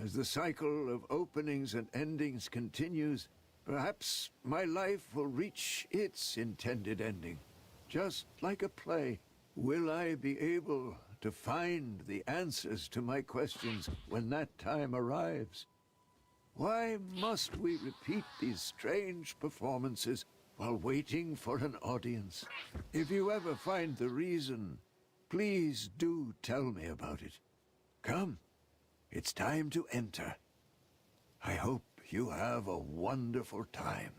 As the cycle of openings and endings continues, perhaps my life will reach its intended ending. Just like a play. Will I be able to find the answers to my questions when that time arrives? Why must we repeat these strange performances while waiting for an audience? If you ever find the reason, please do tell me about it. Come, it's time to enter. I hope you have a wonderful time.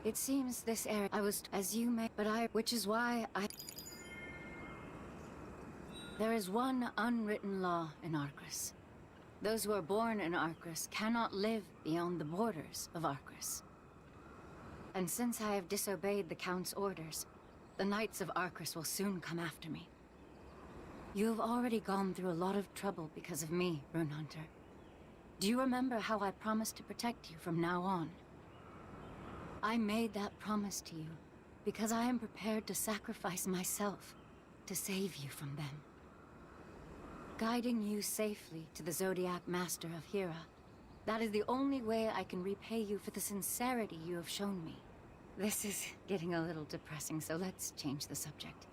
It seems this area as you may, which is why There is one unwritten law in Arcris. Those who are born in Arcris cannot live beyond the borders of Arcris. And since I have disobeyed the Count's orders, the Knights of Arcris will soon come after me. You have already gone through a lot of trouble because of me, Rune Hunter. Do you remember how I promised to protect you from now on? I made that promise to you because I am prepared to sacrifice myself to save you from them. Guiding you safely to the Zodiac Master of Hira, that is the only way I can repay you for the sincerity you have shown me. This is getting a little depressing, so let's change the subject.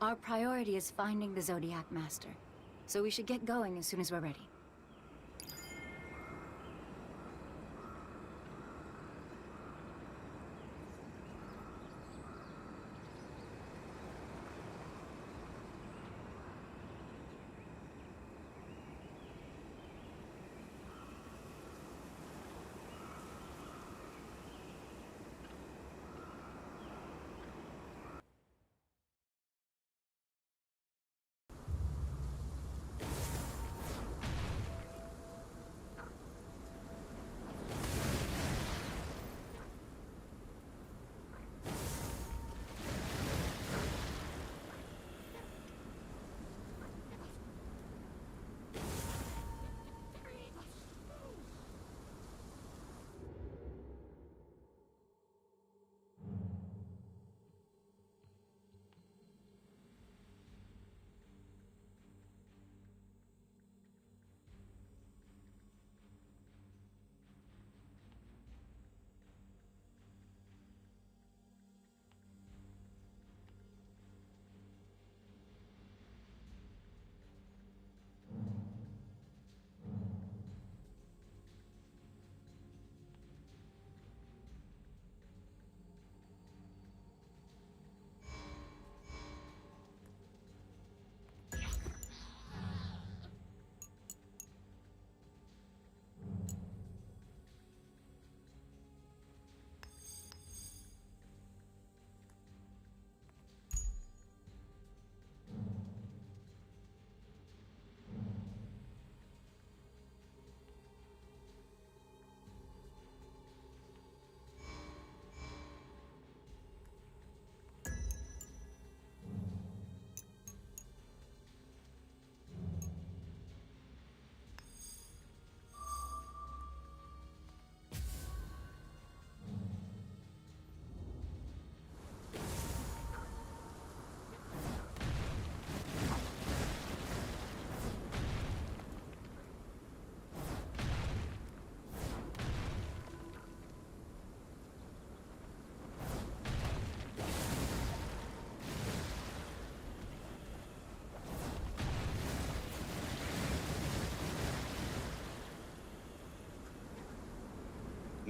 Our priority is finding the Zodiac Master, so we should get going as soon as we're ready.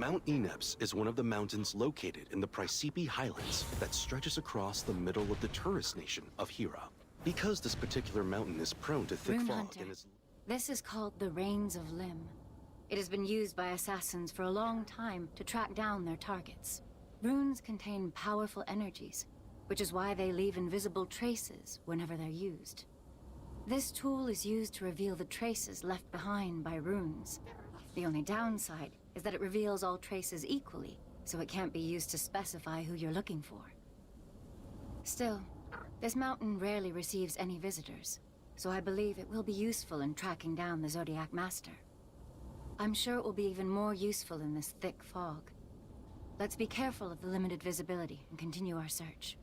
Mount Eneps is one of the mountains located in the Pricipi Highlands that stretches across the middle of the tourist nation of Hira. Because this particular mountain is prone to thick Rune fog Hunter, and is... this is called the Reigns of Lim. It has been used by assassins for a long time to track down their targets. Runes contain powerful energies, which is why they leave invisible traces whenever they're used. This tool is used to reveal the traces left behind by runes. The only downside is that it reveals all traces equally, so it can't be used to specify who you're looking for. Still, this mountain rarely receives any visitors, so I believe it will be useful in tracking down the Zodiac Master. I'm sure it will be even more useful in this thick fog. Let's be careful of the limited visibility and continue our search.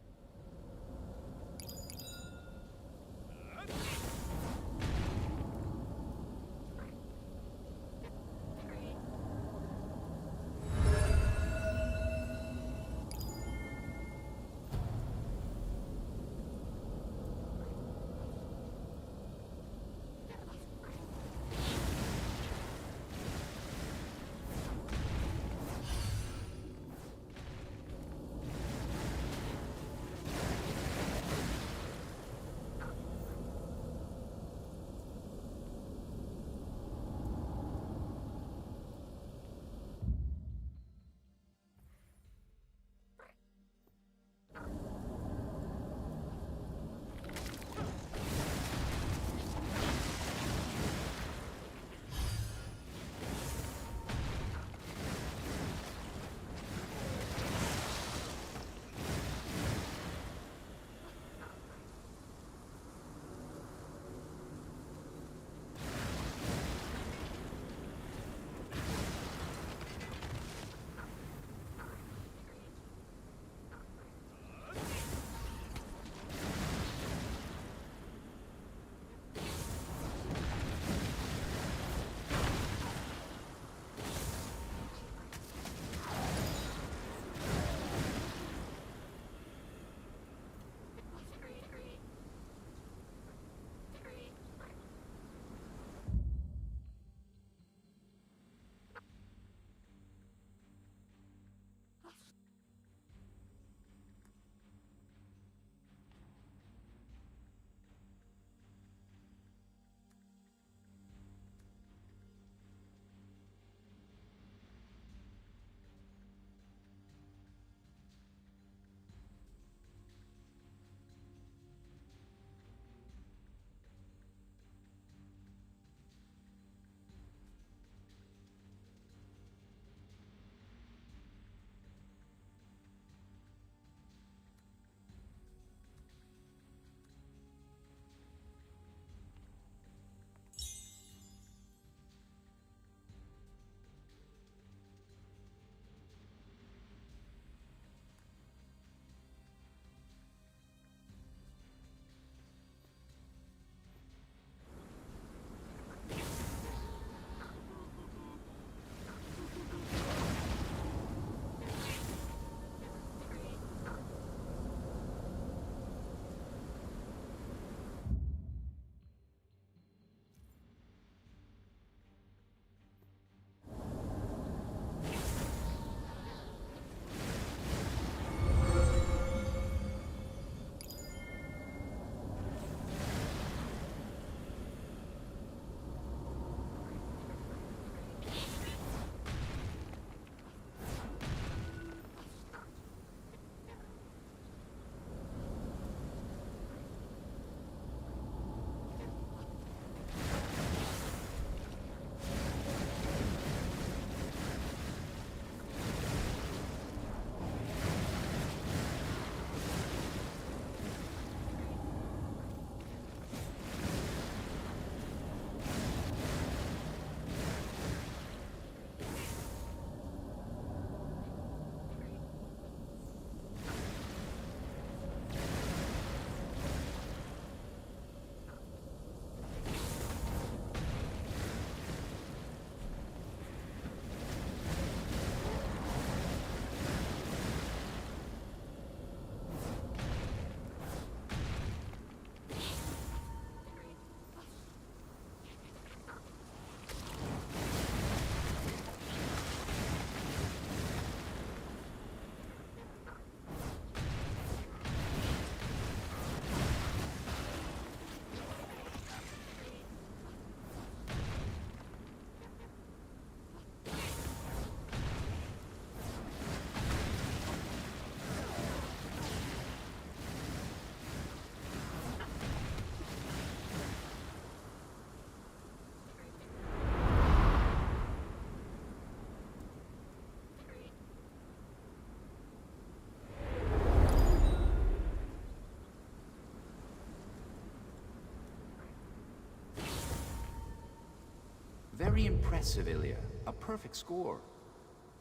Very impressive, Ilya. A perfect score.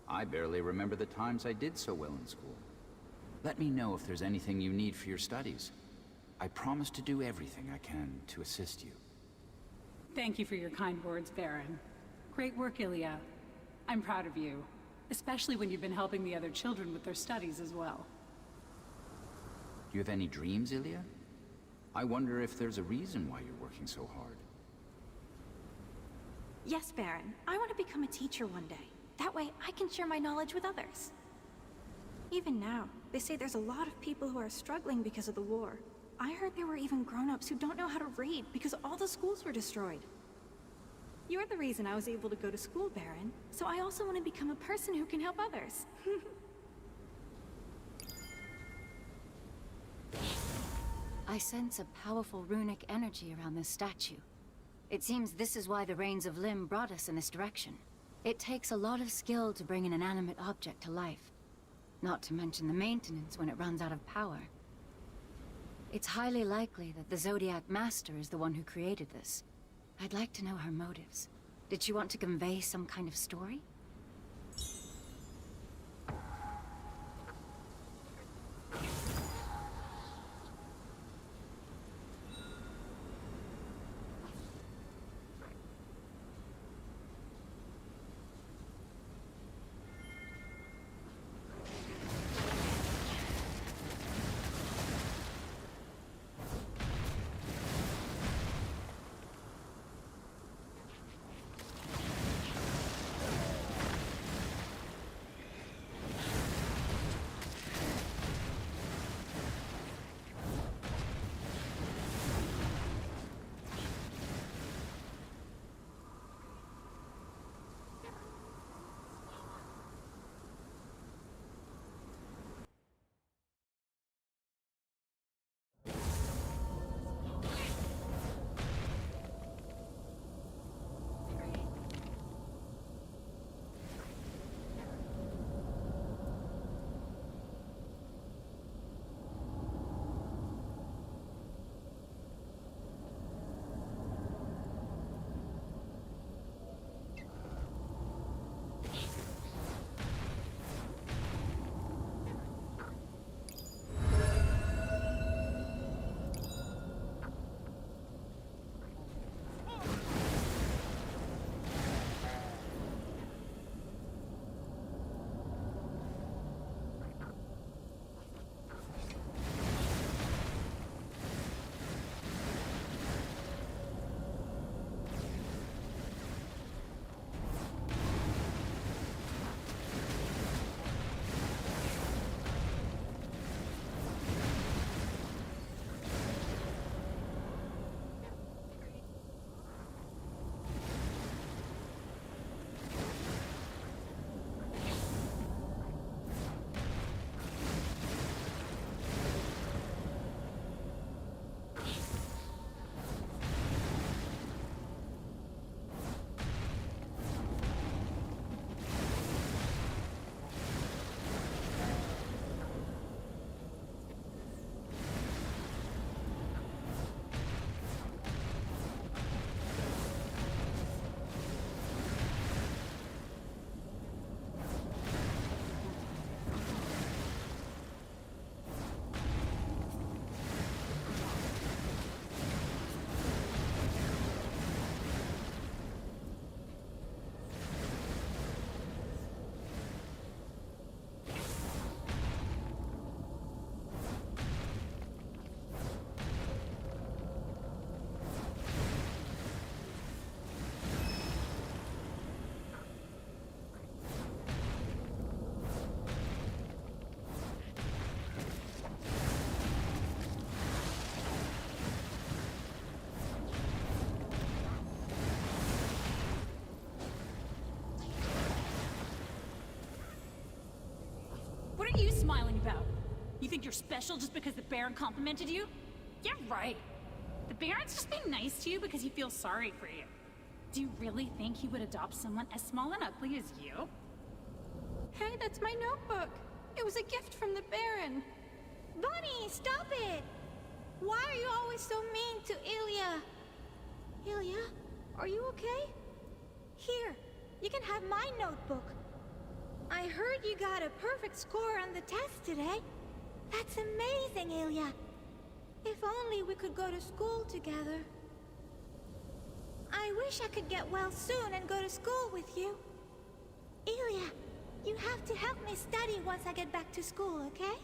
I barely remember the times I did so well in school. Let me know if there's anything you need for your studies. I promise to do everything I can to assist you. Thank you for your kind words, Baron. Great work, Ilya. I'm proud of you, especially when you've been helping the other children with their studies as well. Do you have any dreams, Ilya? I wonder if there's a reason why you're working so hard. Yes, Baron. I want to become a teacher one day. That way, I can share my knowledge with others. Even now, they say there's a lot of people who are struggling because of the war. I heard there were even grown-ups who don't know how to read because all the schools were destroyed. You're the reason I was able to go to school, Baron. So I also want to become a person who can help others. I sense a powerful runic energy around this statue. It seems this is why the Rains of Lim brought us in this direction. It takes a lot of skill to bring an inanimate object to life. Not to mention the maintenance when it runs out of power. It's highly likely that the Zodiac Master is the one who created this. I'd like to know her motives. Did she want to convey some kind of story? What are you smiling about? You think you're special just because the Baron complimented you? Yeah, right. The Baron's just being nice to you because he feels sorry for you. Do you really think he would adopt someone as small and ugly as you? Hey, that's my notebook. It was a gift from the Baron. Bunny, stop it! Why are you always so mean to Ilya? Ilya, are you okay? can have my notebook. I heard you got a perfect score on the test today. That's amazing, Ilya. If only we could go to school together. I wish I could get well soon and go to school with you. Ilya, you have to help me study once I get back to school, okay?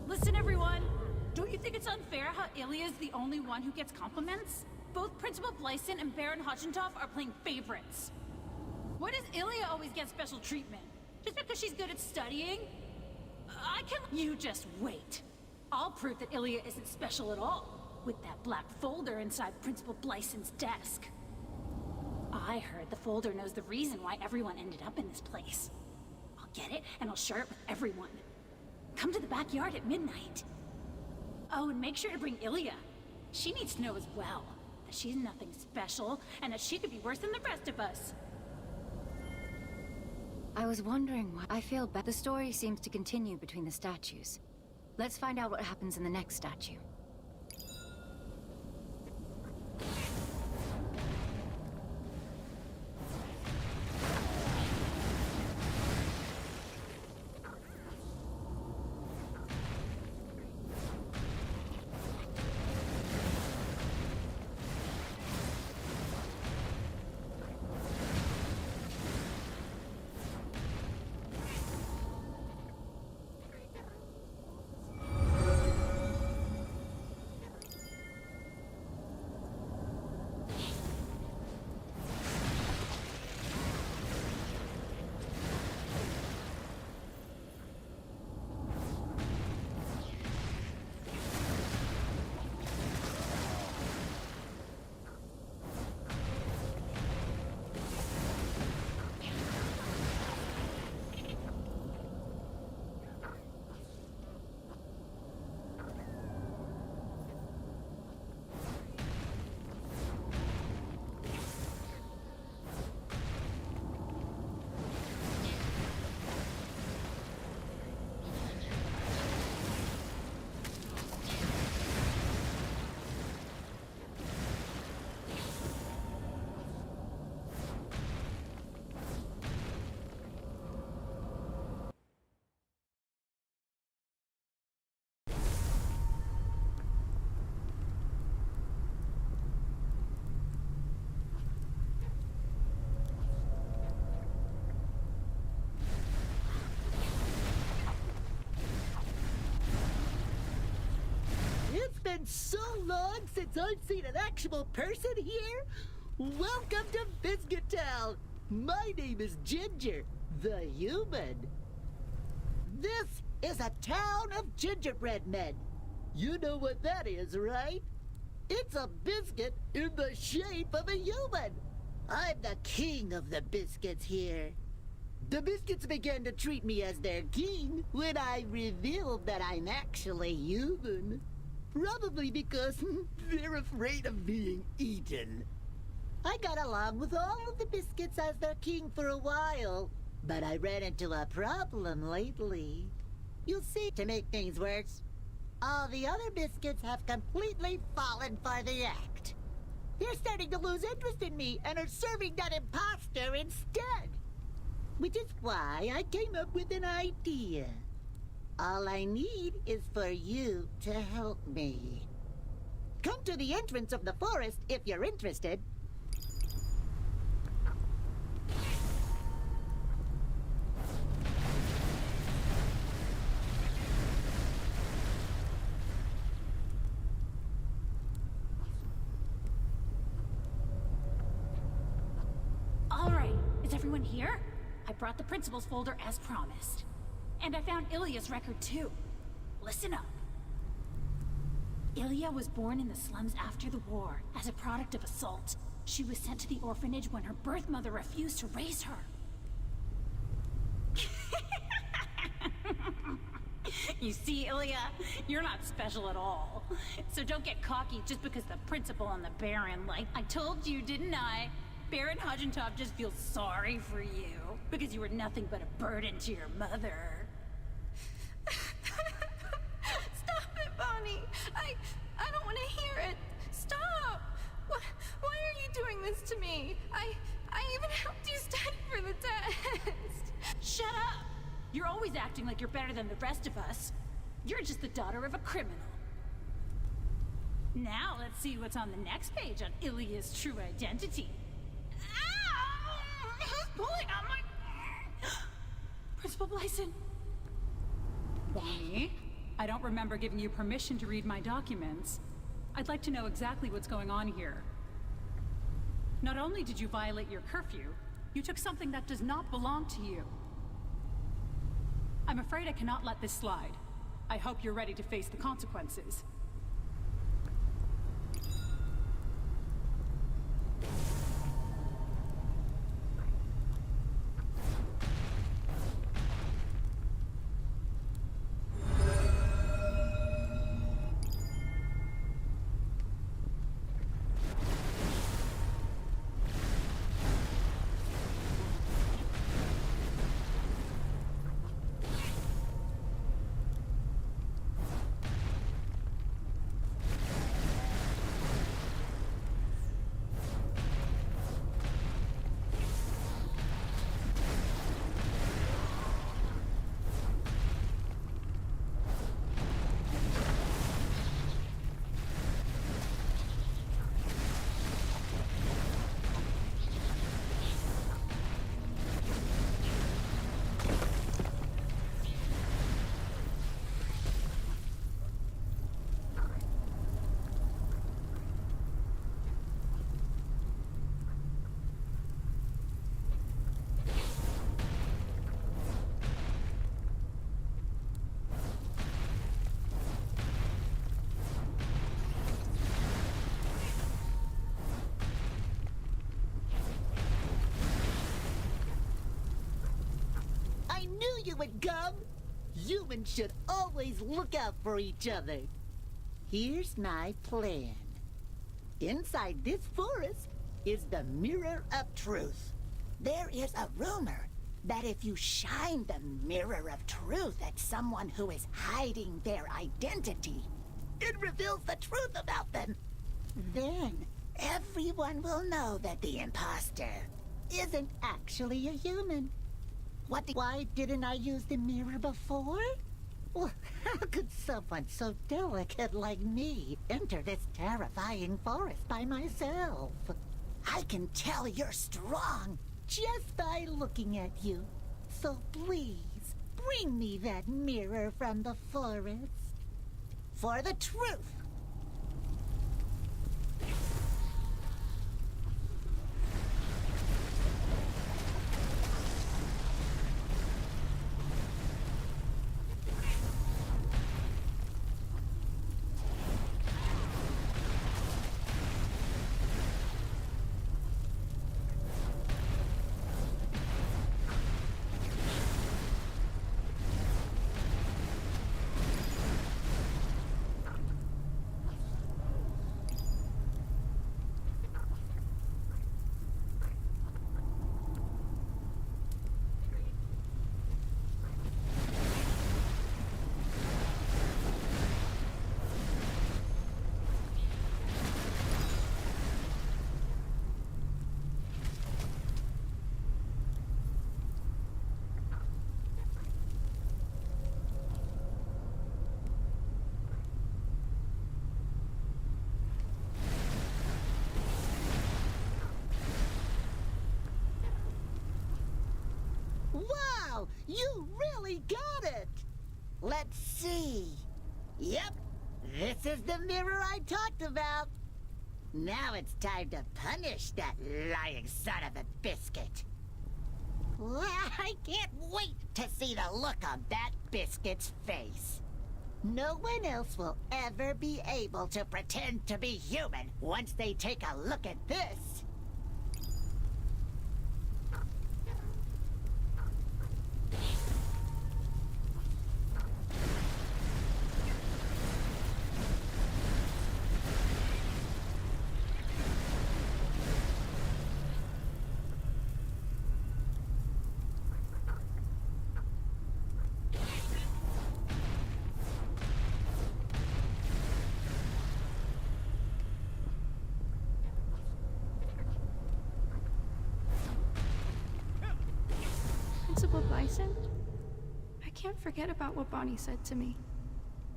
Listen, everyone! Don't you think it's unfair how Ilya's the only one who gets compliments? Both Principal Blyson and Baron Hochentov are playing favorites. Why does Ilya always get special treatment? Just because she's good at studying? I can... You just wait. I'll prove that Ilya isn't special at all, with that black folder inside Principal Blyson's desk. I heard the folder knows the reason why everyone ended up in this place. I'll get it, and I'll share it with everyone. Come to the backyard at midnight. Oh, and make sure to bring Ilya. She needs to know as well that she's nothing special, and that she could be worse than the rest of us. I was wondering why I feel bad. The story seems to continue between the statues. Let's find out what happens in the next statue. been so long since I've seen an actual person here. Welcome to Biscuit Town. My name is Ginger, the human. This is a town of gingerbread men. You know what that is, right? It's a biscuit in the shape of a human. I'm the king of the biscuits here. The biscuits began to treat me as their king when I revealed that I'm actually human. Probably because they're afraid of being eaten. I got along with all of the biscuits as their king for a while, but I ran into a problem lately. You'll see, to make things worse, all the other biscuits have completely fallen for the act. They're starting to lose interest in me and are serving that imposter instead. Which is why I came up with an idea. All I need is for you to help me. Come to the entrance of the forest if you're interested. All right, is everyone here? I brought the principal's folder as promised. And I found Ilya's record too. Listen up. Ilya was born in the slums after the war, as a product of assault. She was sent to the orphanage when her birth mother refused to raise her. You see, Ilya, you're not special at all. So don't get cocky just because the principal and the Baron, I told you, didn't I? Baron Hodgentop just feels sorry for you, because you were nothing but a burden to your mother. Stop it, Bonnie! I don't want to hear it! Stop! Why are you doing this to me? I even helped you study for the test! Shut up! You're always acting like you're better than the rest of us. You're just the daughter of a criminal. Now let's see what's on the next page on Ilya's true identity. Who's pulling on my... Principal Blyson. Bonnie, I don't remember giving you permission to read my documents. I'd like to know exactly what's going on here. Not only did you violate your curfew, you took something that does not belong to you. I'm afraid I cannot let this slide. I hope you're ready to face the consequences. You would come. Humans should always look out for each other. Here's my plan. Inside this forest is the Mirror of Truth. There is a rumor that if you shine the Mirror of Truth at someone who is hiding their identity, it reveals the truth about them. Then everyone will know that the imposter isn't actually a human. Why didn't I use the mirror before? Well, how could someone so delicate like me enter this terrifying forest by myself? I can tell you're strong just by looking at you. So please, bring me that mirror from the forest. For the truth You really got it! Let's see. Yep, this is the mirror I talked about. Now it's time to punish that lying son of a biscuit. I can't wait to see the look on that biscuit's face. No one else will ever be able to pretend to be human once they take a look at this. Principal Bison? I can't forget about what Bonnie said to me.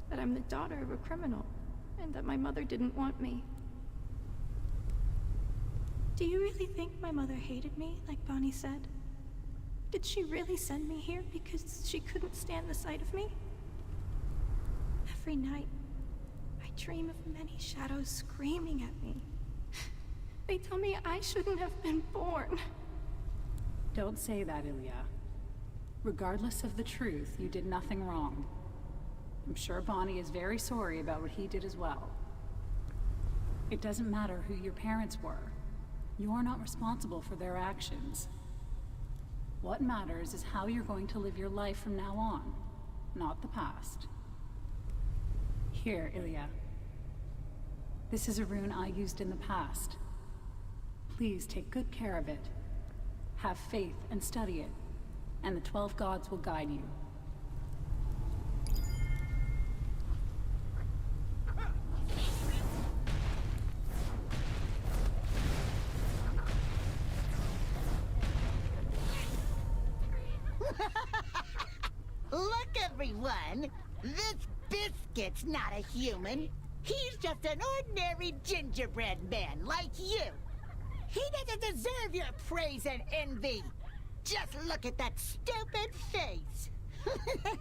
That I'm the daughter of a criminal, and that my mother didn't want me. Do you really think my mother hated me, like Bonnie said? Did she really send me here because she couldn't stand the sight of me? Every night, I dream of many shadows screaming at me. They tell me I shouldn't have been born. Don't say that, Ilya. Regardless of the truth, you did nothing wrong. I'm sure Bonnie is very sorry about what he did as well. It doesn't matter who your parents were. You are not responsible for their actions. What matters is how you're going to live your life from now on, not the past. Here, Ilya. This is a rune I used in the past. Please take good care of it. Have faith and study it, and the 12 gods will guide you. Look, everyone! This biscuit's not a human. He's just an ordinary gingerbread man like you. He doesn't deserve your praise and envy. Just look at that stupid face.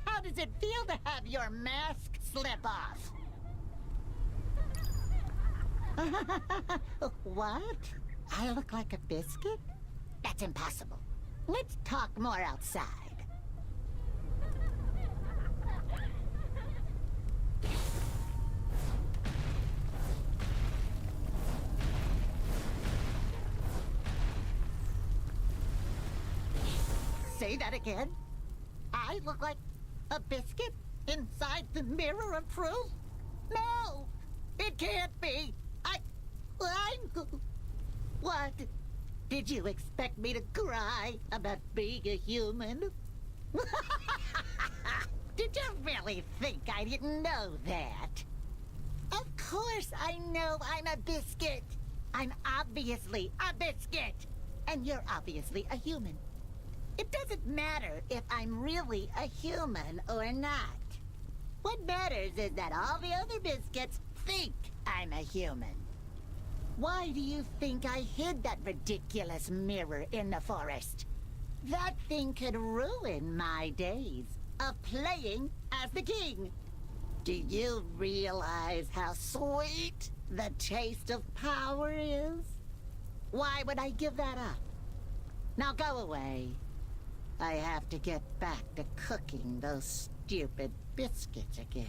How does it feel to have your mask slip off? What? I look like a biscuit? That's impossible. Let's talk more outside. Say that again? I look like a biscuit inside the mirror of truth? No! It can't be! What? Did you expect me to cry about being a human? Did you really think I didn't know that? Of course I know I'm a biscuit! I'm obviously a biscuit! And you're obviously a human. It doesn't matter if I'm really a human or not. What matters is that all the other biscuits think I'm a human. Why do you think I hid that ridiculous mirror in the forest? That thing could ruin my days of playing as the king. Do you realize how sweet the taste of power is? Why would I give that up? Now go away. I have to get back to cooking those stupid biscuits again.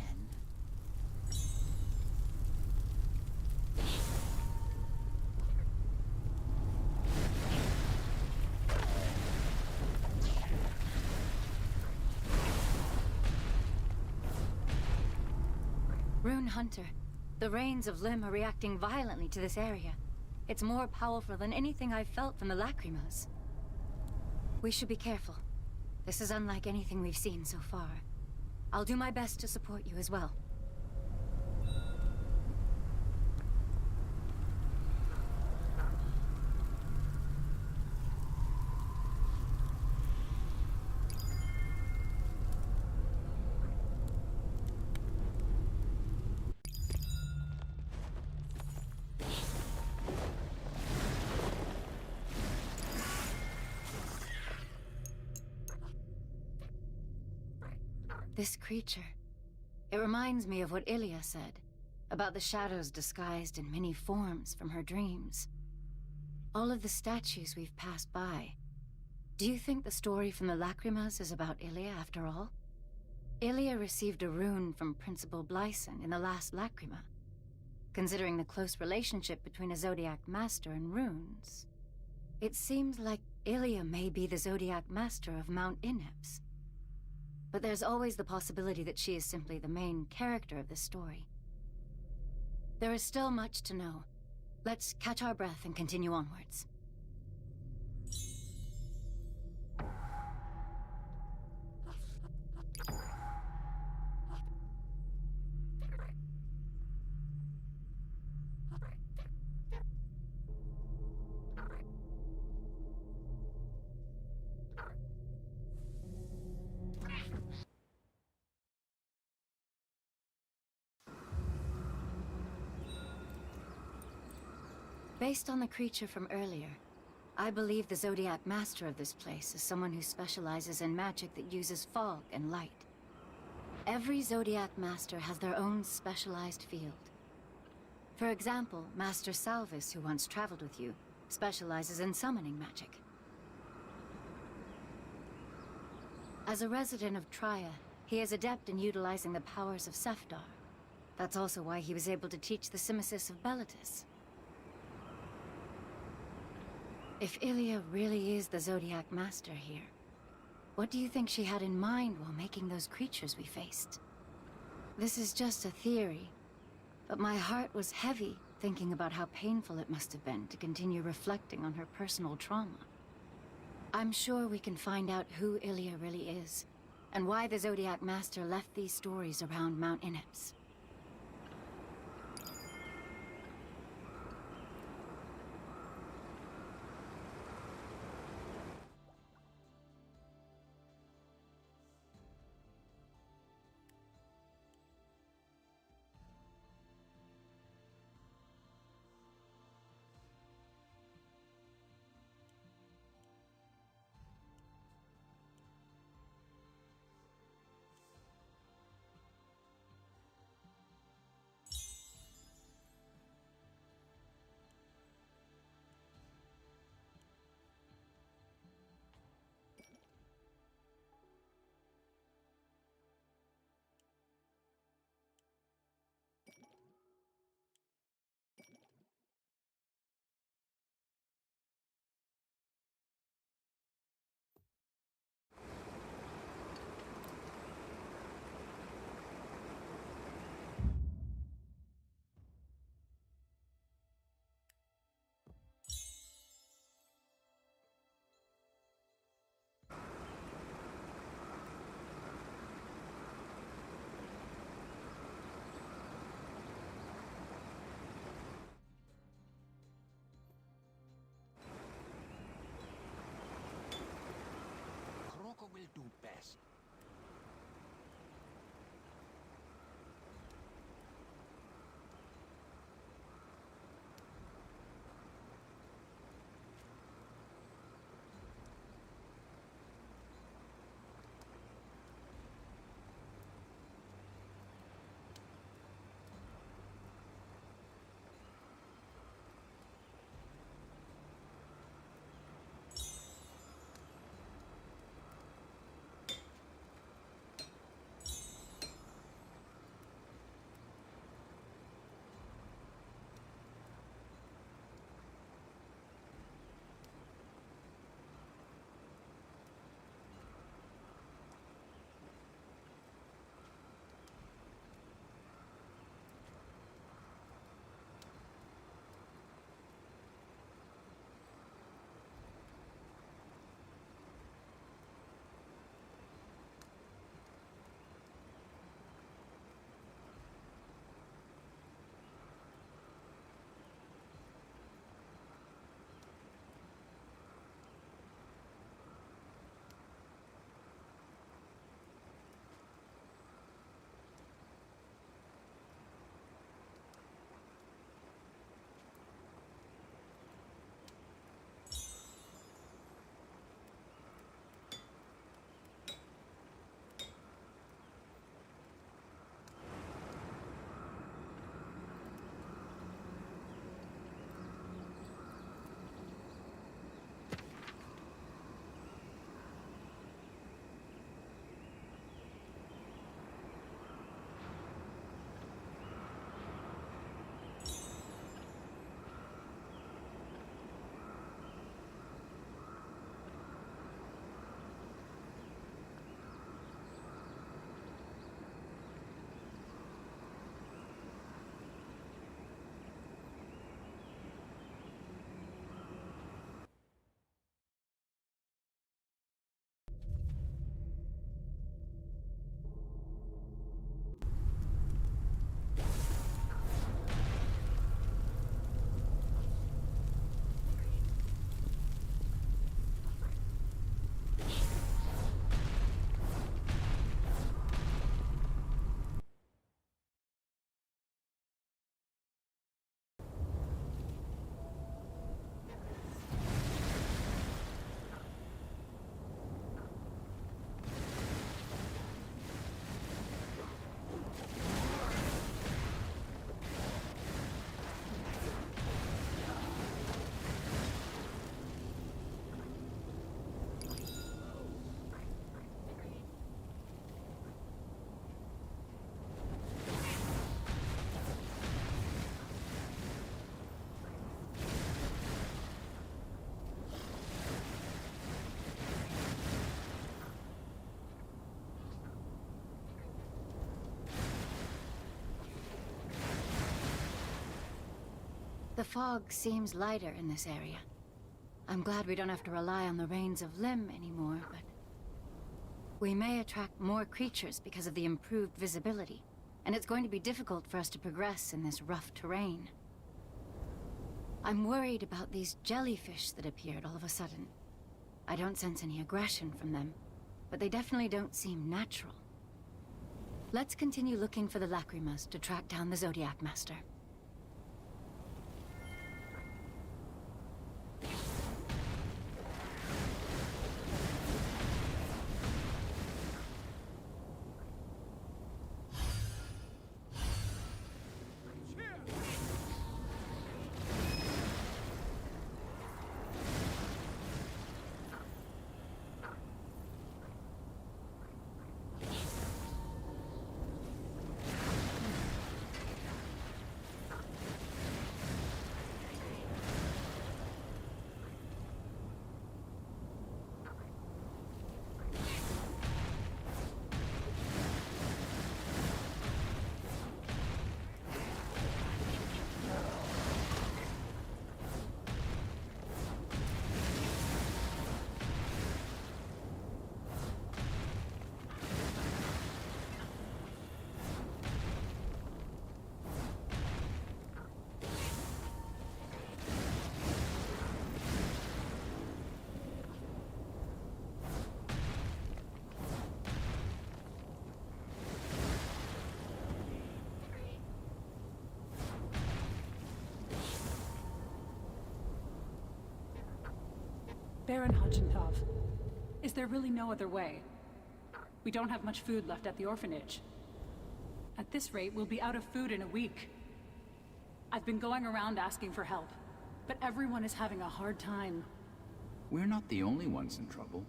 Rune Hunter, the rains of Lim are reacting violently to this area. It's more powerful than anything I've felt from the Lacrimos. We should be careful. This is unlike anything we've seen so far. I'll do my best to support you as well. This creature. It reminds me of what Ilya said, about the shadows disguised in many forms from her dreams. All of the statues we've passed by. Do you think the story from the Lacrimas is about Ilya after all? Ilya received a rune from Principal Blyson in the last Lacrima. Considering the close relationship between a Zodiac Master and runes, it seems like Ilya may be the Zodiac Master of Mount Ineps. But there's always the possibility that she is simply the main character of this story. There is still much to know. Let's catch our breath and continue onwards. Based on the creature from earlier, I believe the Zodiac Master of this place is someone who specializes in magic that uses fog and light. Every Zodiac Master has their own specialized field. For example, Master Salvis, who once traveled with you, specializes in summoning magic. As a resident of Traia, he is adept in utilizing the powers of Sefdar. That's also why he was able to teach the Simesis of Bellatus. If Ilya really is the Zodiac Master here, what do you think she had in mind while making those creatures we faced? This is just a theory, but my heart was heavy thinking about how painful it must have been to continue reflecting on her personal trauma. I'm sure we can find out who Ilya really is, and why the Zodiac Master left these stories around Mount Ineps. Do best. The fog seems lighter in this area. I'm glad we don't have to rely on the rains of Lim anymore, but... we may attract more creatures because of the improved visibility, and it's going to be difficult for us to progress in this rough terrain. I'm worried about these jellyfish that appeared all of a sudden. I don't sense any aggression from them, but they definitely don't seem natural. Let's continue looking for the Lacrimas to track down the Zodiac Master. Baron Hodgentov, is there really no other way? We don't have much food left at the orphanage. At this rate, we'll be out of food in a week. I've been going around asking for help, but everyone is having a hard time. We're not the only ones in trouble.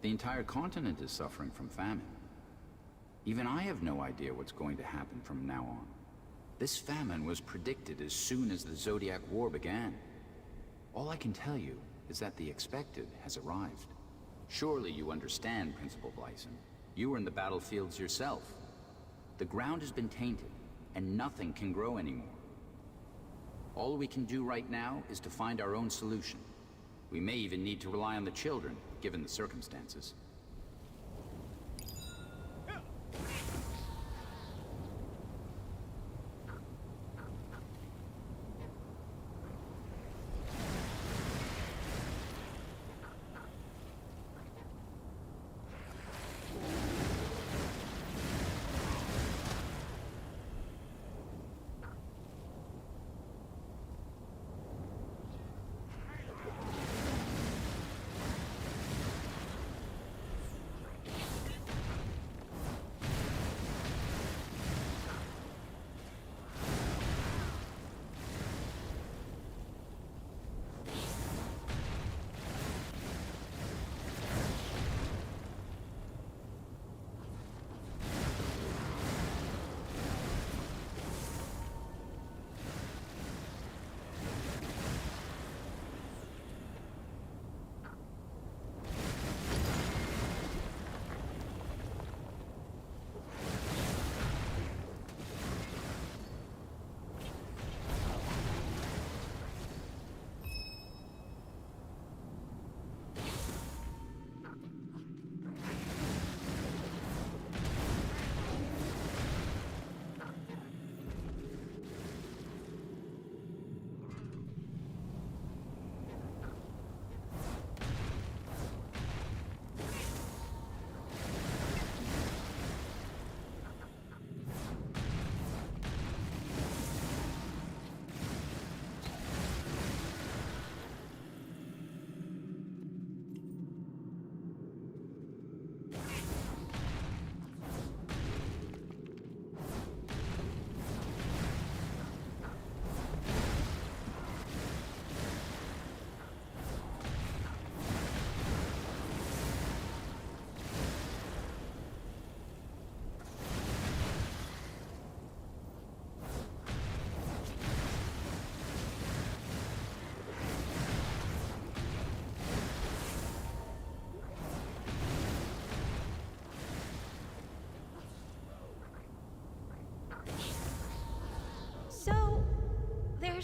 The entire continent is suffering from famine. Even I have no idea what's going to happen from now on. This famine was predicted as soon as the Zodiac War began. All I can tell you is that the expected has arrived. Surely you understand, Principal Blyson. You were in the battlefields yourself. The ground has been tainted, and nothing can grow anymore. All we can do right now is to find our own solution. We may even need to rely on the children, given the circumstances.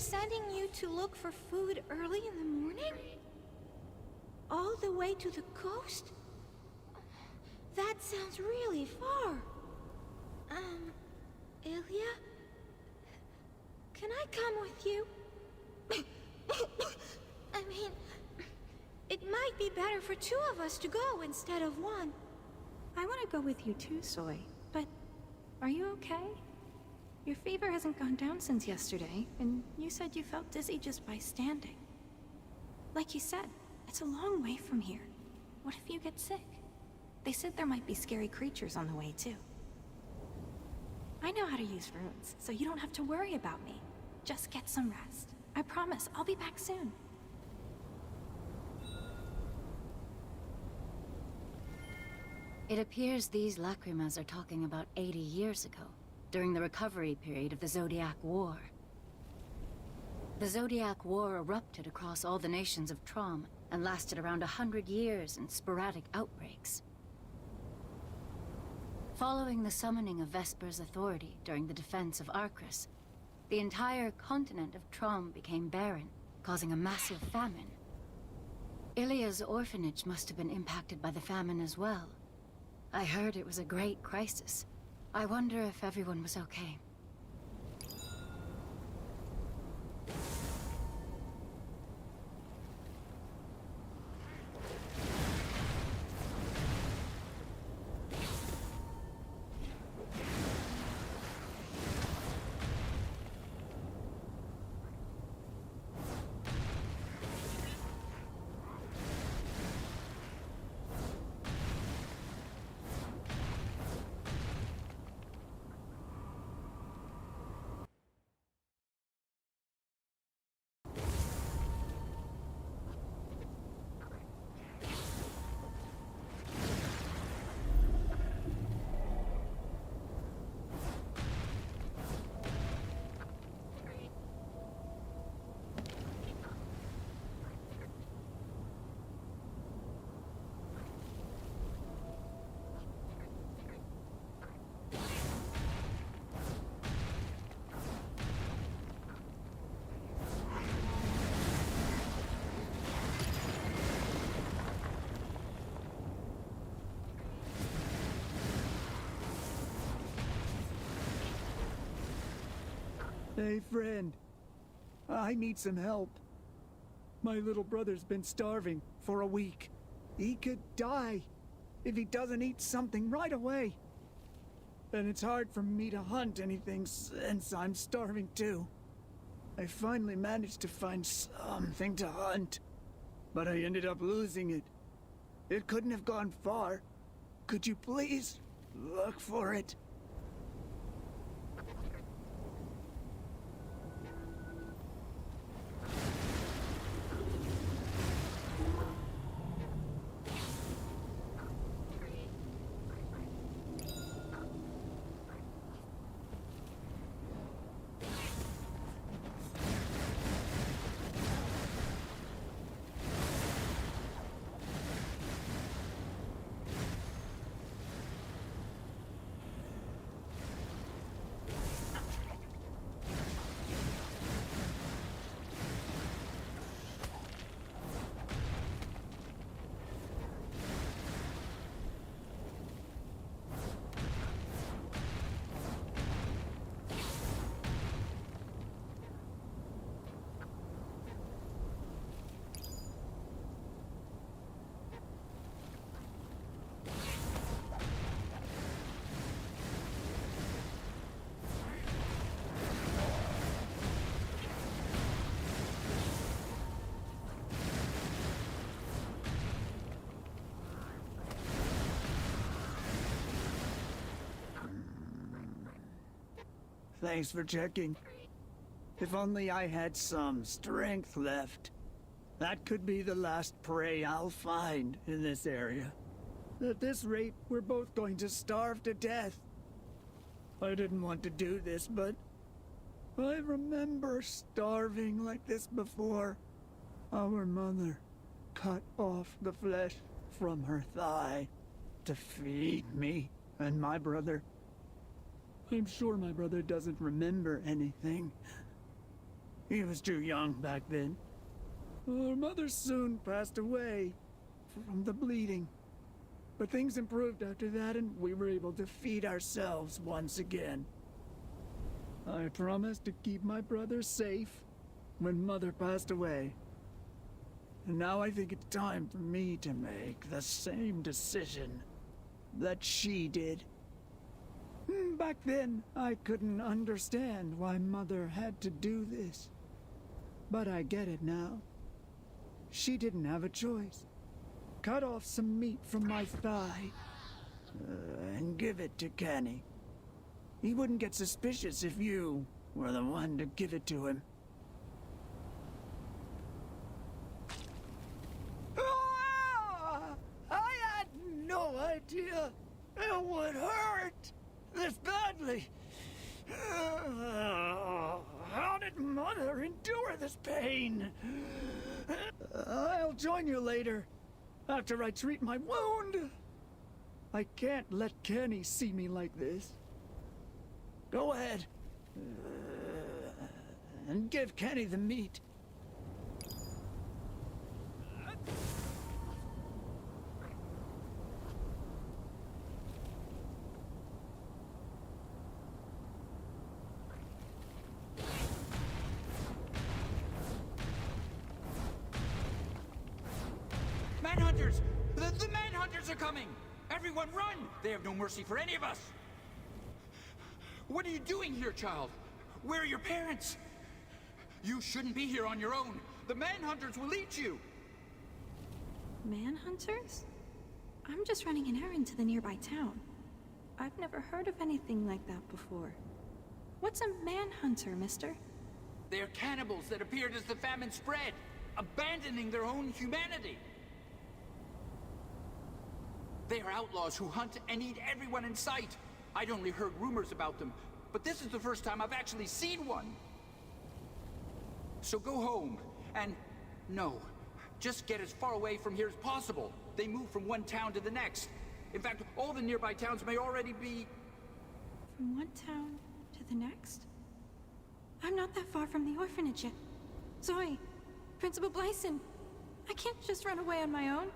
sending you to look for food early in the morning? All the way to the coast? That sounds really far. Ilya? Can I come with you? I mean, it might be better for two of us to go instead of one. I want to go with you too, Soy. But are you okay? Your fever hasn't gone down since yesterday, and you said you felt dizzy just by standing. Like you said, it's a long way from here. What if you get sick? They said there might be scary creatures on the way, too. I know how to use runes, so you don't have to worry about me. Just get some rest. I promise, I'll be back soon. It appears these lacrimas are talking about 80 years ago, during the recovery period of the Zodiac War. The Zodiac War erupted across all the nations of Trom and lasted around 100 years in sporadic outbreaks. Following the summoning of Vesper's authority during the defense of Arcris, the entire continent of Trom became barren, causing a massive famine. Ilya's orphanage must have been impacted by the famine as well. I heard it was a great crisis. I wonder if everyone was okay. Hey, friend. I need some help. My little brother's been starving for a week. He could die if he doesn't eat something right away. And it's hard for me to hunt anything since I'm starving too. I finally managed to find something to hunt, but I ended up losing it. It couldn't have gone far. Could you please look for it? Thanks for checking. If only I had some strength left. That could be the last prey I'll find in this area. At this rate, we're both going to starve to death. I didn't want to do this, but I remember starving like this before. Our mother cut off the flesh from her thigh to feed me and my brother. I'm sure my brother doesn't remember anything. He was too young back then. Our mother soon passed away from the bleeding. But things improved after that, and we were able to feed ourselves once again. I promised to keep my brother safe when Mother passed away. And now I think it's time for me to make the same decision that she did. Back then, I couldn't understand why Mother had to do this. But I get it now. She didn't have a choice. Cut off some meat from my thigh and give it to Kenny. He wouldn't get suspicious if you were the one to give it to him. I had no idea it would hurt this badly. How did Mother endure this pain? I'll join you later, after I treat my wound. I can't let Kenny see me like this. Go ahead. And give Kenny the meat. Manhunters! The manhunters are coming! Everyone run! They have no mercy for any of us! What are you doing here, child? Where are your parents? You shouldn't be here on your own. The manhunters will eat you! Manhunters? I'm just running an errand to the nearby town. I've never heard of anything like that before. What's a manhunter, mister? They're cannibals that appeared as the famine spread, abandoning their own humanity. They are outlaws who hunt and eat everyone in sight. I'd only heard rumors about them, but this is the first time I've actually seen one. So go home, and no, just get as far away from here as possible. They move from one town to the next. In fact, all the nearby towns may already be... From one town to the next? I'm not that far from the orphanage yet. Zoe, Principal Blyson, I can't just run away on my own.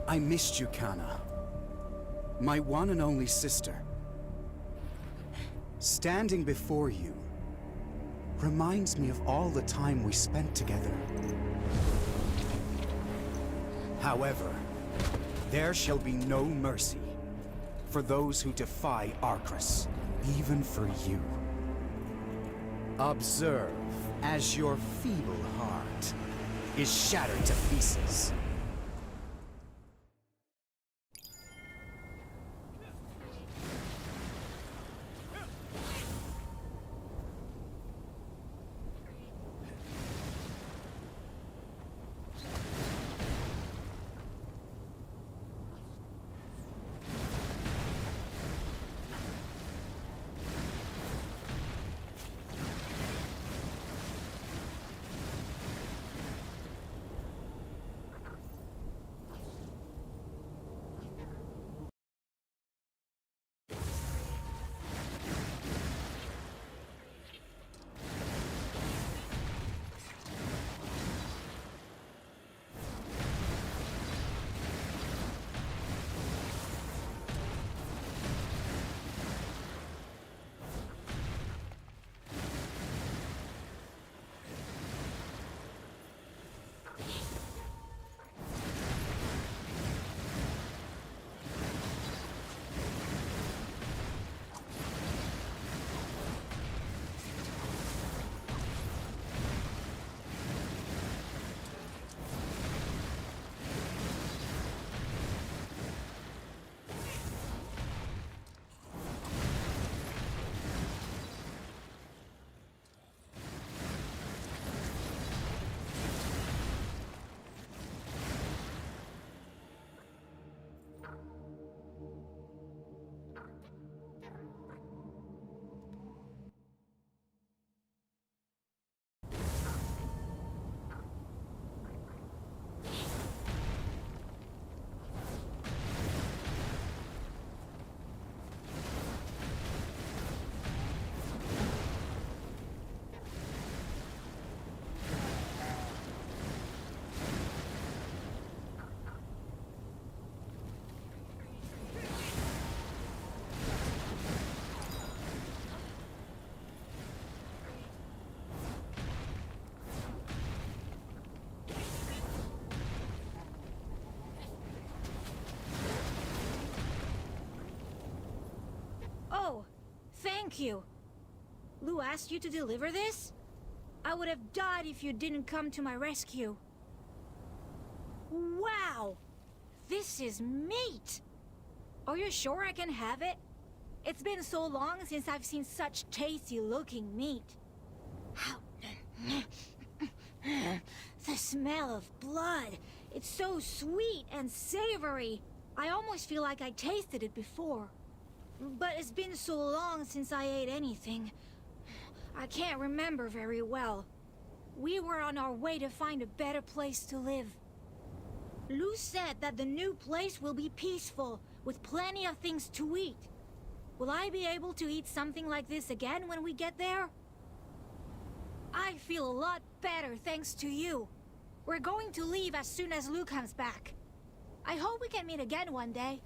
I missed you, Kana. My one and only sister. Standing before you reminds me of all the time we spent together. However, there shall be no mercy for those who defy Arcris, even for you. Observe as your feeble heart is shattered to pieces. Thank you. Lou asked you to deliver this? I would have died if you didn't come to my rescue. Wow! This is meat! Are you sure I can have it? It's been so long since I've seen such tasty-looking meat. The smell of blood. It's so sweet and savory. I almost feel like I tasted it before. But it's been so long since I ate anything. I can't remember very well. We were on our way to find a better place to live. Lou said that the new place will be peaceful, with plenty of things to eat. Will I be able to eat something like this again when we get there? I feel a lot better thanks to you. We're going to leave as soon as Lou comes back. I hope we can meet again one day.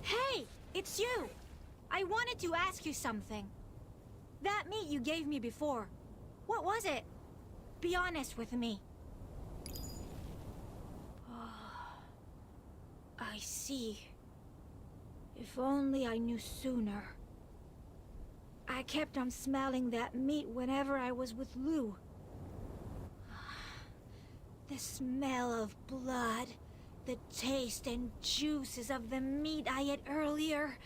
Hey, it's you! I wanted to ask you something. That meat you gave me before, what was it? Be honest with me. I see. If only I knew sooner. I kept on smelling that meat whenever I was with Lou. The smell of blood. The taste and juices of the meat I ate earlier.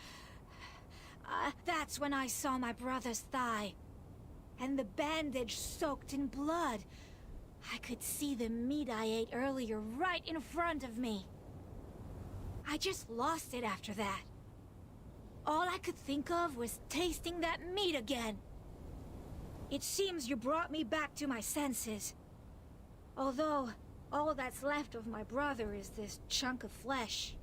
That's when I saw my brother's thigh. And the bandage soaked in blood. I could see the meat I ate earlier right in front of me. I just lost it after that. All I could think of was tasting that meat again. It seems you brought me back to my senses. Although, all that's left of my brother is this chunk of flesh.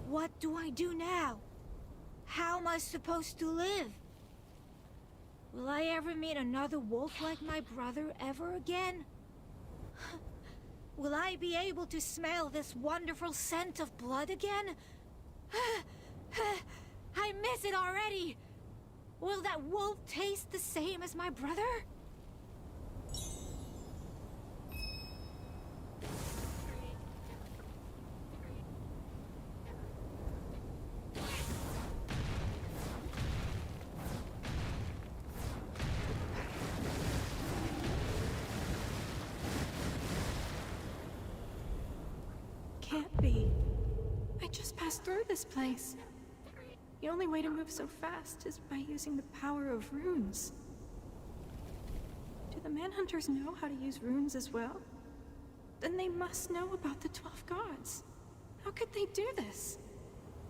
What do I do now? How am I supposed to live? Will I ever meet another wolf like my brother ever again? Will I be able to smell this wonderful scent of blood again? I miss it already! Will that wolf taste the same as my brother? Can't be. I just passed through this place. The only way to move so fast is by using the power of runes. Do the manhunters know how to use runes as well? Then they must know about the 12 gods. How could they do this?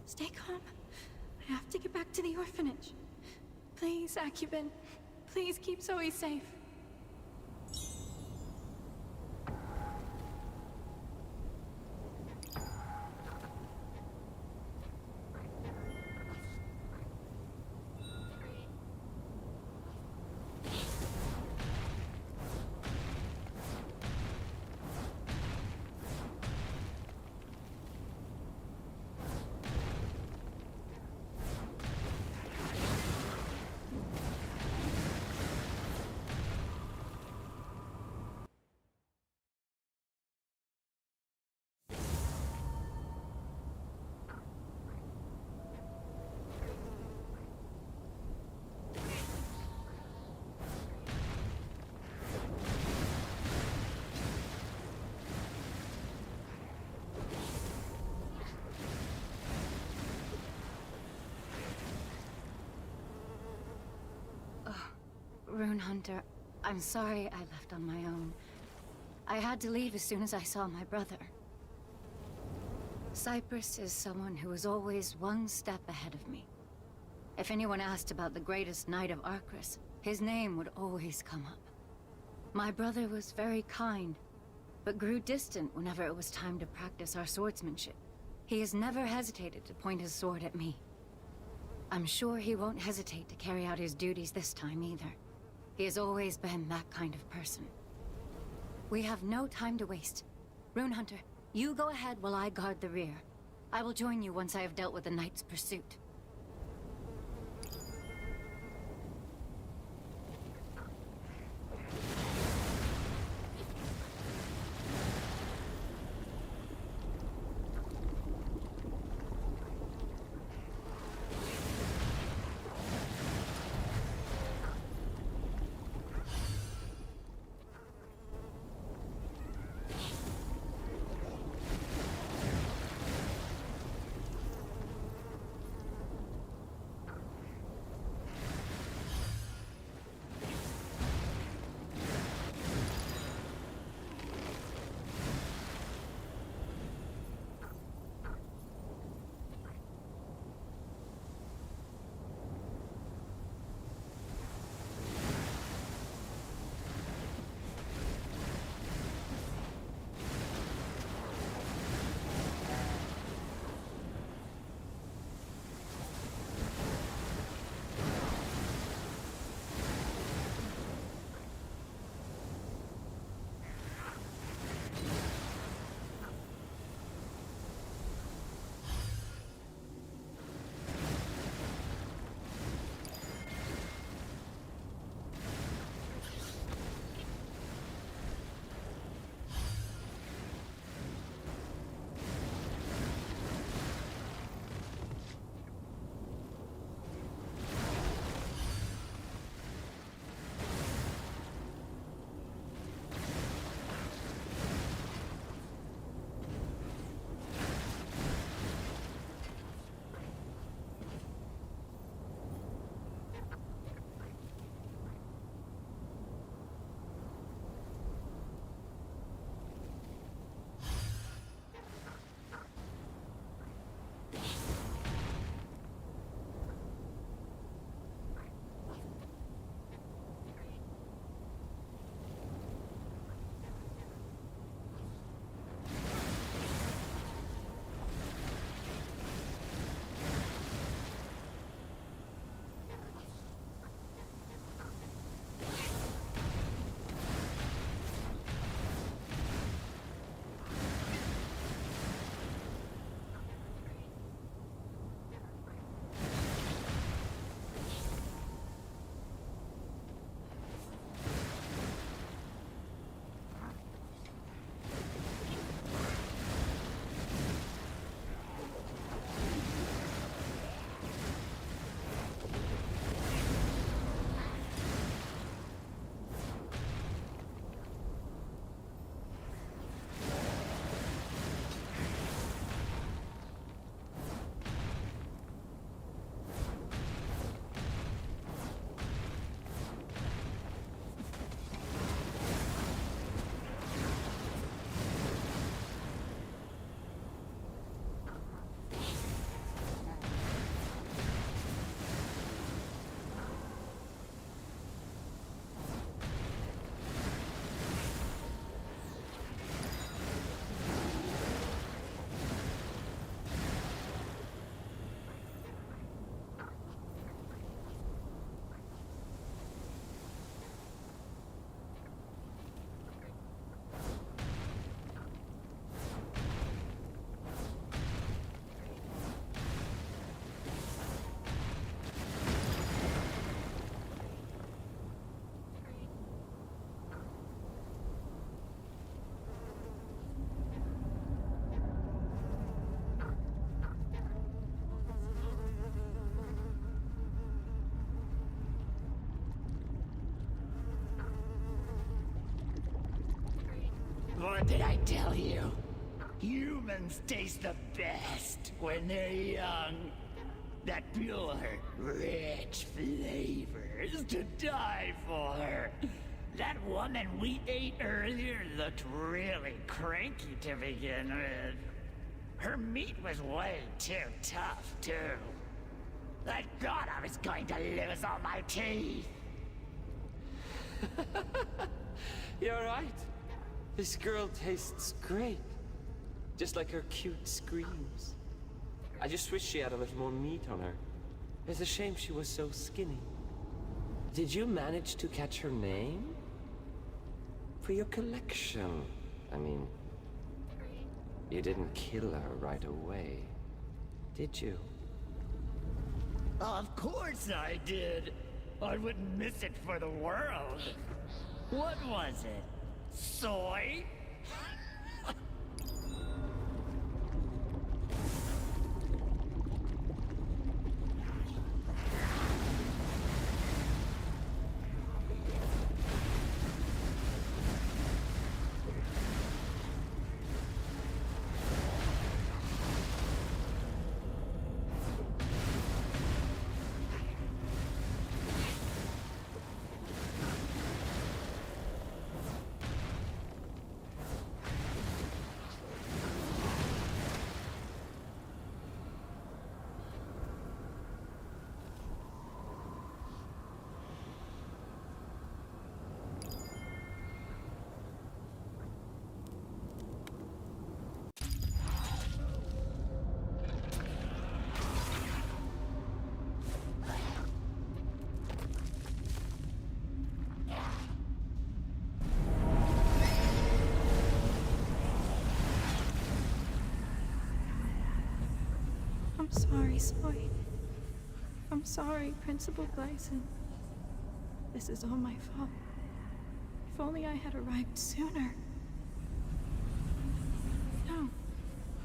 Stay calm. I have to get back to the orphanage. Please, Acubin. Please keep Zoe safe. Rune Hunter, I'm sorry I left on my own. I had to leave as soon as I saw my brother. Cypress is someone who is always one step ahead of me. If anyone asked about the greatest knight of Arcris, his name would always come up. My brother was very kind, but grew distant whenever it was time to practice our swordsmanship. He has never hesitated to point his sword at me. I'm sure he won't hesitate to carry out his duties this time either. He has always been that kind of person. We have no time to waste. Rune Hunter, you go ahead while I guard the rear. I will join you once I have dealt with the knight's pursuit. What did I tell you? Humans taste the best when they're young. That pure, rich flavor is to die for. That woman we ate earlier looked really cranky to begin with. Her meat was way too tough, too. I thought I was going to lose all my teeth! You're right. This girl tastes great. Just like her cute screams. I just wish she had a little more meat on her. It's a shame she was so skinny. Did you manage to catch her name? For your collection, I mean. You didn't kill her right away, did you? Of course I did. I wouldn't miss it for the world. What was it? Soy? I'm sorry, Soy. I'm sorry, Principal Blyson. This is all my fault. If only I had arrived sooner. No.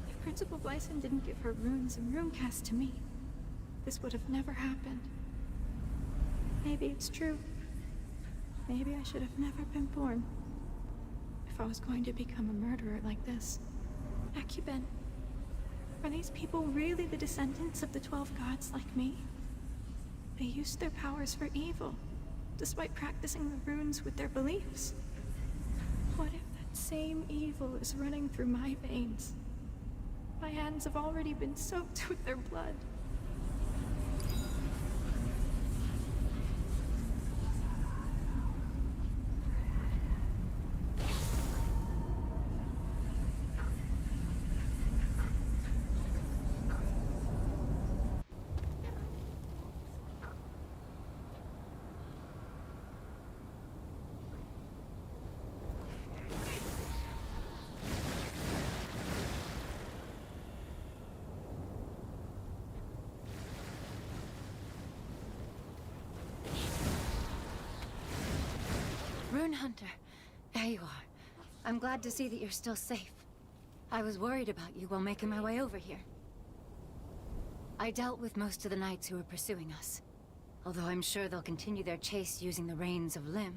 If Principal Blyson didn't give her runes and runecast to me, this would have never happened. Maybe it's true. Maybe I should have never been born. If I was going to become a murderer like this. Acuben. Are these people really the descendants of the 12 gods like me? They used their powers for evil, despite practicing the runes with their beliefs. What if that same evil is running through my veins? My hands have already been soaked with their blood. Rune Hunter, there you are. I'm glad to see that you're still safe. I was worried about you while making my way over here. I dealt with most of the knights who were pursuing us, although I'm sure they'll continue their chase using the Reins of Lim.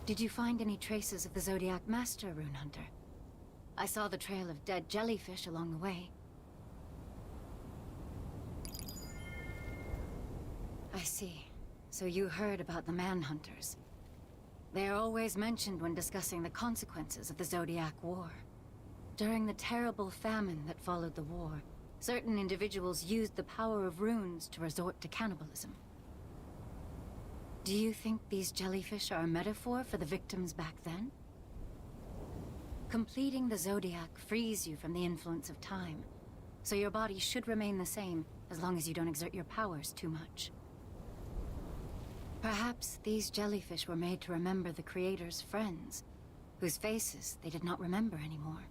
Did you find any traces of the Zodiac Master, Rune Hunter? I saw the trail of dead jellyfish along the way. I see. So you heard about the Manhunters. They are always mentioned when discussing the consequences of the Zodiac War. During the terrible famine that followed the war, certain individuals used the power of runes to resort to cannibalism. Do you think these jellyfish are a metaphor for the victims back then? Completing the Zodiac frees you from the influence of time, so your body should remain the same as long as you don't exert your powers too much. Perhaps these jellyfish were made to remember the Creator's friends, whose faces they did not remember anymore.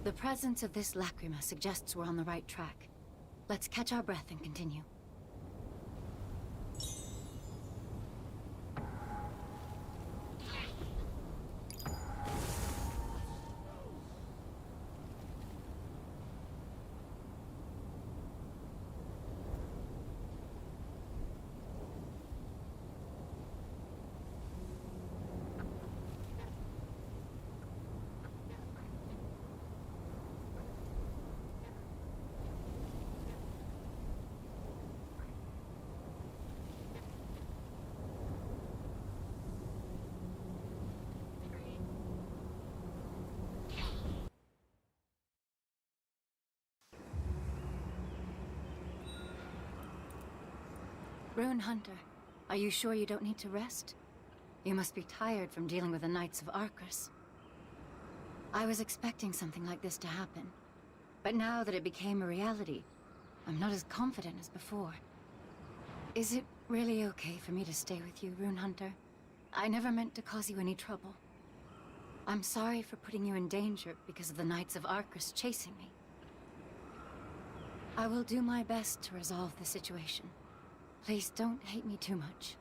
The presence of this lacrima suggests we're on the right track. Let's catch our breath and continue. Rune Hunter, are you sure you don't need to rest? You must be tired from dealing with the Knights of Arcris. I was expecting something like this to happen, but now that it became a reality, I'm not as confident as before. Is it really okay for me to stay with you, Rune Hunter? I never meant to cause you any trouble. I'm sorry for putting you in danger because of the Knights of Arcris chasing me. I will do my best to resolve the situation. Please don't hate me too much.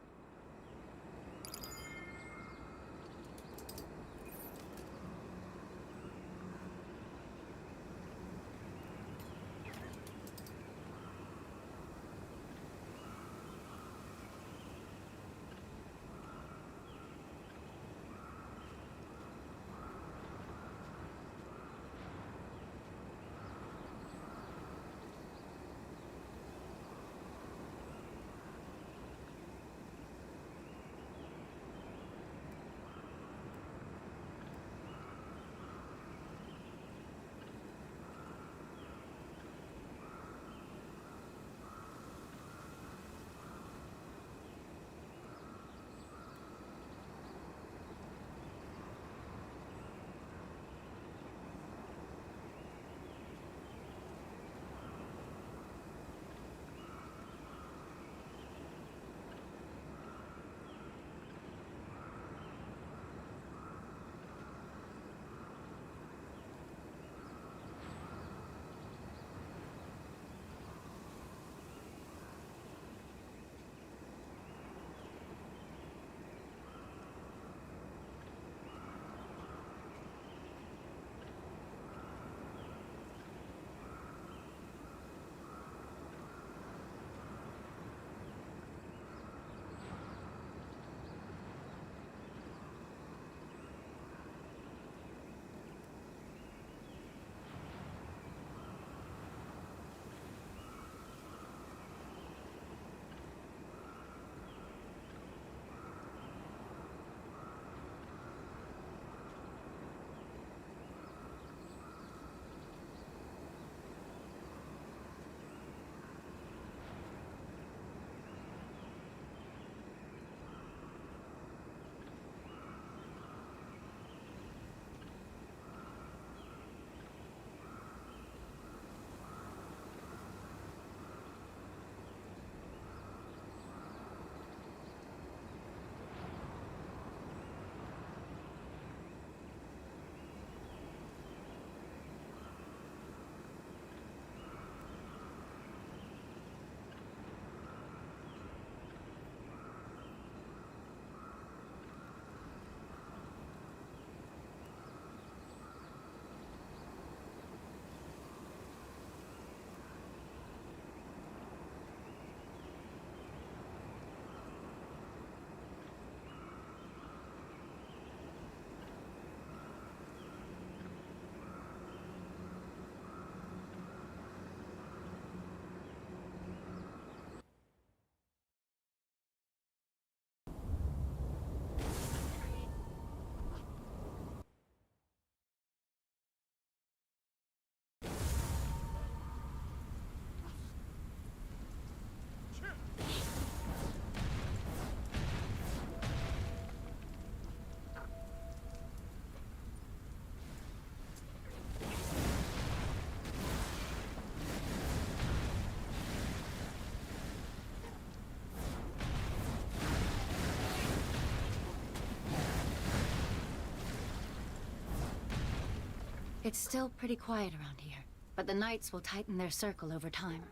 It's still pretty quiet around here, but the Knights will tighten their circle over time.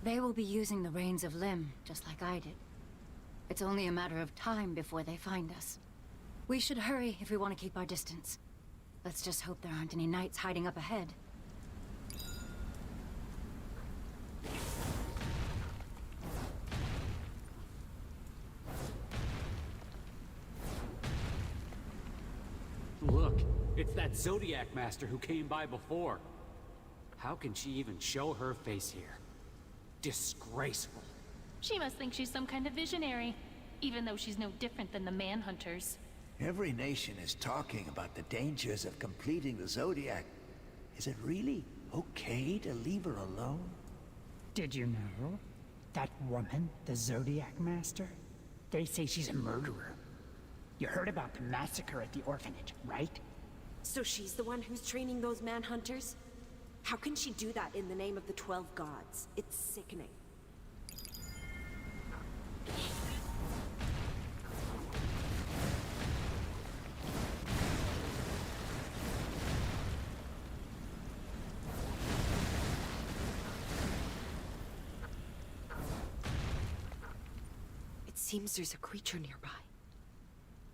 They will be using the Reins of Limb, just like I did. It's only a matter of time before they find us. We should hurry if we want to keep our distance. Let's just hope there aren't any Knights hiding up ahead. Look, it's that Zodiac Master who came by before. How can she even show her face here? Disgraceful. She must think she's some kind of visionary, even though she's no different than the Manhunters. Every nation is talking about the dangers of completing the Zodiac. Is it really okay to leave her alone? Did you know? That woman, the Zodiac Master? They say she's a murderer. You heard about the massacre at the orphanage, right? So she's the one who's training those manhunters? How can she do that in the name of the 12 gods? It's sickening. It seems there's a creature nearby.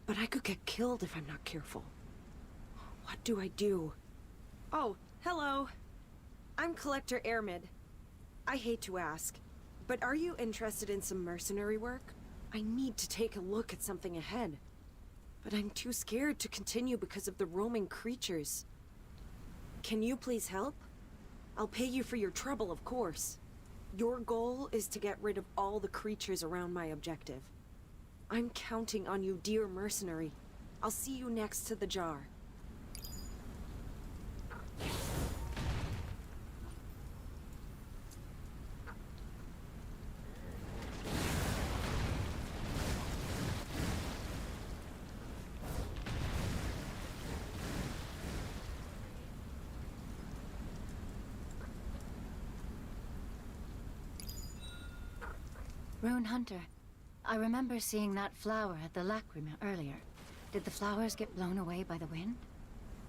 But I could get killed if I'm not careful. What do I do? Oh, hello. I'm Collector Airmid. I hate to ask, but are you interested in some mercenary work? I need to take a look at something ahead. But I'm too scared to continue because of the roaming creatures. Can you please help? I'll pay you for your trouble, of course. Your goal is to get rid of all the creatures around my objective. I'm counting on you, dear mercenary. I'll see you next to the jar. Rune Hunter, I remember seeing that flower at the Lacrima earlier. Did the flowers get blown away by the wind?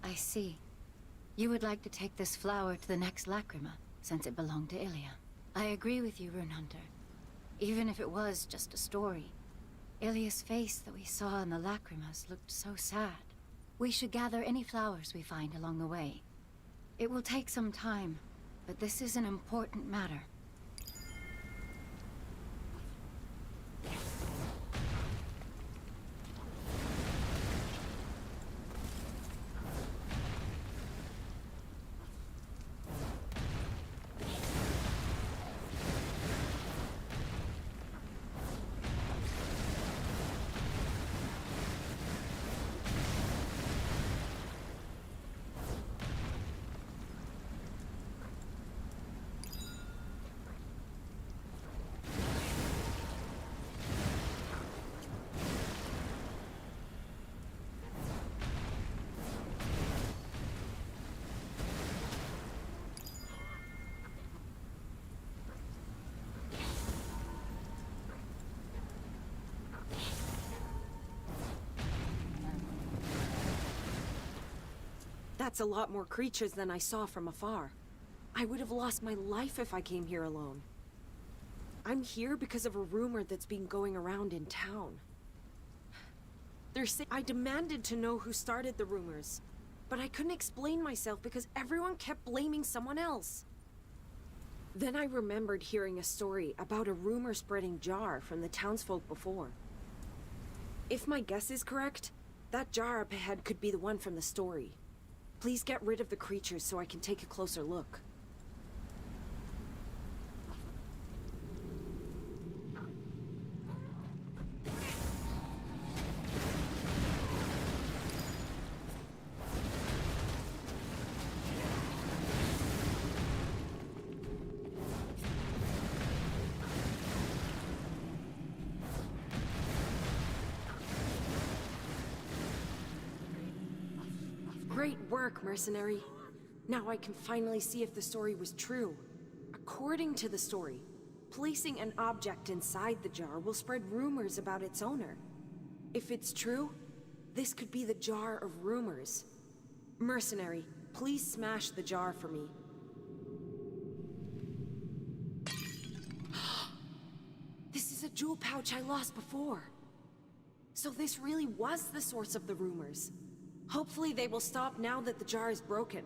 I see. You would like to take this flower to the next Lacrima, since it belonged to Ilia. I agree with you, Rune Hunter. Even if it was just a story, Ilia's face that we saw in the Lacrimas looked so sad. We should gather any flowers we find along the way. It will take some time, but this is an important matter. That's a lot more creatures than I saw from afar. I would have lost my life if I came here alone. I'm here because of a rumor that's been going around in town. They're saying I demanded to know who started the rumors, but I couldn't explain myself because everyone kept blaming someone else. Then I remembered hearing a story about a rumor-spreading jar from the townsfolk before. If my guess is correct, that jar up ahead could be the one from the story. Please get rid of the creatures so I can take a closer look. Great work, mercenary. Now I can finally see if the story was true. According to the story, placing an object inside the jar will spread rumors about its owner. If it's true, this could be the Jar of Rumors. Mercenary, please smash the jar for me. This is a jewel pouch I lost before. So this really was the source of the rumors. Hopefully they will stop now that the jar is broken.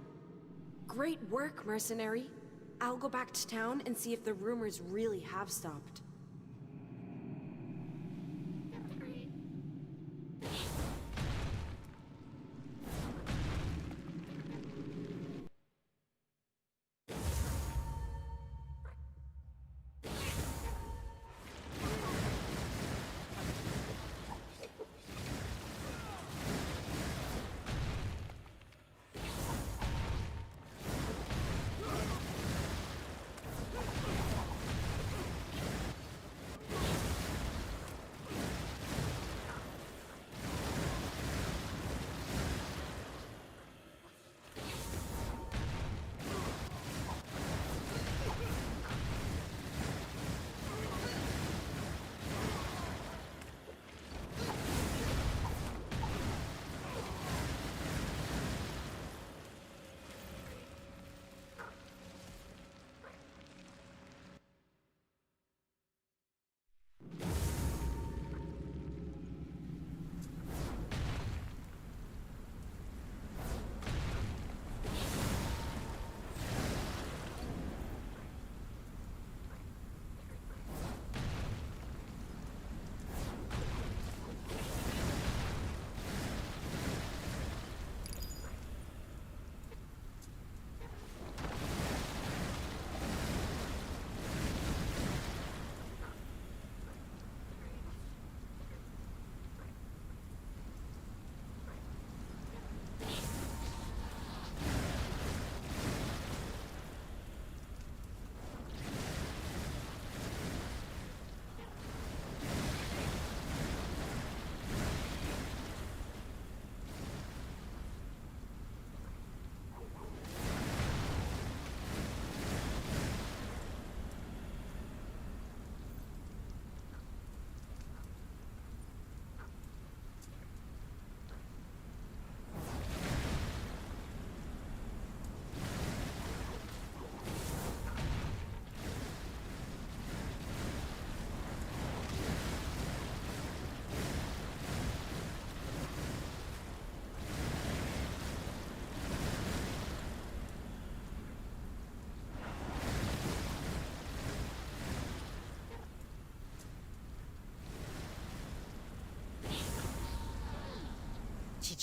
Great work, mercenary. I'll go back to town and see if the rumors really have stopped.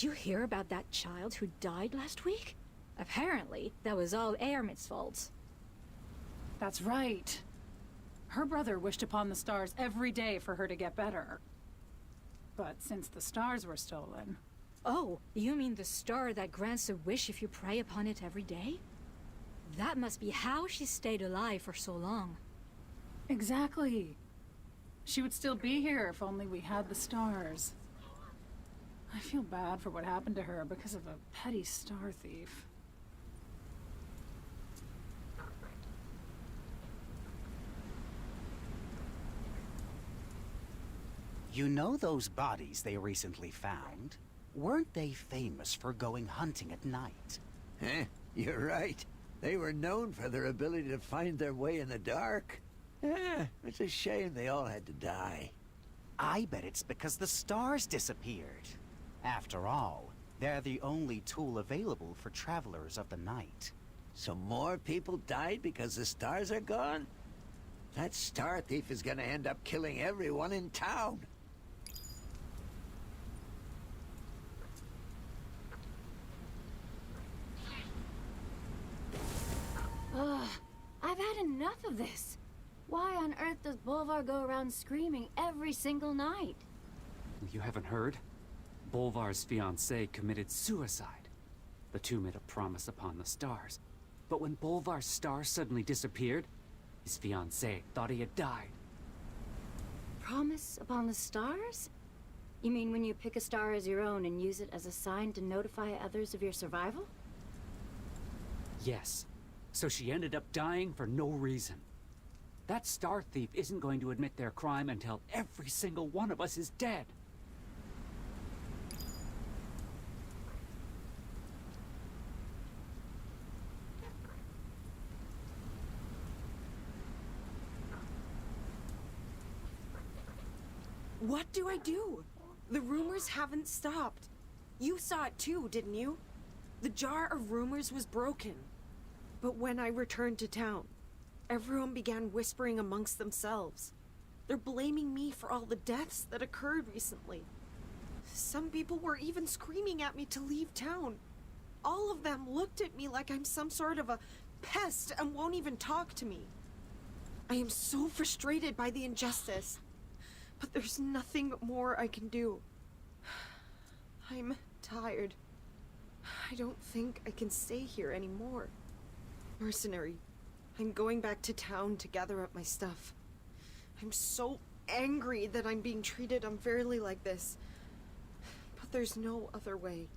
Did you hear about that child who died last week? Apparently, that was all Ermit's fault. That's right. Her brother wished upon the stars every day for her to get better. But since the stars were stolen... Oh, you mean the star that grants a wish if you pray upon it every day? That must be how she stayed alive for so long. Exactly. She would still be here if only we had the stars. I feel bad for what happened to her because of a petty star thief. You know those bodies they recently found? Weren't they famous for going hunting at night? You're right. They were known for their ability to find their way in the dark. It's a shame they all had to die. I bet it's because the stars disappeared. After all, they're the only tool available for travelers of the night. So more people died because the stars are gone? That star thief is gonna end up killing everyone in town. Ugh, I've had enough of this. Why on earth does Bolvar go around screaming every single night? You haven't heard? Bolvar's fiancée committed suicide. The two made a promise upon the stars. But when Bolvar's star suddenly disappeared, his fiancée thought he had died. Promise upon the stars? You mean when you pick a star as your own and use it as a sign to notify others of your survival? Yes. So she ended up dying for no reason. That star thief isn't going to admit their crime until every single one of us is dead. What do I do? The rumors haven't stopped. You saw it too, didn't you? The jar of rumors was broken. But when I returned to town, everyone began whispering amongst themselves. They're blaming me for all the deaths that occurred recently. Some people were even screaming at me to leave town. All of them looked at me like I'm some sort of a pest and won't even talk to me. I am so frustrated by the injustice, but there's nothing more I can do. I'm tired. I don't think I can stay here anymore. Mercenary, I'm going back to town to gather up my stuff. I'm so angry that I'm being treated unfairly like this, but there's no other way.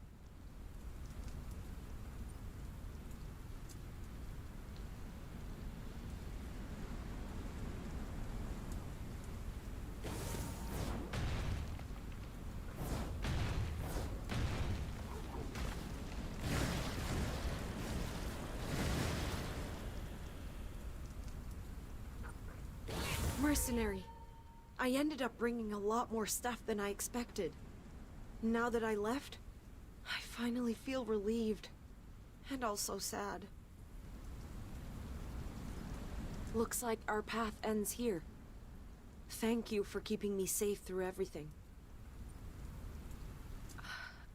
Mercenary, I ended up bringing a lot more stuff than I expected. Now that I left, I finally feel relieved, and also sad. Looks like our path ends here. Thank you for keeping me safe through everything.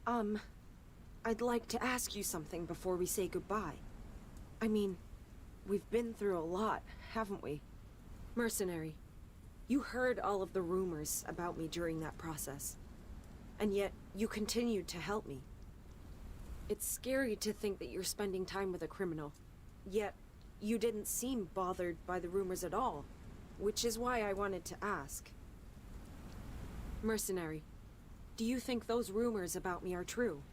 I'd like to ask you something before we say goodbye. I mean, we've been through a lot, haven't we? Mercenary, you heard all of the rumors about me during that process, and yet you continued to help me. It's scary to think that you're spending time with a criminal, yet you didn't seem bothered by the rumors at all, which is why I wanted to ask. Mercenary, do you think those rumors about me are true?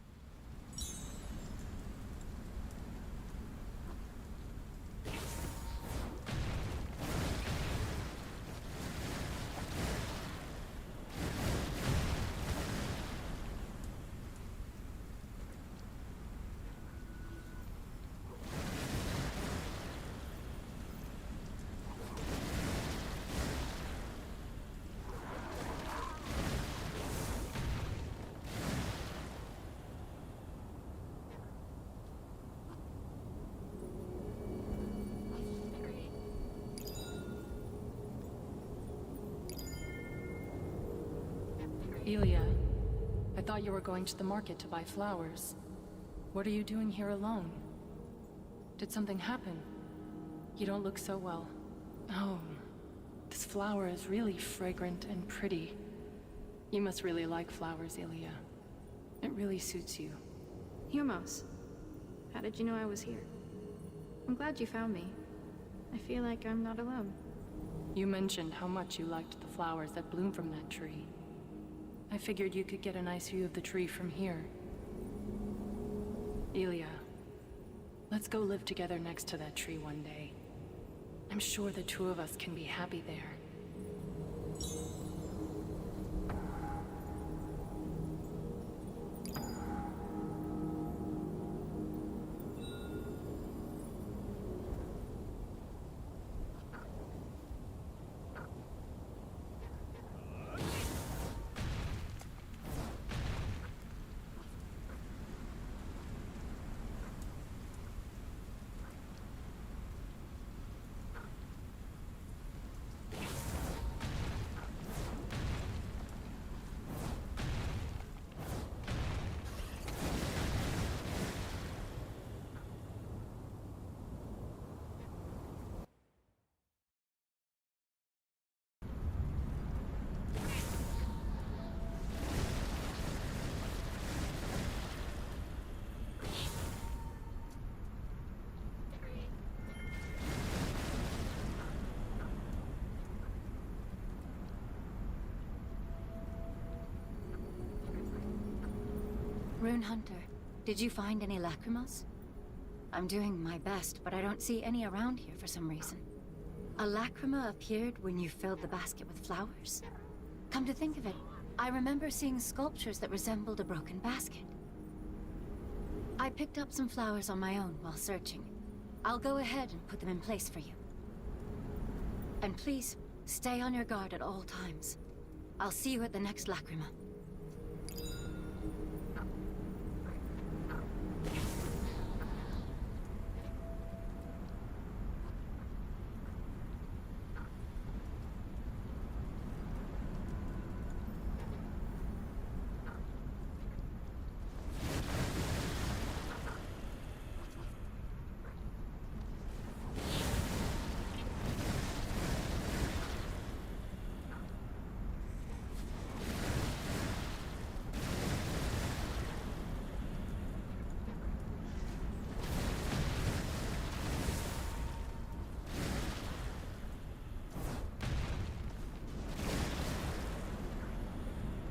Ilya, a thought you were going to the market to buy flowers. What are you doing here alone? Did something happen? You don't look so well. Oh, this flower is really fragrant and pretty. You must really like flowers, Ilya. It really suits you. Humos, how did you know I was here? I'm glad you found me. I feel like I'm not alone. You mentioned how much you liked the flowers that bloom from that tree. I figured you could get a nice view of the tree from here. Ilya, let's go live together next to that tree one day. I'm sure the two of us can be happy there. Rune Hunter, did you find any lacrimos? I'm doing my best, but I don't see any around here for some reason. A lacrima appeared when you filled the basket with flowers? Come to think of it, I remember seeing sculptures that resembled a broken basket. I picked up some flowers on my own while searching. I'll go ahead and put them in place for you. And please, stay on your guard at all times. I'll see you at the next lacrima.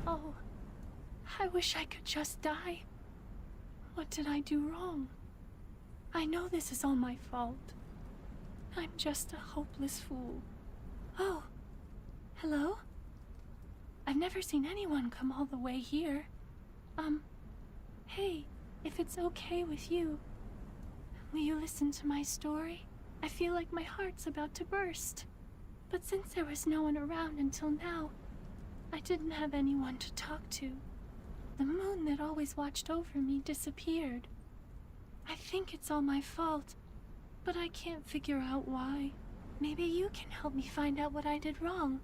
Oh, I wish I could just die. What did I do wrong? I know this is all my fault. I'm just a hopeless fool. Oh, hello? I've never seen anyone come all the way here. Hey, if it's okay with you, will you listen to my story? I feel like my heart's about to burst. But since there was no one around until now, I didn't have anyone to talk to. The moon that always watched over me disappeared. I think it's all my fault, but I can't figure out why. Maybe you can help me find out what I did wrong.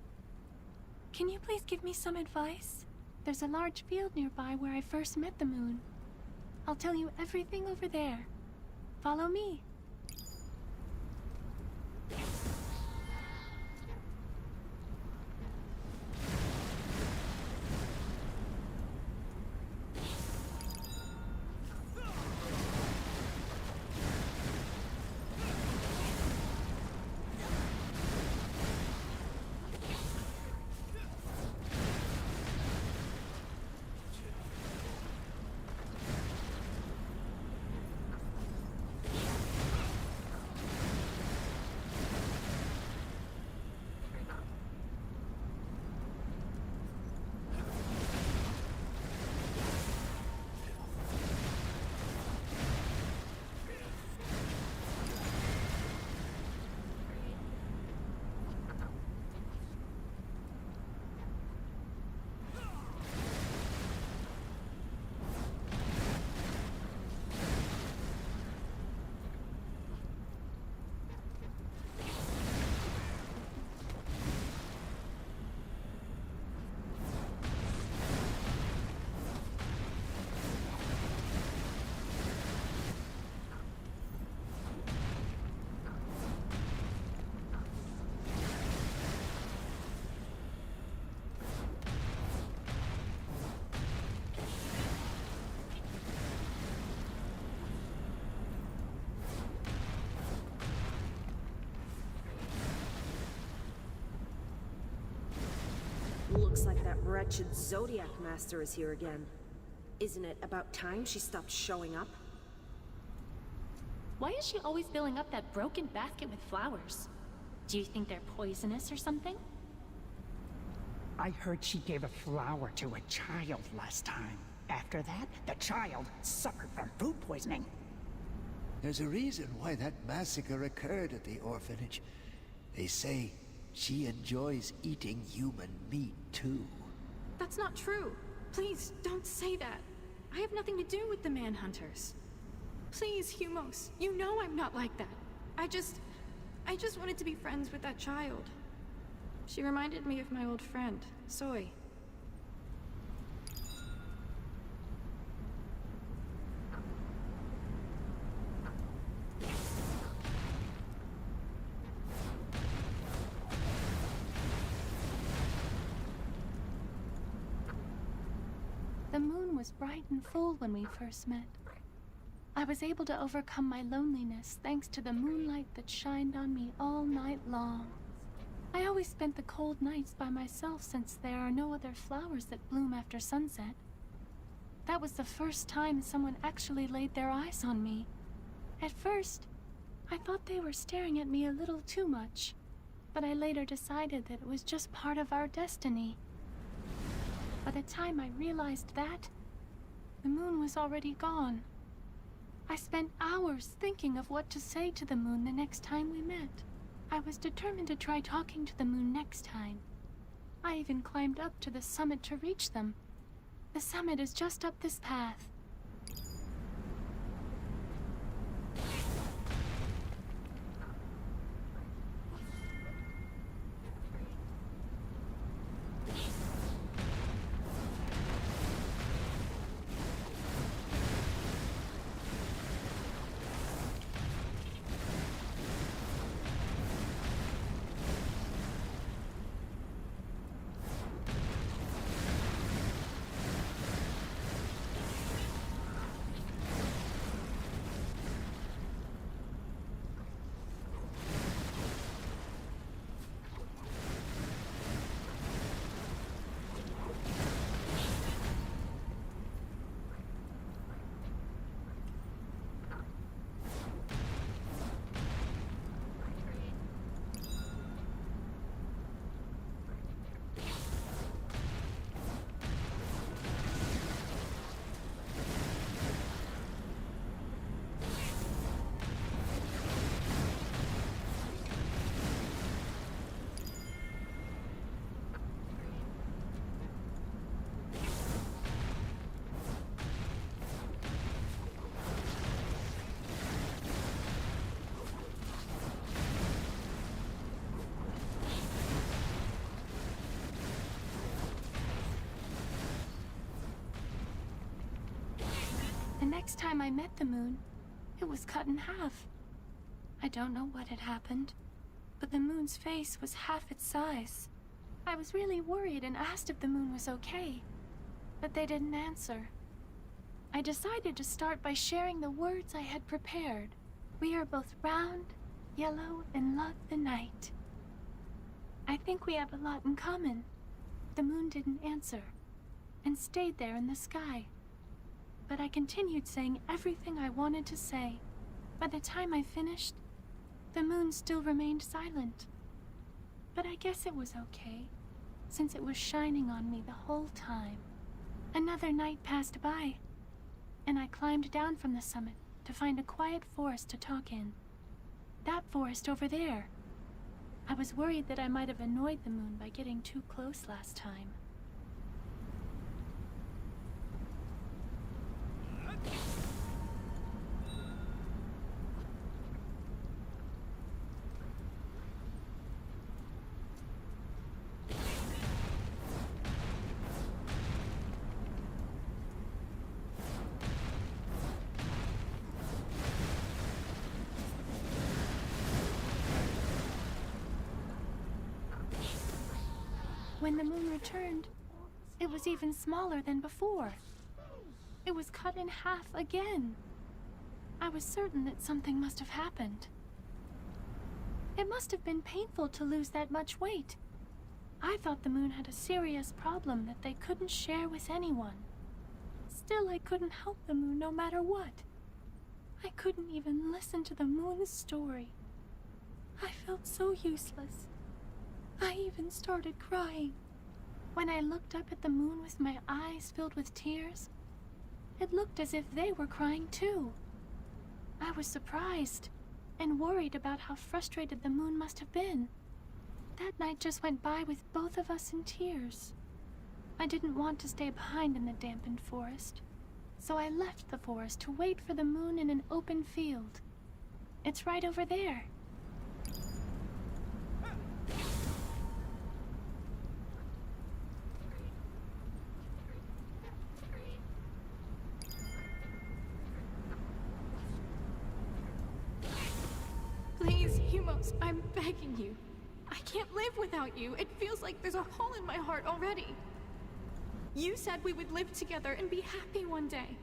Can you please give me some advice? There's a large field nearby where I first met the moon. I'll tell you everything over there. Follow me. Looks like that wretched Zodiac Master is here again. Isn't it about time she stopped showing up? Why is she always filling up that broken basket with flowers? Do you think they're poisonous or something? I heard she gave a flower to a child last time. After that, the child suffered from food poisoning. There's a reason why that massacre occurred at the orphanage. They say she enjoys eating human meat, too. That's not true. Please, don't say that. I have nothing to do with the manhunters. Please, Humos, you know I'm not like that. I just wanted to be friends with that child. She reminded me of my old friend, Soy. The moon was bright and full when we first met. I was able to overcome my loneliness thanks to the moonlight that shined on me all night long. I always spent the cold nights by myself since there are no other flowers that bloom after sunset. That was the first time someone actually laid their eyes on me. At first, I thought they were staring at me a little too much, but I later decided that it was just part of our destiny. By the time I realized that, the moon was already gone. I spent hours thinking of what to say to the moon the next time we met. I was determined to try talking to the moon next time. I even climbed up to the summit to reach them. The summit is just up this path. The next time I met the moon, it was cut in half. I don't know what had happened, but the moon's face was half its size. I was really worried and asked if the moon was okay, but they didn't answer. I decided to start by sharing the words I had prepared. We are both round, yellow, and love the night. I think we have a lot in common. The moon didn't answer, and stayed there in the sky. But I continued saying everything I wanted to say. By the time I finished, the moon still remained silent. But I guess it was okay, since it was shining on me the whole time. Another night passed by, and I climbed down from the summit to find a quiet forest to talk in. That forest over there. I was worried that I might have annoyed the moon by getting too close last time. When the moon returned, it was even smaller than before. It was cut in half again. I was certain that something must have happened. It must have been painful to lose that much weight. I thought the moon had a serious problem that they couldn't share with anyone. Still, I couldn't help the moon no matter what. I couldn't even listen to the moon's story. I felt so useless. I even started crying. When I looked up at the moon with my eyes filled with tears, it looked as if they were crying too. I was surprised and worried about how frustrated the moon must have been. That night just went by with both of us in tears. I didn't want to stay behind in the dampened forest, so I left the forest to wait for the moon in an open field. It's right over there. Please, Humos, I'm begging you. I can't live without you. It feels like there's a hole in my heart already. You said we would live together and be happy one day.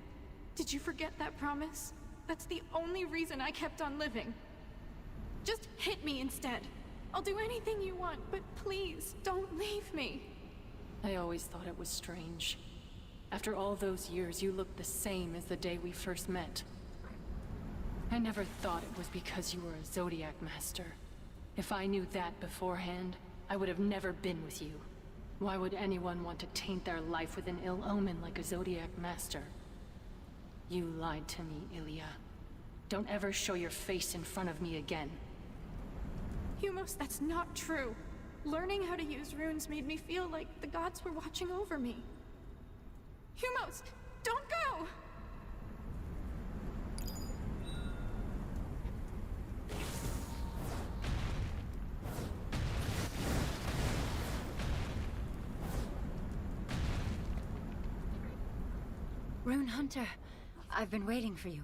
Did you forget that promise? That's the only reason I kept on living. Just hit me instead. I'll do anything you want, but please, don't leave me. I always thought it was strange. After all those years, you looked the same as the day we first met. I never thought it was because you were a Zodiac Master. If I knew that beforehand, I would have never been with you. Why would anyone want to taint their life with an ill omen like a Zodiac Master? You lied to me, Ilya. Don't ever show your face in front of me again. Humos, that's not true. Learning how to use runes made me feel like the gods were watching over me. Humos, don't go! Rune Hunter, I've been waiting for you.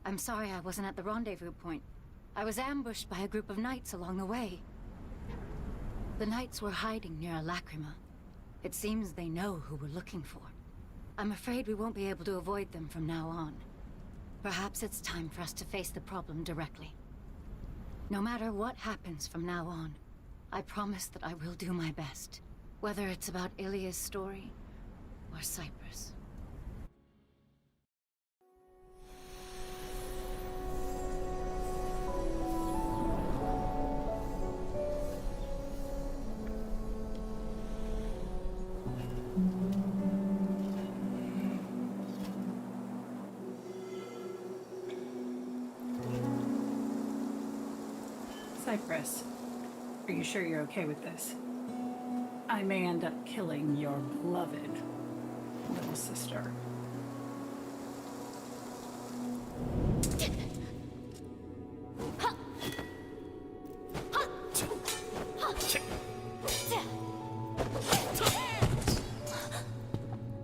I'm sorry I wasn't at the rendezvous point. I was ambushed by a group of knights along the way. The knights were hiding near a lacrima. It seems they know who we're looking for. I'm afraid we won't be able to avoid them from now on. Perhaps it's time for us to face the problem directly. No matter what happens from now on, I promise that I will do my best. Whether it's about Ilya's story or Cyprus. Cyprus, are you sure you're okay with this? I may end up killing your beloved little sister.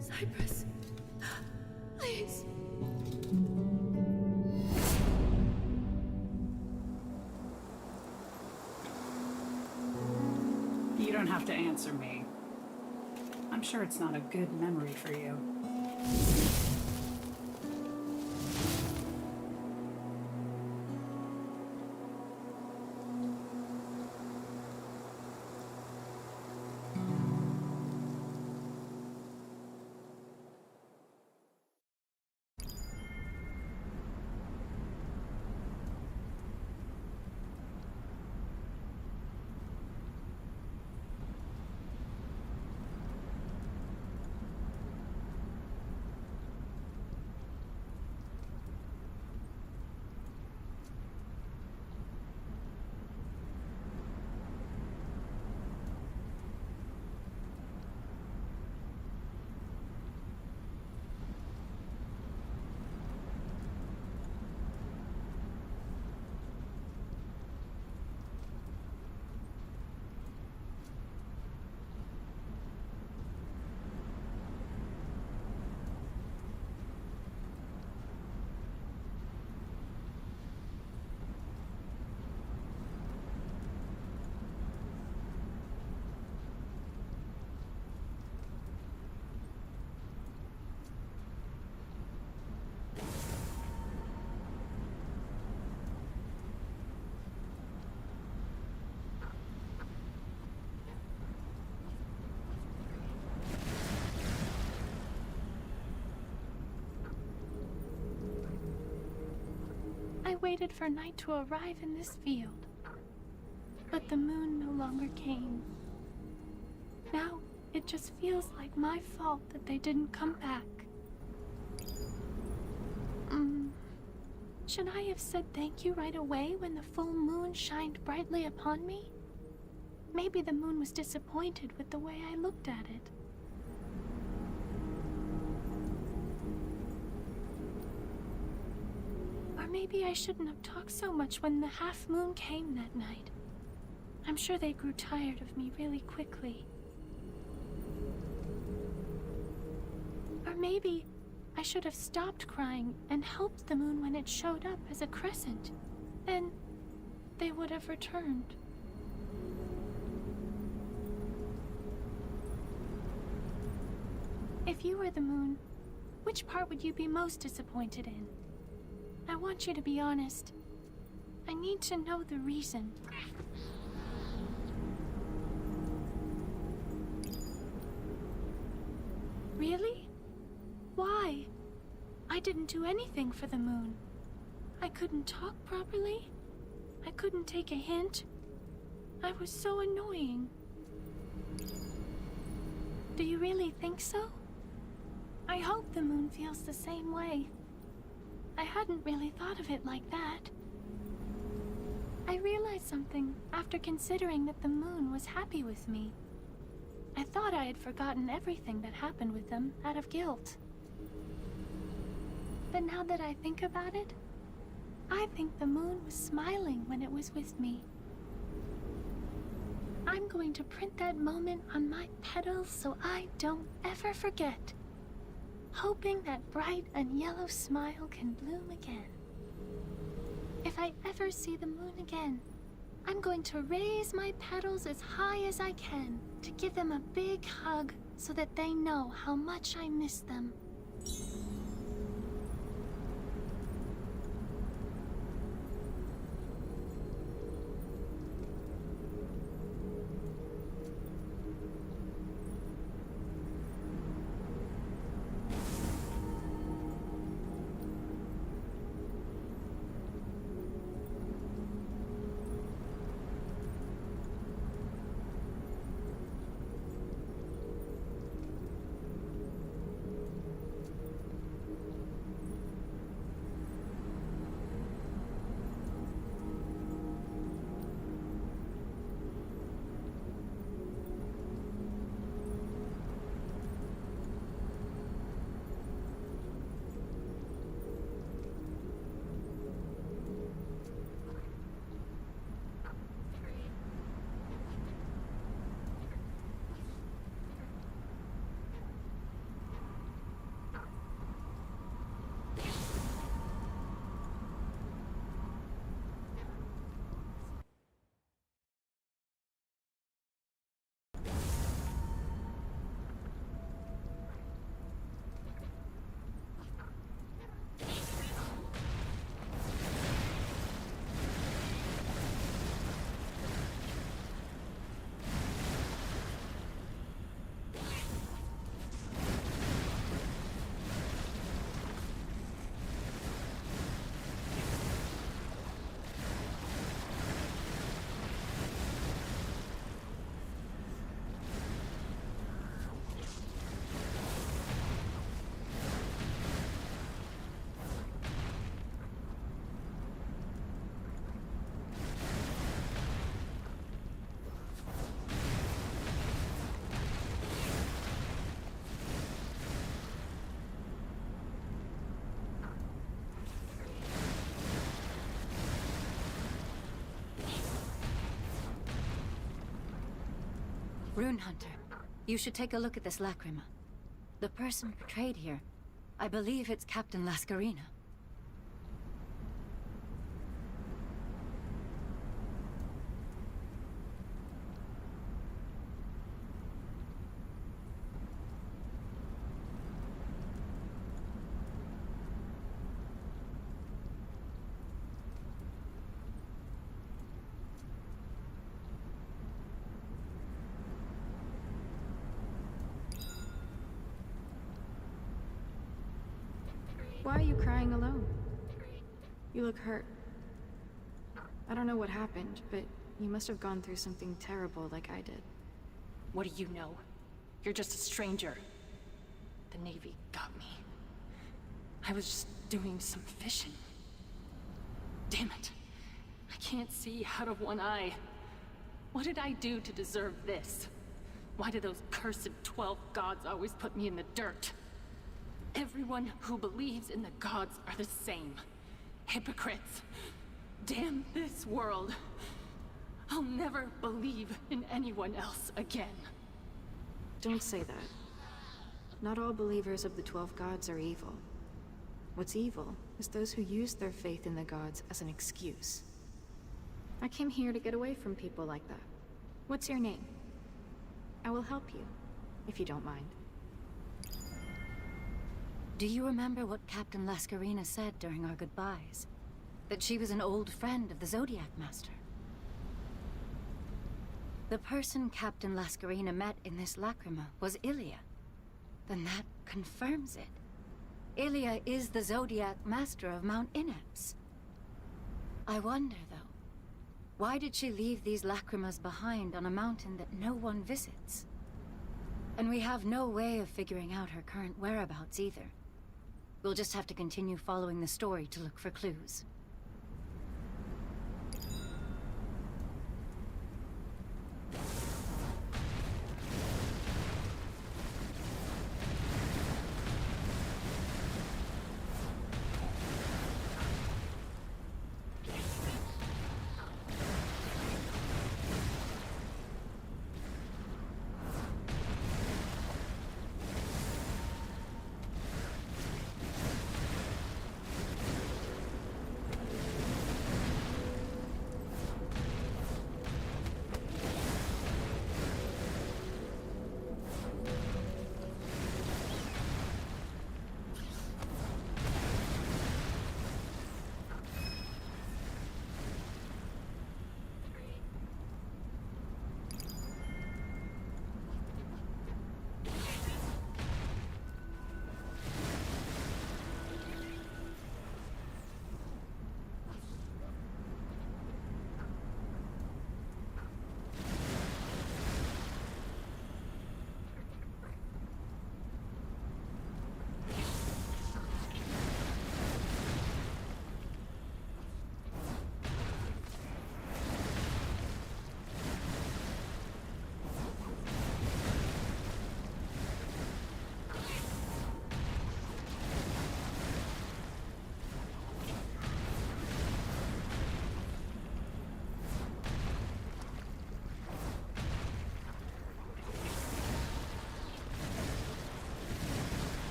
Cyprus, please. You don't have to answer me. I'm sure it's not a good memory for you. waited for night to arrive in this field. But the moon no longer came. Now, it just feels like my fault that they didn't come back. Should I have said thank you right away when the full moon shined brightly upon me? Maybe the moon was disappointed with the way I looked at it. Or maybe I shouldn't have talked so much when the half moon came that night. I'm sure they grew tired of me really quickly. Or maybe I should have stopped crying and helped the moon when it showed up as a crescent. Then they would have returned. If you were the moon, which part would you be most disappointed in? I want you to be honest. I need to know the reason. Really? Why? I didn't do anything for the moon. I couldn't talk properly. I couldn't take a hint. I was so annoying. Do you really think so? I hope the moon feels the same way. I hadn't really thought of it like that. I realized something after considering that the moon was happy with me. I thought I had forgotten everything that happened with them out of guilt. But now that I think about it, I think the moon was smiling when it was with me. I'm going to print that moment on my petals so I don't ever forget, hoping that bright and yellow smile can bloom again. If I ever see the moon again, I'm going to raise my petals as high as I can to give them a big hug so that they know how much I miss them. Rune Hunter, you should take a look at this lacrima. The person portrayed here, I believe it's Captain Lascarina. Why are you crying alone? You look hurt. I don't know what happened, but you must have gone through something terrible like I did. What do you know? You're just a stranger. The Navy got me. I was just doing some fishing. Damn it. I can't see out of one eye. What did I do to deserve this? Why do those cursed 12 gods always put me in the dirt? Everyone who believes in the gods are the same. Hypocrites. Damn this world. I'll never believe in anyone else again. Don't say that. Not all believers of the 12 gods are evil. What's evil is those who use their faith in the gods as an excuse. I came here to get away from people like that. What's your name? I will help you, if you don't mind. Do you remember what Captain Lascarina said during our goodbyes? That she was an old friend of the Zodiac Master. The person Captain Lascarina met in this lacrima was Ilia. Then that confirms it. Ilia is the Zodiac Master of Mount Ineps. I wonder, though, why did she leave these lacrimas behind on a mountain that no one visits? And we have no way of figuring out her current whereabouts either. We'll just have to continue following the story to look for clues.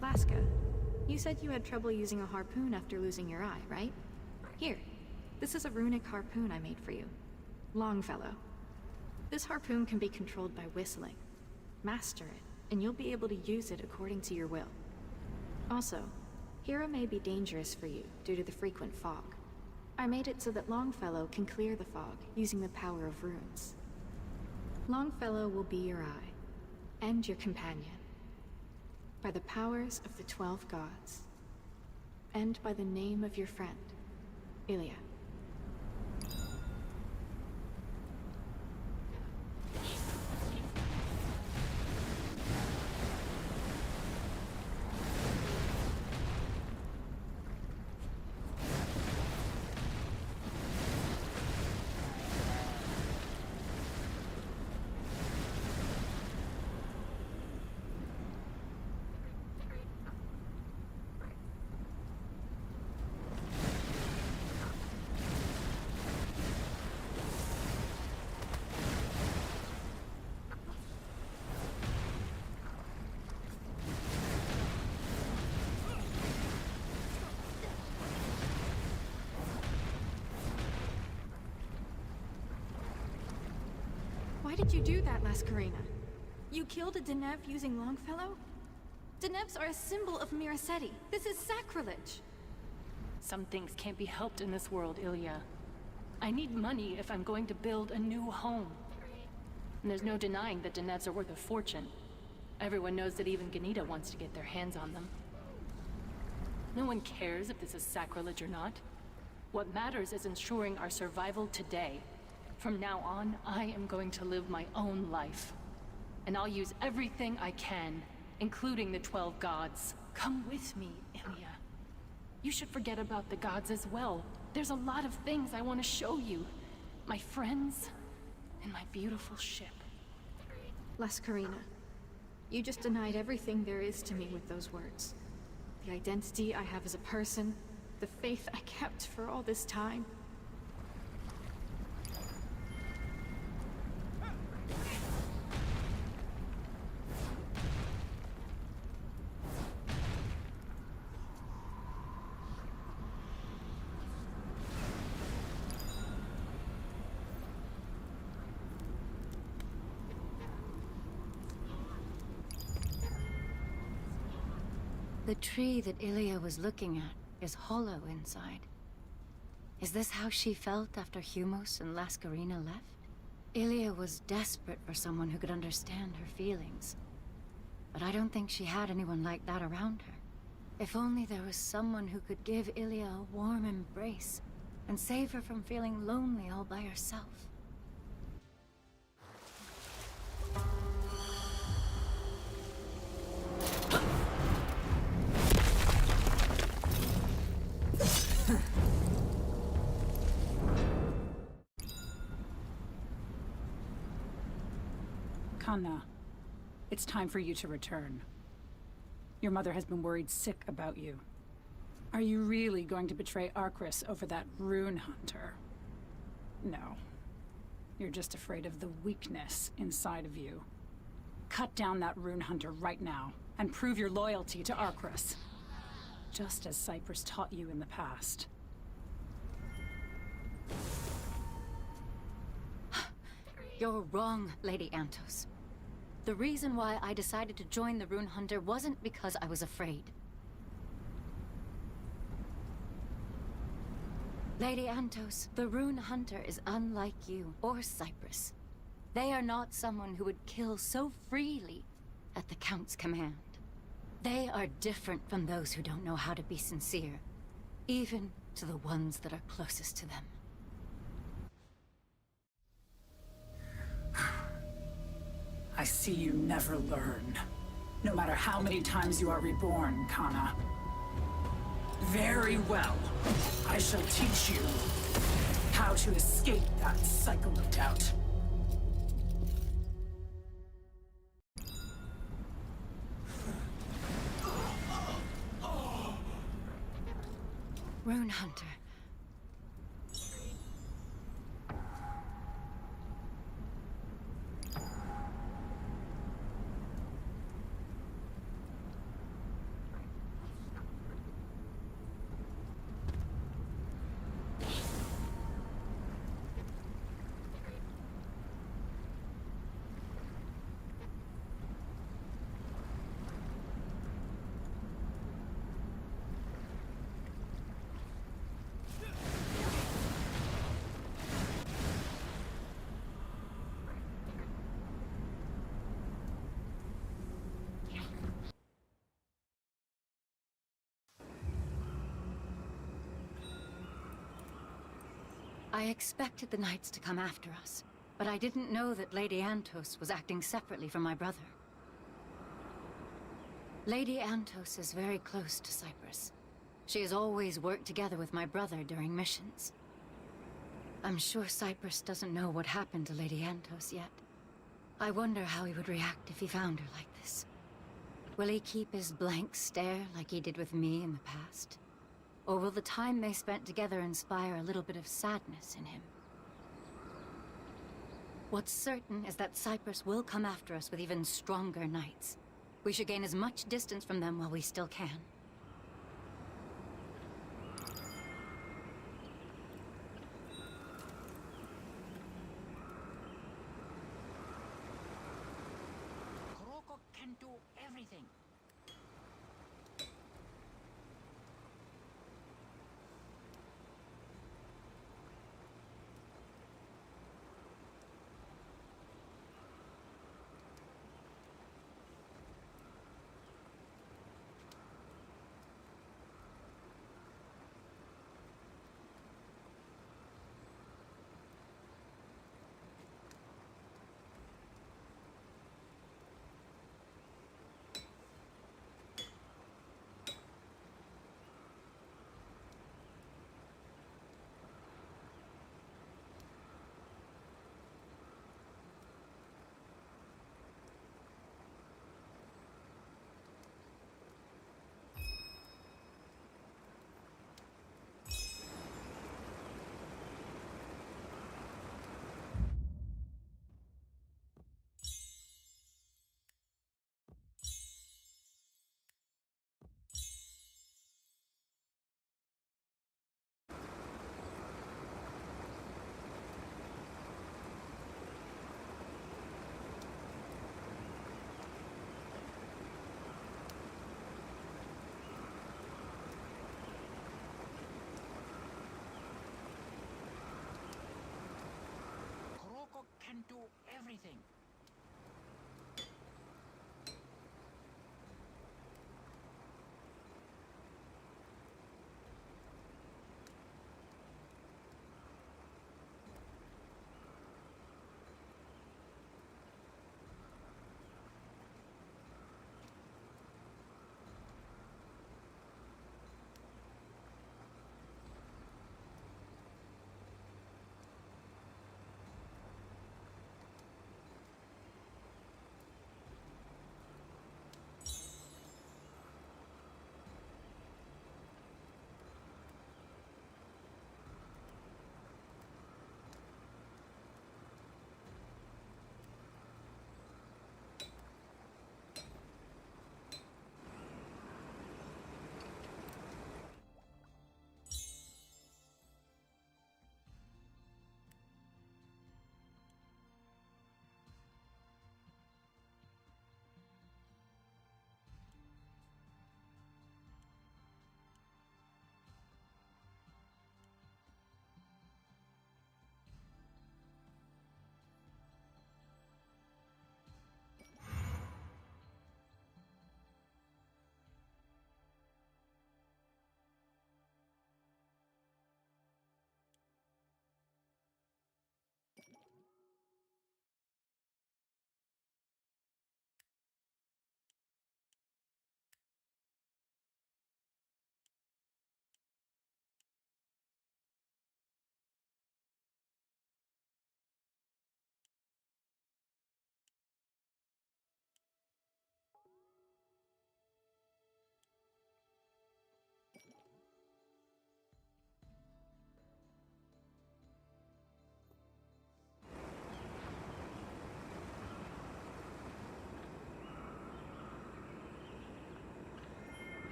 Laska, you said you had trouble using a harpoon after losing your eye, right? Here, this is a runic harpoon I made for you. Longfellow. This harpoon can be controlled by whistling. Master it, and you'll be able to use it according to your will. Also, Hira may be dangerous for you due to the frequent fog. I made it so that Longfellow can clear the fog using the power of runes. Longfellow will be your eye, and your companion. By the powers of the 12 gods, and by the name of your friend, Ilia. did you do that, Lascarina? You killed a Denev using Longfellow? Denevs are a symbol of Miracetti. This is sacrilege. Some things can't be helped in this world, Ilya. I need money if I'm going to build a new home. And there's no denying that Denevs are worth a fortune. Everyone knows that even Ganita wants to get their hands on them. No one cares if this is sacrilege or not. What matters is ensuring our survival today. From now on, I am going to live my own life. And I'll use everything I can, including the 12 gods. Come with me, Ilya. You should forget about the gods as well. There's a lot of things I want to show you. My friends, and my beautiful ship. Lascarina, you just denied everything there is to me with those words. The identity I have as a person, the faith I kept for all this time. The tree that Ilya was looking at is hollow inside. Is this how she felt after Humos and Lascarina left? Ilya was desperate for someone who could understand her feelings. But I don't think she had anyone like that around her. If only there was someone who could give Ilya a warm embrace and save her from feeling lonely all by herself. Kanna, it's time for you to return. Your mother has been worried sick about you. Are you really going to betray Arcris over that rune hunter? No. You're just afraid of the weakness inside of you. Cut down that rune hunter right now, and prove your loyalty to Arcris. Just as Cyprus taught you in the past. You're wrong, Lady Antos. The reason why I decided to join the Rune Hunter wasn't because I was afraid. Lady Antos, the Rune Hunter is unlike you or Cyprus. They are not someone who would kill so freely at the Count's command. They are different from those who don't know how to be sincere, even to the ones that are closest to them. I see you never learn. No matter how many times you are reborn, Kanna. Very well. I shall teach you how to escape that cycle of doubt. Rune Hunter. I expected the Knights to come after us, but I didn't know that Lady Antos was acting separately from my brother. Lady Antos is very close to Cyprus. She has always worked together with my brother during missions. I'm sure Cyprus doesn't know what happened to Lady Antos yet. I wonder how he would react if he found her like this. Will he keep his blank stare like he did with me in the past? Or will the time they spent together inspire a little bit of sadness in him? What's certain is that Cyprus will come after us with even stronger knights. We should gain as much distance from them while we still can. can do everything. Can do everything.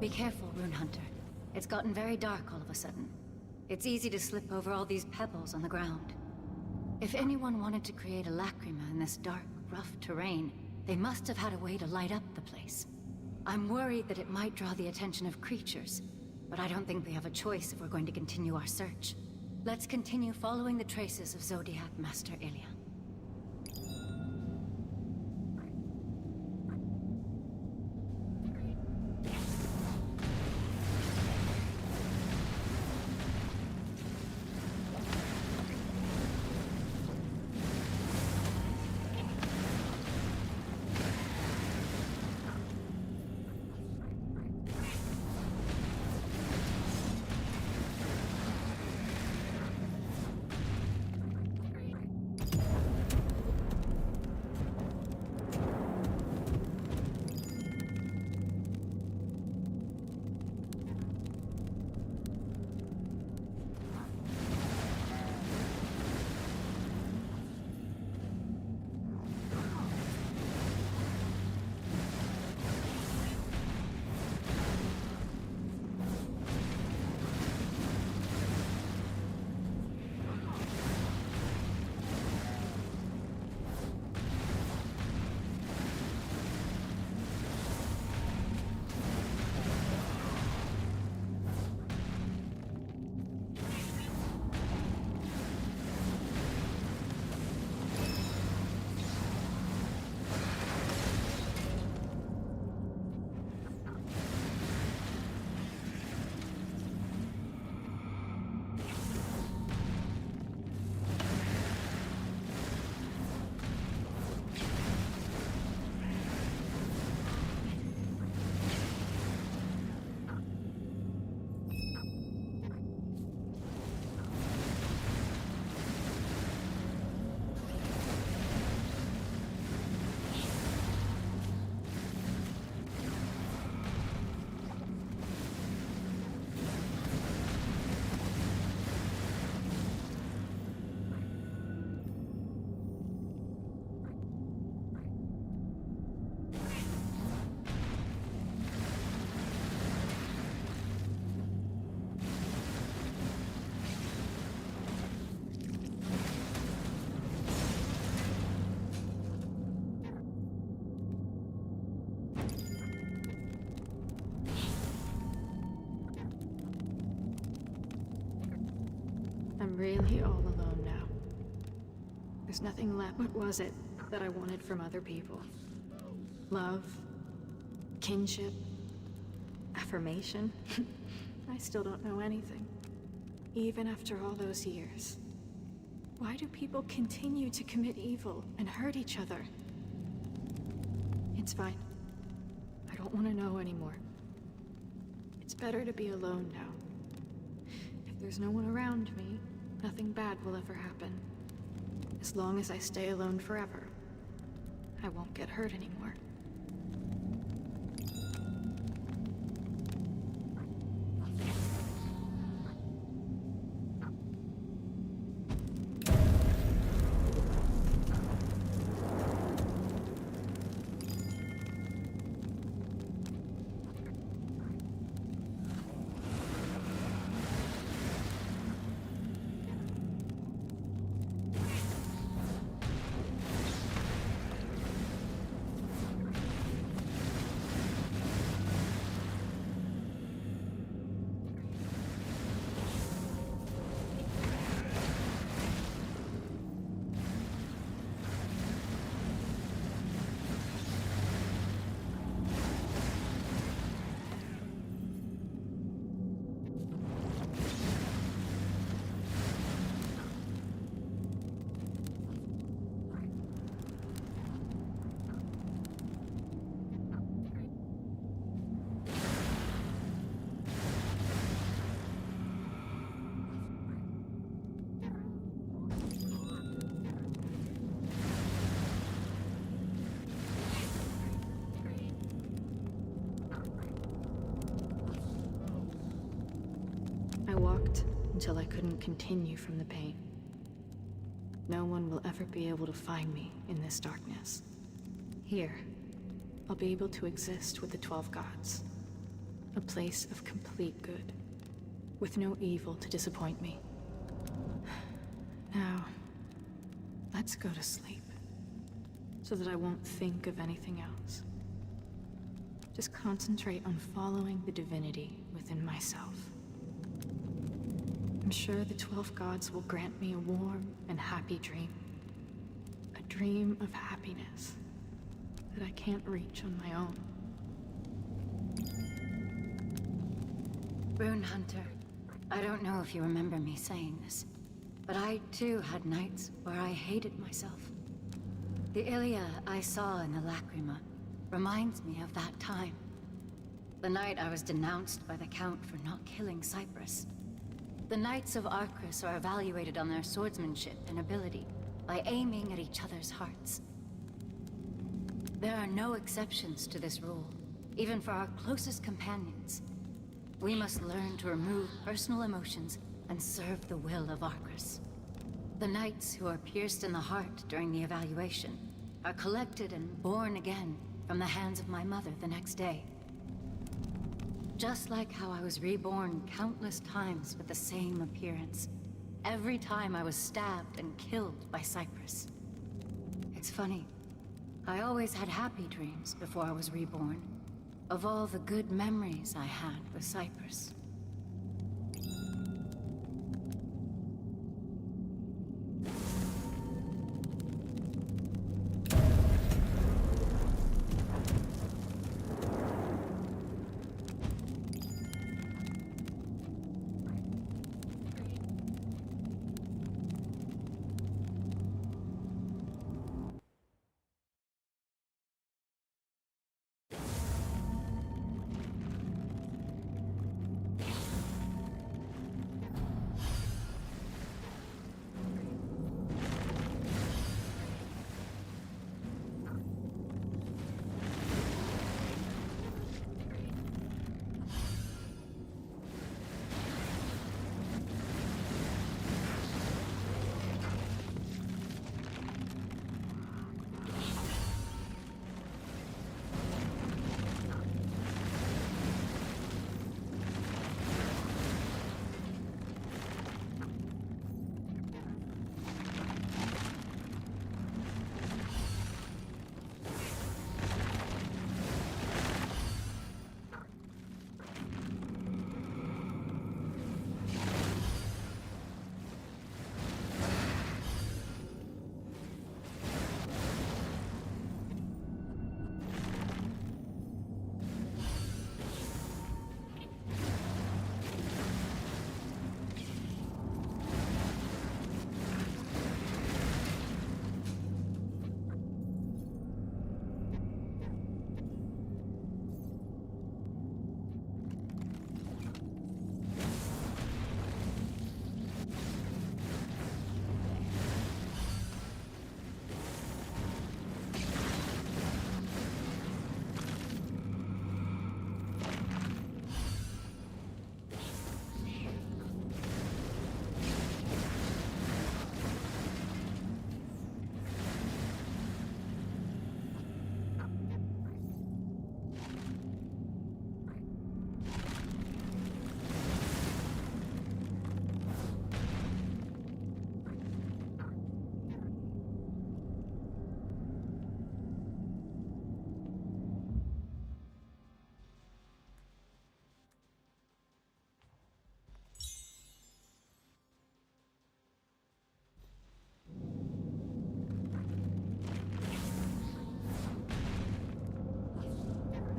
Be careful, Rune Hunter. It's gotten very dark all of a sudden. It's easy to slip over all these pebbles on the ground. If anyone wanted to create a lacrima in this dark, rough terrain, they must have had a way to light up the place. I'm worried that it might draw the attention of creatures, but I don't think we have a choice if we're going to continue our search. Let's continue following the traces of Zodiac Master Ilya. really all alone now. There's nothing left. What was it that I wanted from other people? Love? Kinship? Affirmation? I still don't know anything. Even after all those years. Why do people continue to commit evil and hurt each other? It's fine. I don't want to know anymore. It's better to be alone now. If there's no one around me, nothing bad will ever happen. As long as I stay alone forever, I won't get hurt anymore. I walked until I couldn't continue from the pain. No one will ever be able to find me in this darkness. Here, I'll be able to exist with the 12 gods. A place of complete good, with no evil to disappoint me. Now, let's go to sleep, so that I won't think of anything else. Just concentrate on following the divinity within myself. I'm sure the 12 gods will grant me a warm and happy dream. A dream of happiness that I can't reach on my own. Rune Hunter, I don't know if you remember me saying this, but I too had nights where I hated myself. The Ilia I saw in the Lacrima reminds me of that time. The night I was denounced by the Count for not killing Cyprus. The Knights of Arcris are evaluated on their swordsmanship and ability by aiming at each other's hearts. There are no exceptions to this rule, even for our closest companions. We must learn to remove personal emotions and serve the will of Arcris. The knights who are pierced in the heart during the evaluation are collected and born again from the hands of my mother the next day. Just like how I was reborn countless times with the same appearance, every time I was stabbed and killed by Cyprus. It's funny, I always had happy dreams before I was reborn, of all the good memories I had with Cyprus.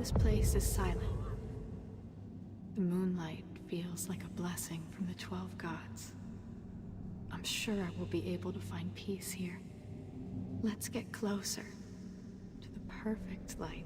This place is silent. The moonlight feels like a blessing from the 12 gods. I'm sure I will be able to find peace here. Let's get closer to the perfect light.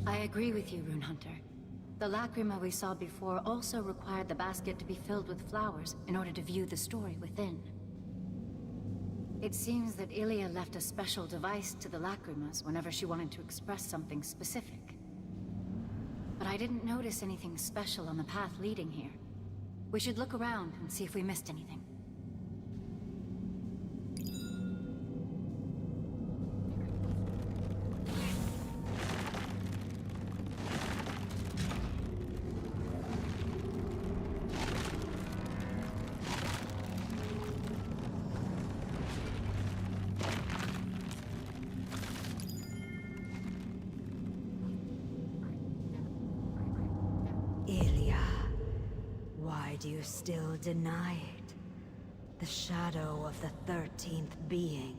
I agree with you, Rune Hunter. The lacrima we saw before also required the basket to be filled with flowers in order to view the story within. It seems that Ilia left a special device to the lacrimas whenever she wanted to express something specific. But I didn't notice anything special on the path leading here. We should look around and see if we missed anything. Why do you still deny it? The shadow of the 13th being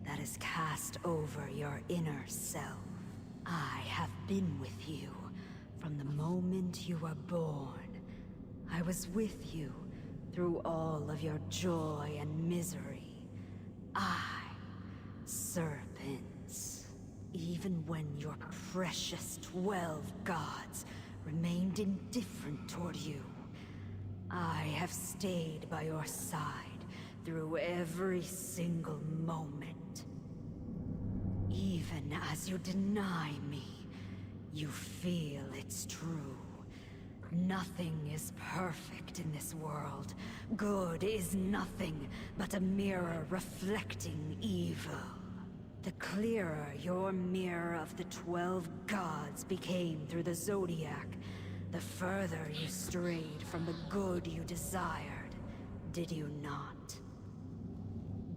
that is cast over your inner self. I have been with you from the moment you were born. I was with you through all of your joy and misery. Serpents. Even when your precious 12 gods remained indifferent toward you, I have stayed by your side through every single moment. Even as you deny me, you feel it's true. Nothing is perfect in this world. Good is nothing but a mirror reflecting evil. The clearer your mirror of the 12 gods became through the Zodiac, the further you strayed from the good you desired, did you not?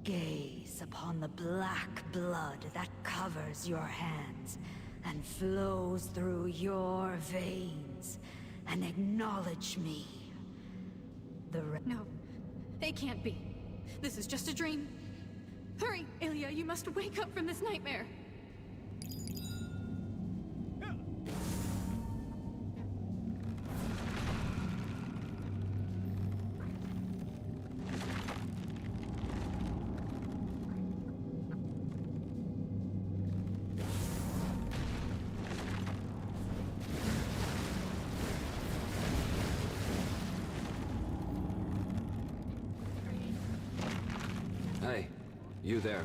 Gaze upon the black blood that covers your hands and flows through your veins, and acknowledge me. No, it can't be. This is just a dream. Hurry, Ilia, you must wake up from this nightmare. Hey, you there.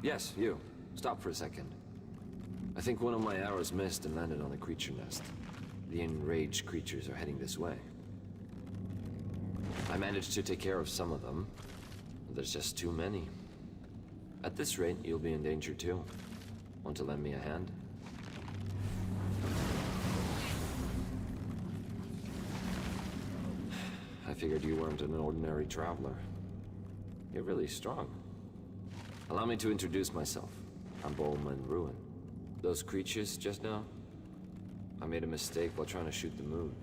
Yes, you. Stop for a second. I think one of my arrows missed and landed on a creature nest. The enraged creatures are heading this way. I managed to take care of some of them, but there's just too many. At this rate, you'll be in danger too. Want to lend me a hand? I figured you weren't an ordinary traveler. You're really strong. Allow me to introduce myself. I'm Bowman Ruin. Those creatures just now? I made a mistake while trying to shoot the moon.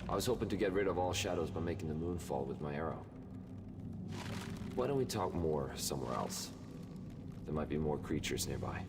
I was hoping to get rid of all shadows by making the moon fall with my arrow. Why don't we talk more somewhere else? There might be more creatures nearby.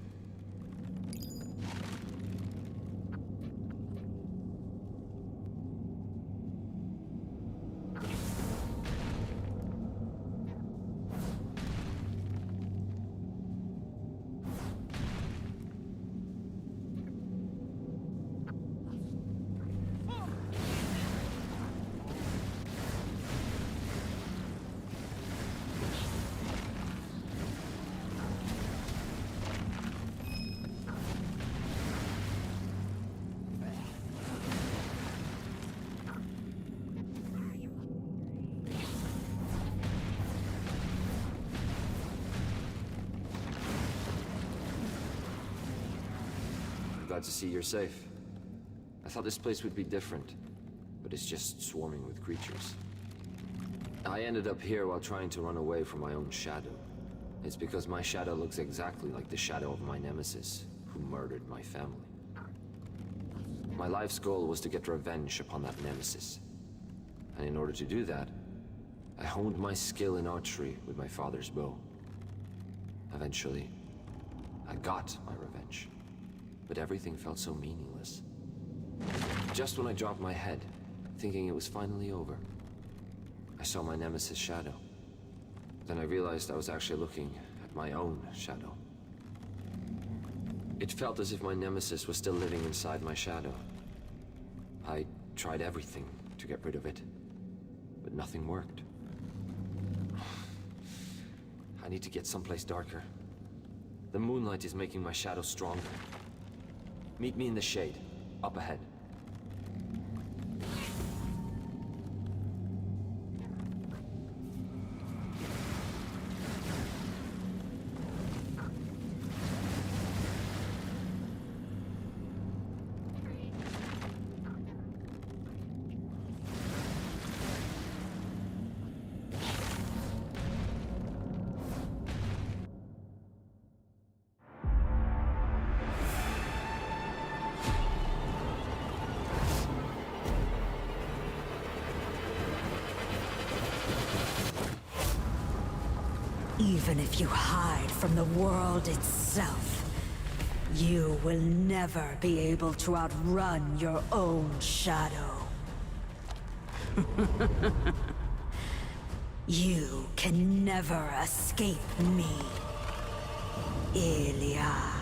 Glad to see you're safe. I thought this place would be different, but it's just swarming with creatures. I ended up here while trying to run away from my own shadow. It's because my shadow looks exactly like the shadow of my nemesis, who murdered my family. My life's goal was to get revenge upon that nemesis. And in order to do that, I honed my skill in archery with my father's bow. Eventually, I got my revenge. But everything felt so meaningless. Just when I dropped my head, thinking it was finally over, I saw my nemesis' shadow. Then I realized I was actually looking at my own shadow. It felt as if my nemesis was still living inside my shadow. I tried everything to get rid of it, but nothing worked. I need to get someplace darker. The moonlight is making my shadow stronger. Meet me in the shade, up ahead. Even if you hide from the world itself, you will never be able to outrun your own shadow. You can never escape me, Ilya.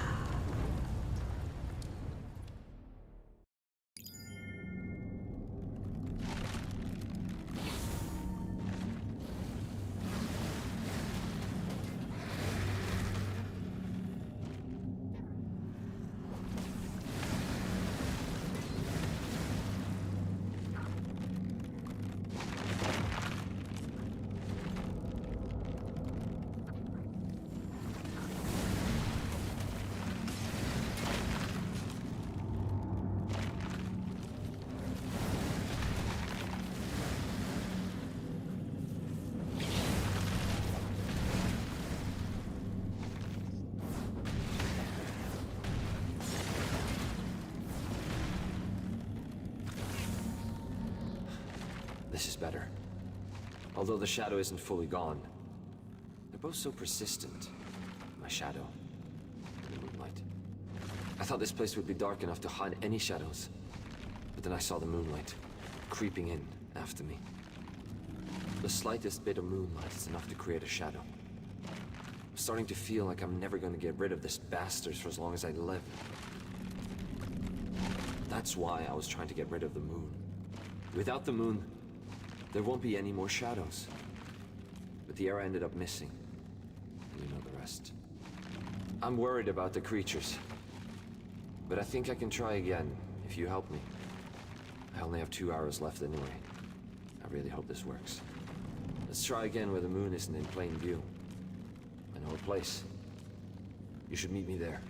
This is better. Although the shadow isn't fully gone. They're both so persistent. My shadow and the moonlight. I thought this place would be dark enough to hide any shadows. But then I saw the moonlight creeping in after me. The slightest bit of moonlight is enough to create a shadow. I'm starting to feel like I'm never going to get rid of this bastard for as long as I live. That's why I was trying to get rid of the moon. Without the moon, there won't be any more shadows. But the arrow ended up missing. And you know the rest. I'm worried about the creatures. But I think I can try again, if you help me. I only have 2 hours left anyway. I really hope this works. Let's try again where the moon isn't in plain view. I know a place. You should meet me there.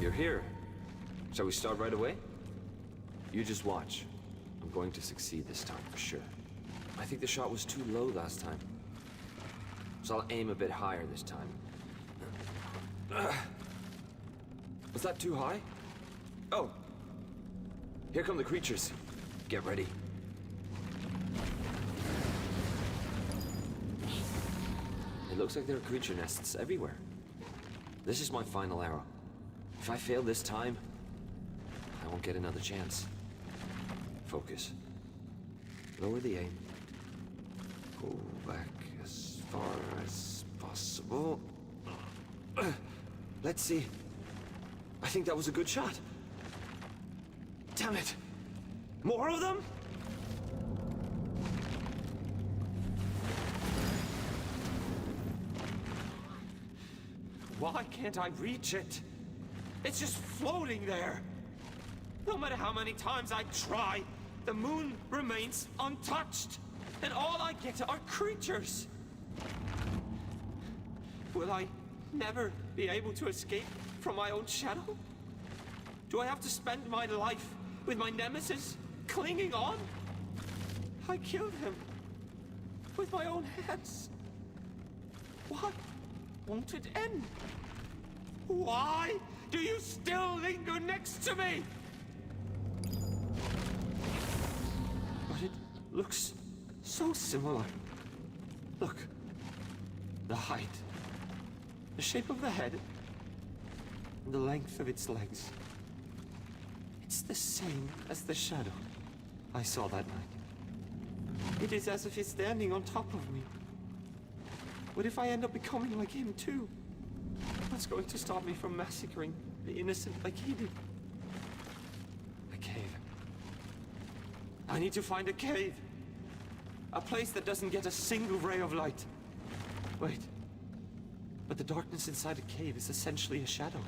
you're here. Shall we start right away? You just watch. I'm going to succeed this time, for sure. I think the shot was too low last time. So I'll aim a bit higher this time. Was that too high? Oh! Here come the creatures. Get ready. It looks like there are creature nests everywhere. This is my final arrow. If I fail this time, I won't get another chance. Focus. Lower the aim. Go back as far as possible. Let's see. I think that was a good shot. Damn it! More of them? Why can't I reach it? It's just floating there. No matter how many times I try, the moon remains untouched. And all I get are creatures. Will I never be able to escape from my own shadow? Do I have to spend my life with my nemesis clinging on? I killed him with my own hands. Why won't it end? Why do you still linger next to me? But it looks so similar. Look, the height, the shape of the head, and the length of its legs. It's the same as the shadow I saw that night. It is as if he's standing on top of me. What if I end up becoming like him too? What's going to stop me from massacring the innocent like he did? A cave. I need to find a cave. A place that doesn't get a single ray of light. Wait. But the darkness inside a cave is essentially a shadow.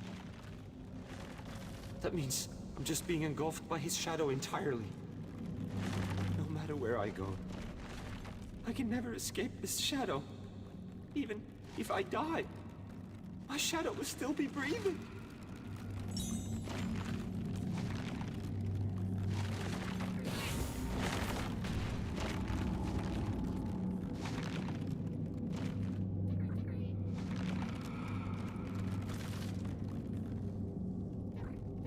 That means I'm just being engulfed by his shadow entirely. No matter where I go, I can never escape this shadow. Even if I die, my shadow will still be breathing.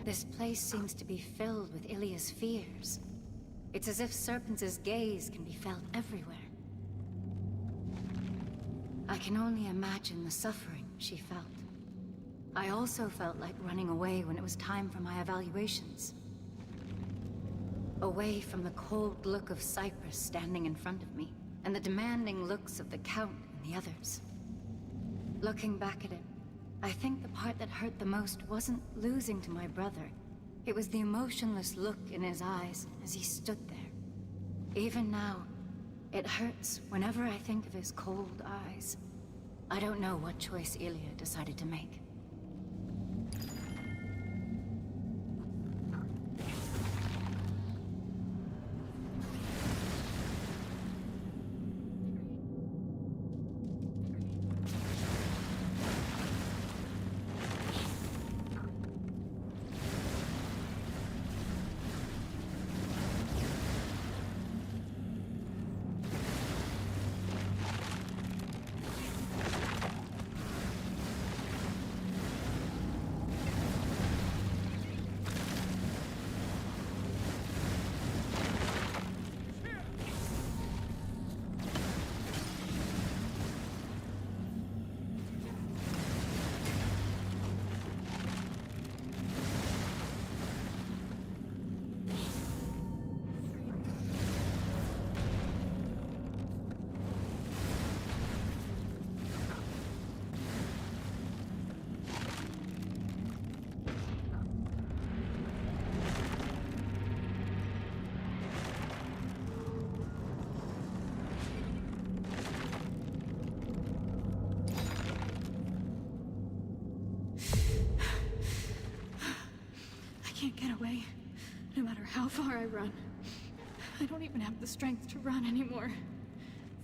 This place seems to be filled with Ilia's fears. It's as if Serpent's gaze can be felt everywhere. I can only imagine the suffering she felt. I also felt like running away when it was time for my evaluations. Away from the cold look of Cyprus standing in front of me, and the demanding looks of the Count and the others. Looking back at it, I think the part that hurt the most wasn't losing to my brother. It was the emotionless look in his eyes as he stood there. Even now, it hurts whenever I think of his cold eyes. I don't know what choice Ilia decided to make. I can't get away, no matter how far I run. I don't even have the strength to run anymore.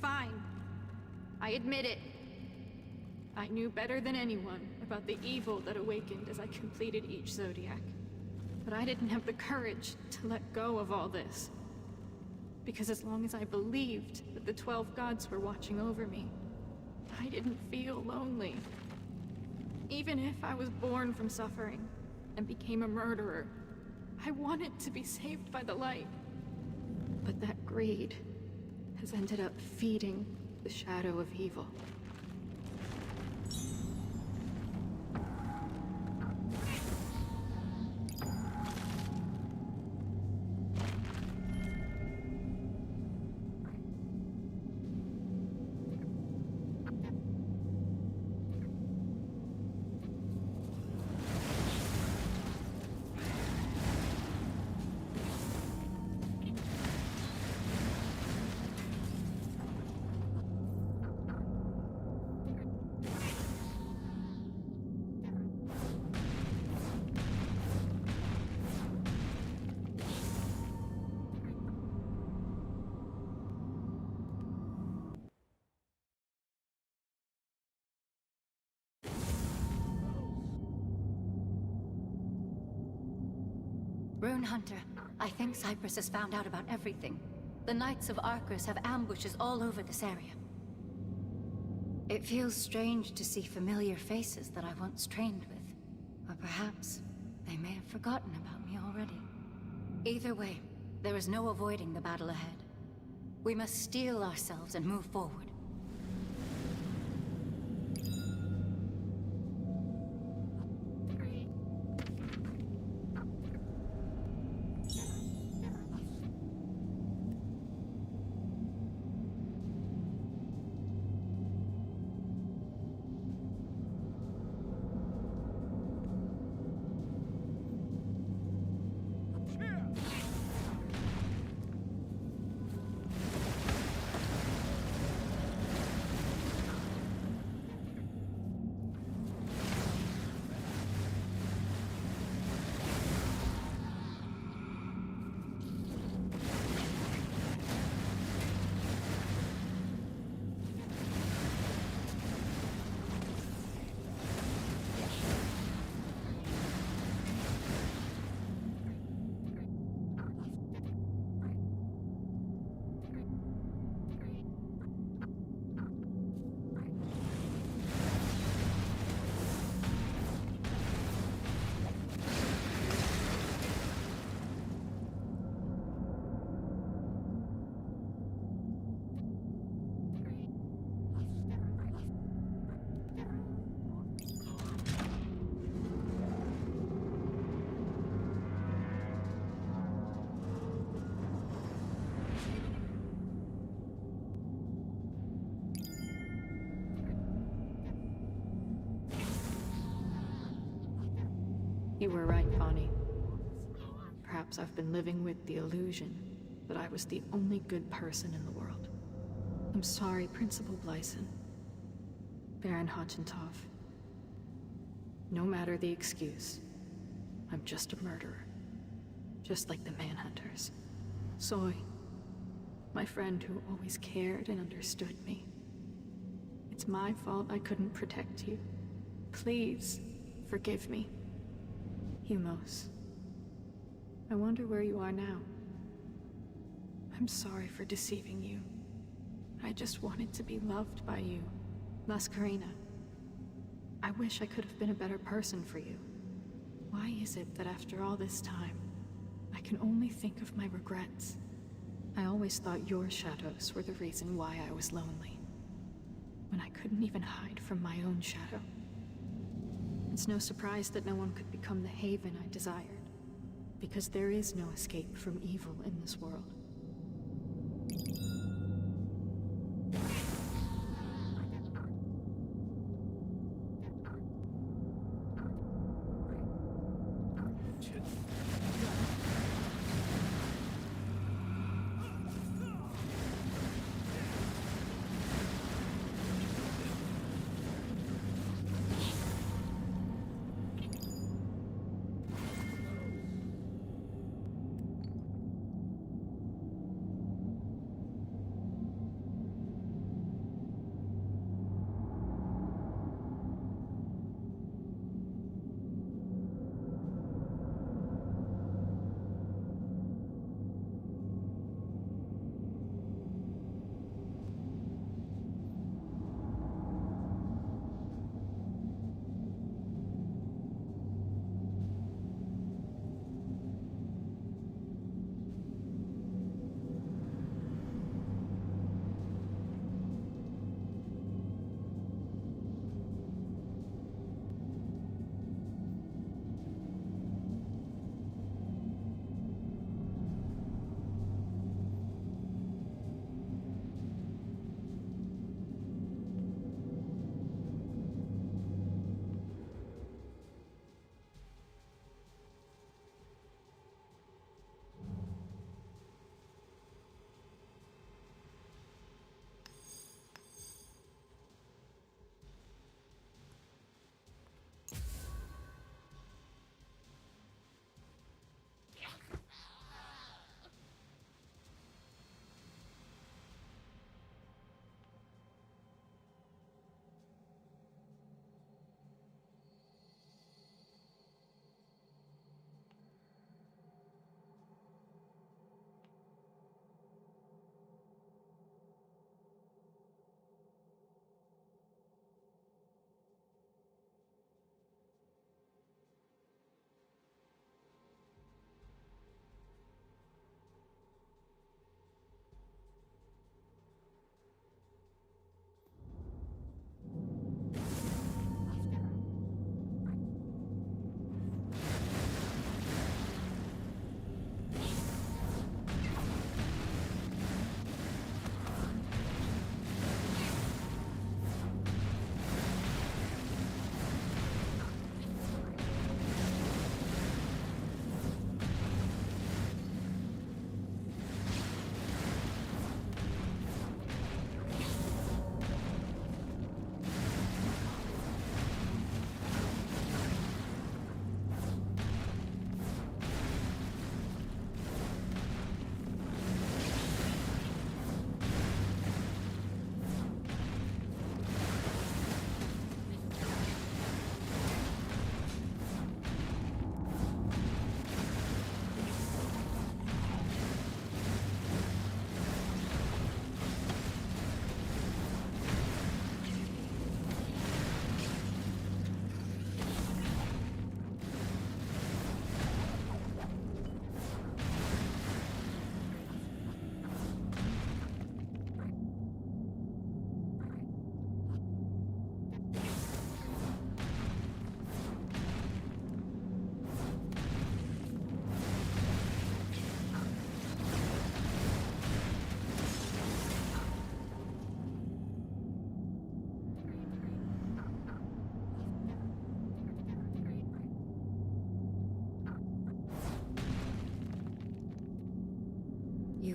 Fine. I admit it. I knew better than anyone about the evil that awakened as I completed each Zodiac. But I didn't have the courage to let go of all this. Because as long as I believed that the 12 gods were watching over me, I didn't feel lonely. Even if I was born from suffering and became a murderer, I wanted to be saved by the light. But that greed has ended up feeding the shadow of evil. Rune Hunter, I think Cyprus has found out about everything. The Knights of Arcus have ambushes all over this area. It feels strange to see familiar faces that I once trained with. Or perhaps they may have forgotten about me already. Either way, there is no avoiding the battle ahead. We must steel ourselves and move forward. You were right, Bonnie. Perhaps I've been living with the illusion that I was the only good person in the world. I'm sorry, Principal Blyson. Baron Hochentov. No matter the excuse, I'm just a murderer. Just like the Manhunters. Soy, my friend who always cared and understood me. It's my fault I couldn't protect you. Please, forgive me. Humos. I wonder where you are now. I'm sorry for deceiving you. I just wanted to be loved by you. Lascarina. I wish I could have been a better person for you. Why is it that after all this time, I can only think of my regrets? I always thought your shadows were the reason why I was lonely. When I couldn't even hide from my own shadow. It's no surprise that no one could become the haven I desired. Because there is no escape from evil in this world.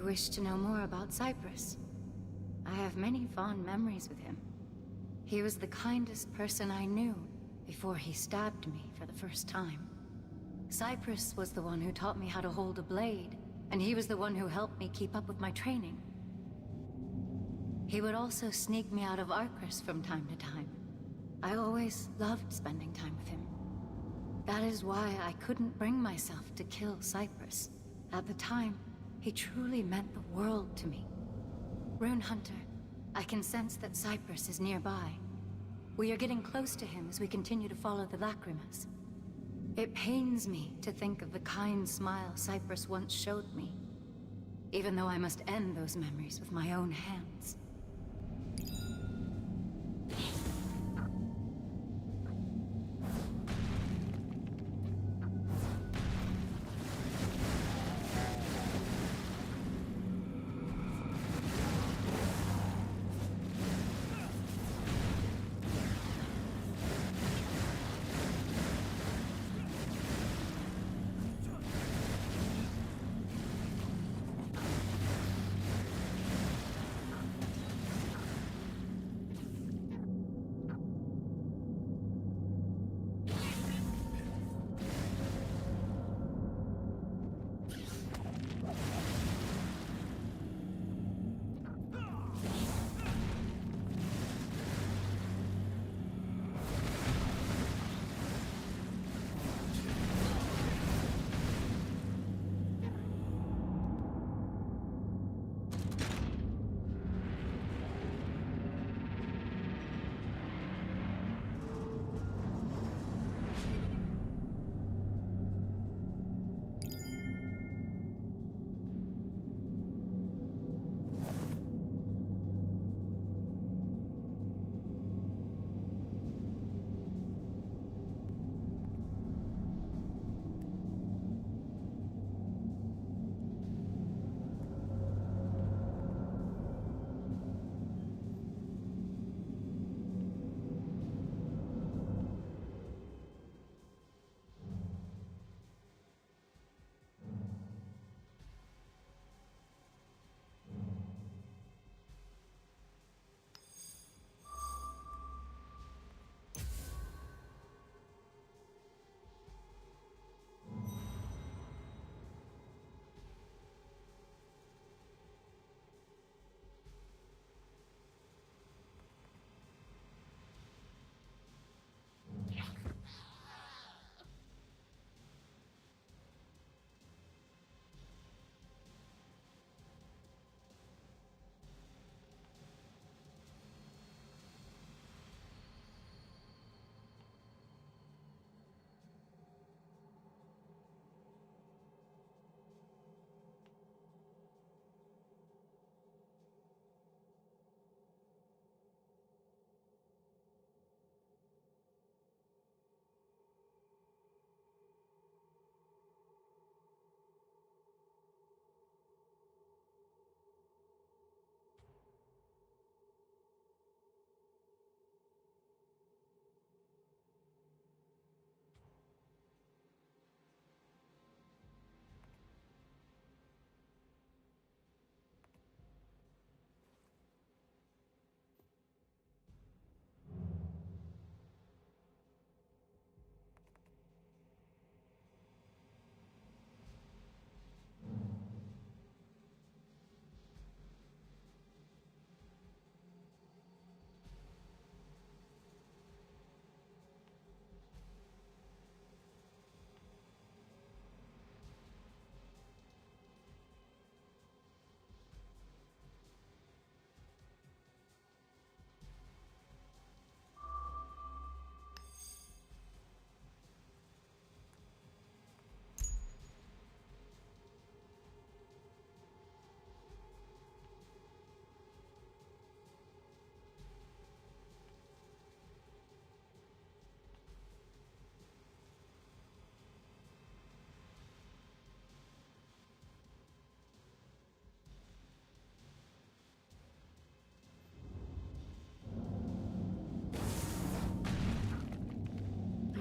wish to know more about Cyprus? I have many fond memories with him. He was the kindest person I knew before he stabbed me for the first time. Cyprus was the one who taught me how to hold a blade, and he was the one who helped me keep up with my training. He would also sneak me out of Arcris from time to time. I always loved spending time with him. That is why I couldn't bring myself to kill Cyprus. At the time, he truly meant the world to me. Rune Hunter, I can sense that Cyprus is nearby. We are getting close to him as we continue to follow the Lacrimas. It pains me to think of the kind smile Cyprus once showed me, even though I must end those memories with my own hands.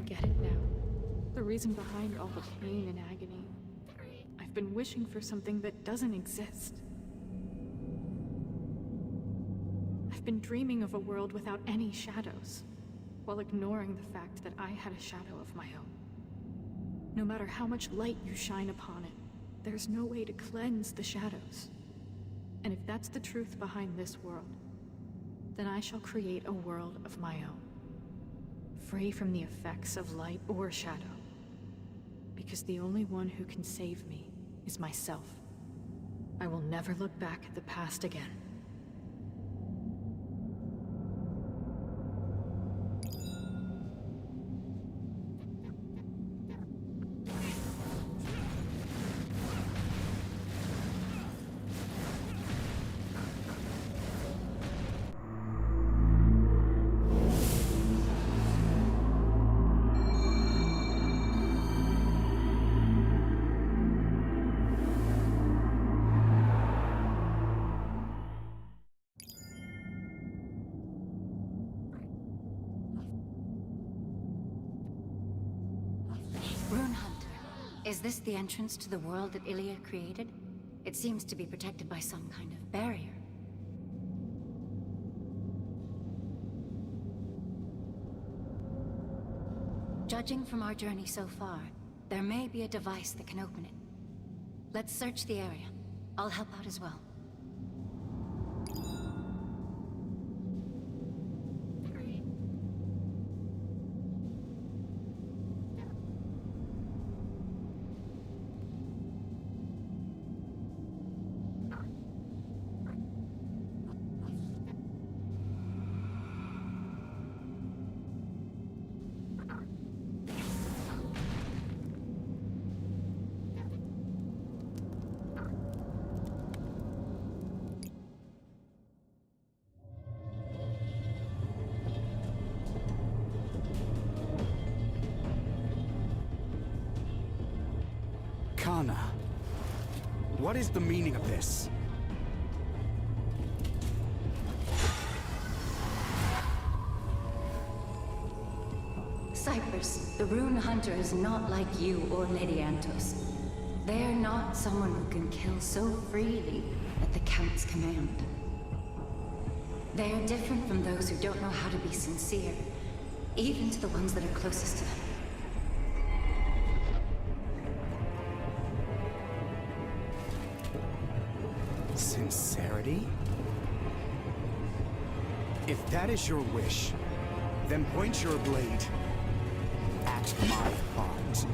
Get it now. The reason behind all the pain and agony. I've been wishing for something that doesn't exist. I've been dreaming of a world without any shadows, while ignoring the fact that I had a shadow of my own. No matter how much light you shine upon it, there's no way to cleanse the shadows. And if that's the truth behind this world, then I shall create a world of my own, free from the effects of light or shadow. Because the only one who can save me is myself. I will never look back at the past again. Is this the entrance to the world that Ilya created? It seems to be protected by some kind of barrier. Judging from our journey so far, there may be a device that can open it. Let's search the area. I'll help out as well. Kana, what is the meaning of this? Cyprus, the Rune Hunter is not like you or Lady Antos. They're not someone who can kill so freely at the Count's command. They are different from those who don't know how to be sincere, even to the ones that are closest to them. Sincerity? If that is your wish, then point your blade at my heart.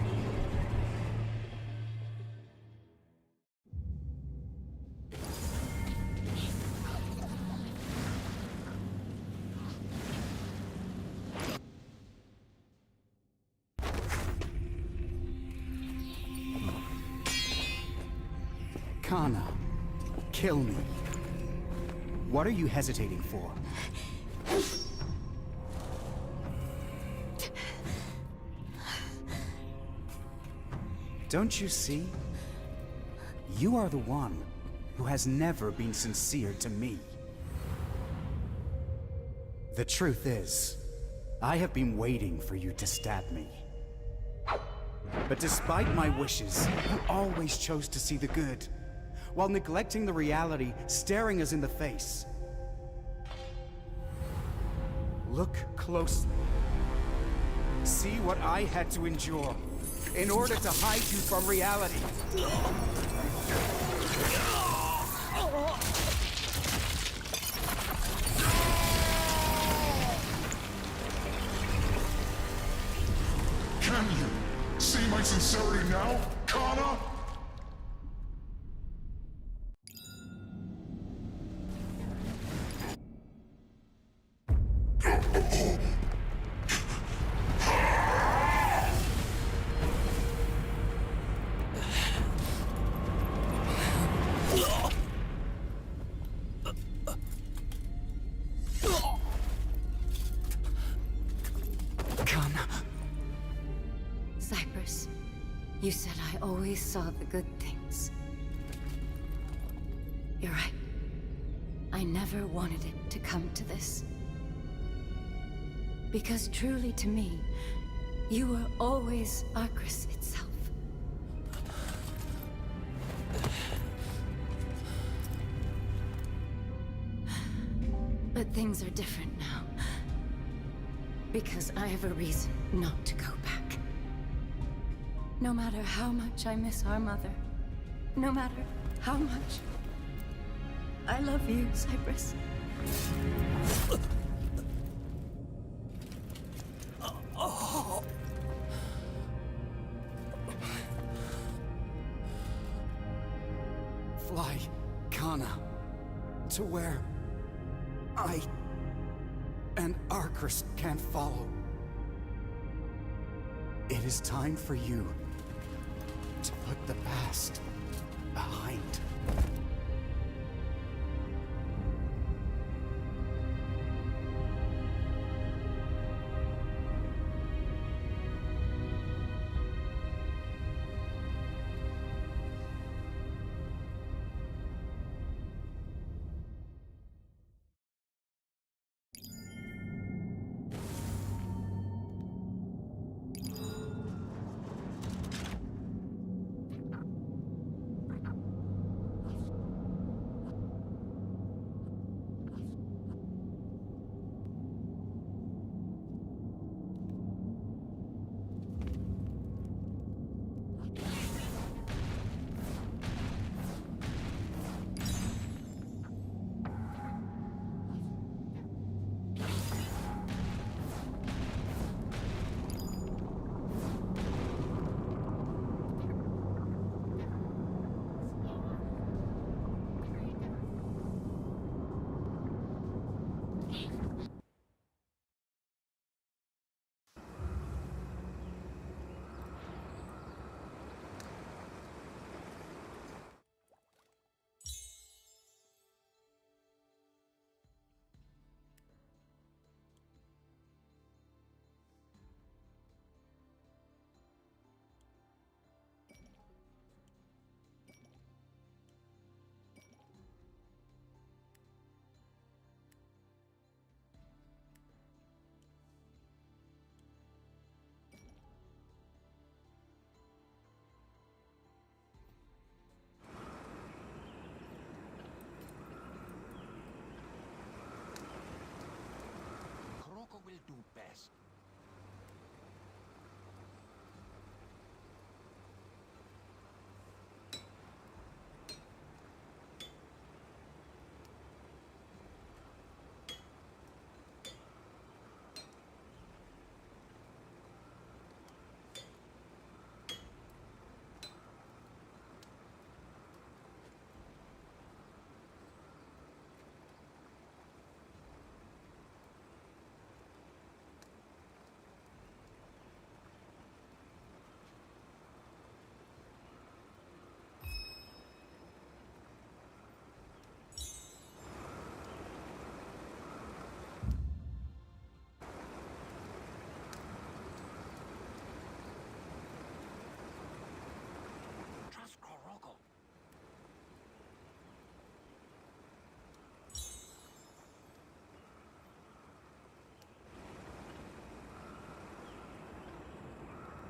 Kana, kill me. What are you hesitating for? Don't you see? You are the one who has never been sincere to me. The truth is, I have been waiting for you to stab me. But despite my wishes, you always chose to see the good, while neglecting the reality staring us in the face. Look closely. See what I had to endure in order to hide you from reality. Can you see my sincerity now, Kana? Cyprus, you said I always saw the good things. You're right. I never wanted it to come to this. Because truly to me, you were always Arcris itself. But things are different now. Because I have a reason not to go back. No matter how much I miss our mother, no matter how much I love you, Cypress. Fly, Kana, to where I and Arcris can't follow. It is time for you to put the past behind. Will do best.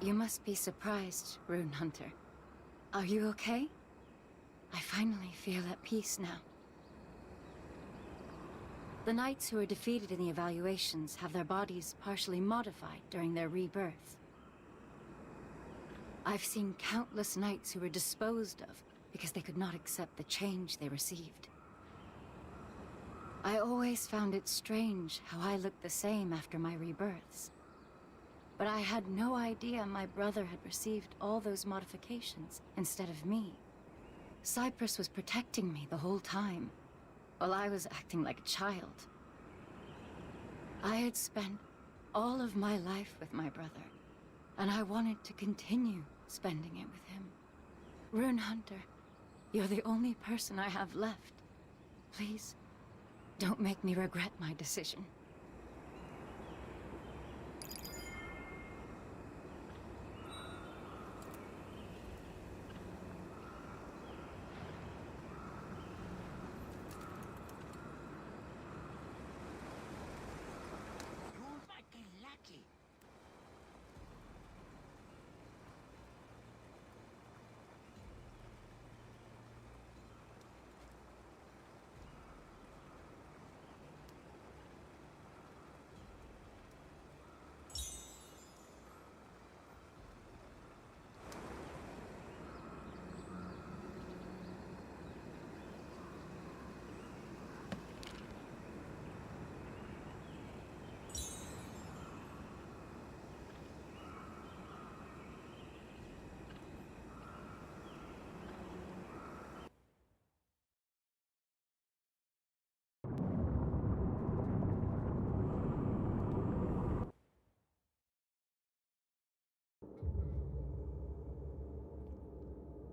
You must be surprised, Rune Hunter. Are you okay? I finally feel at peace now. The knights who are defeated in the evaluations have their bodies partially modified during their rebirth. I've seen countless knights who were disposed of because they could not accept the change they received. I always found it strange how I looked the same after my rebirths. But I had no idea my brother had received all those modifications instead of me. Cypress was protecting me the whole time, while I was acting like a child. I had spent all of my life with my brother, and I wanted to continue spending it with him. Rune Hunter, you're the only person I have left. Please, don't make me regret my decision.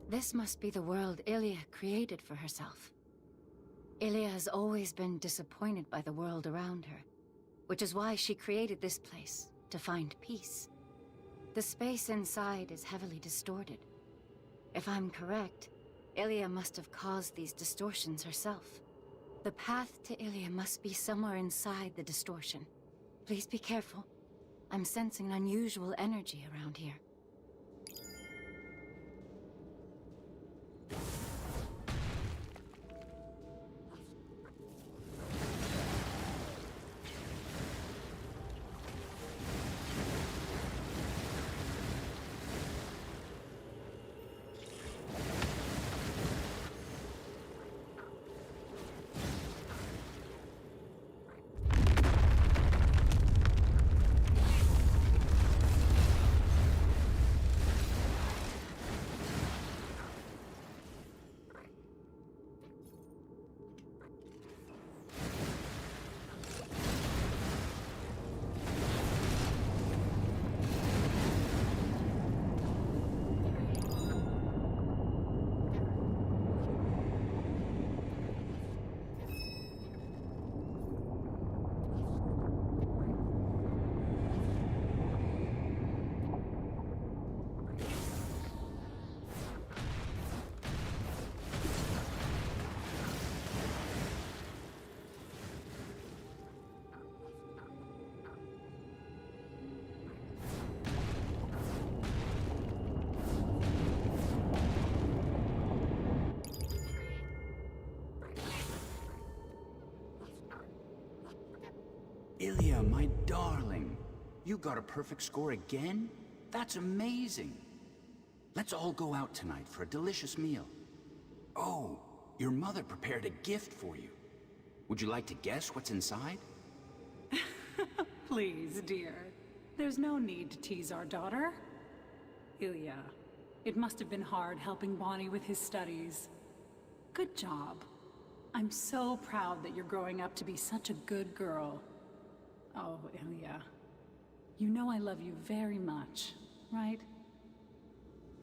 This must be the world Ilya created for herself. Ilya has always been disappointed by the world around her, which is why she created this place, to find peace. The space inside is heavily distorted. If I'm correct, Ilya must have caused these distortions herself. The path to Ilya must be somewhere inside the distortion. Please be careful. I'm sensing unusual energy around here. Ilya, my darling. You got a perfect score again? That's amazing. Let's all go out tonight for a delicious meal. Oh, your mother prepared a gift for you. Would you like to guess what's inside? Please, dear. There's no need to tease our daughter. Ilya, it must have been hard helping Bonnie with his studies. Good job. I'm so proud that you're growing up to be such a good girl. Oh, Ilya. You know I love you very much, right?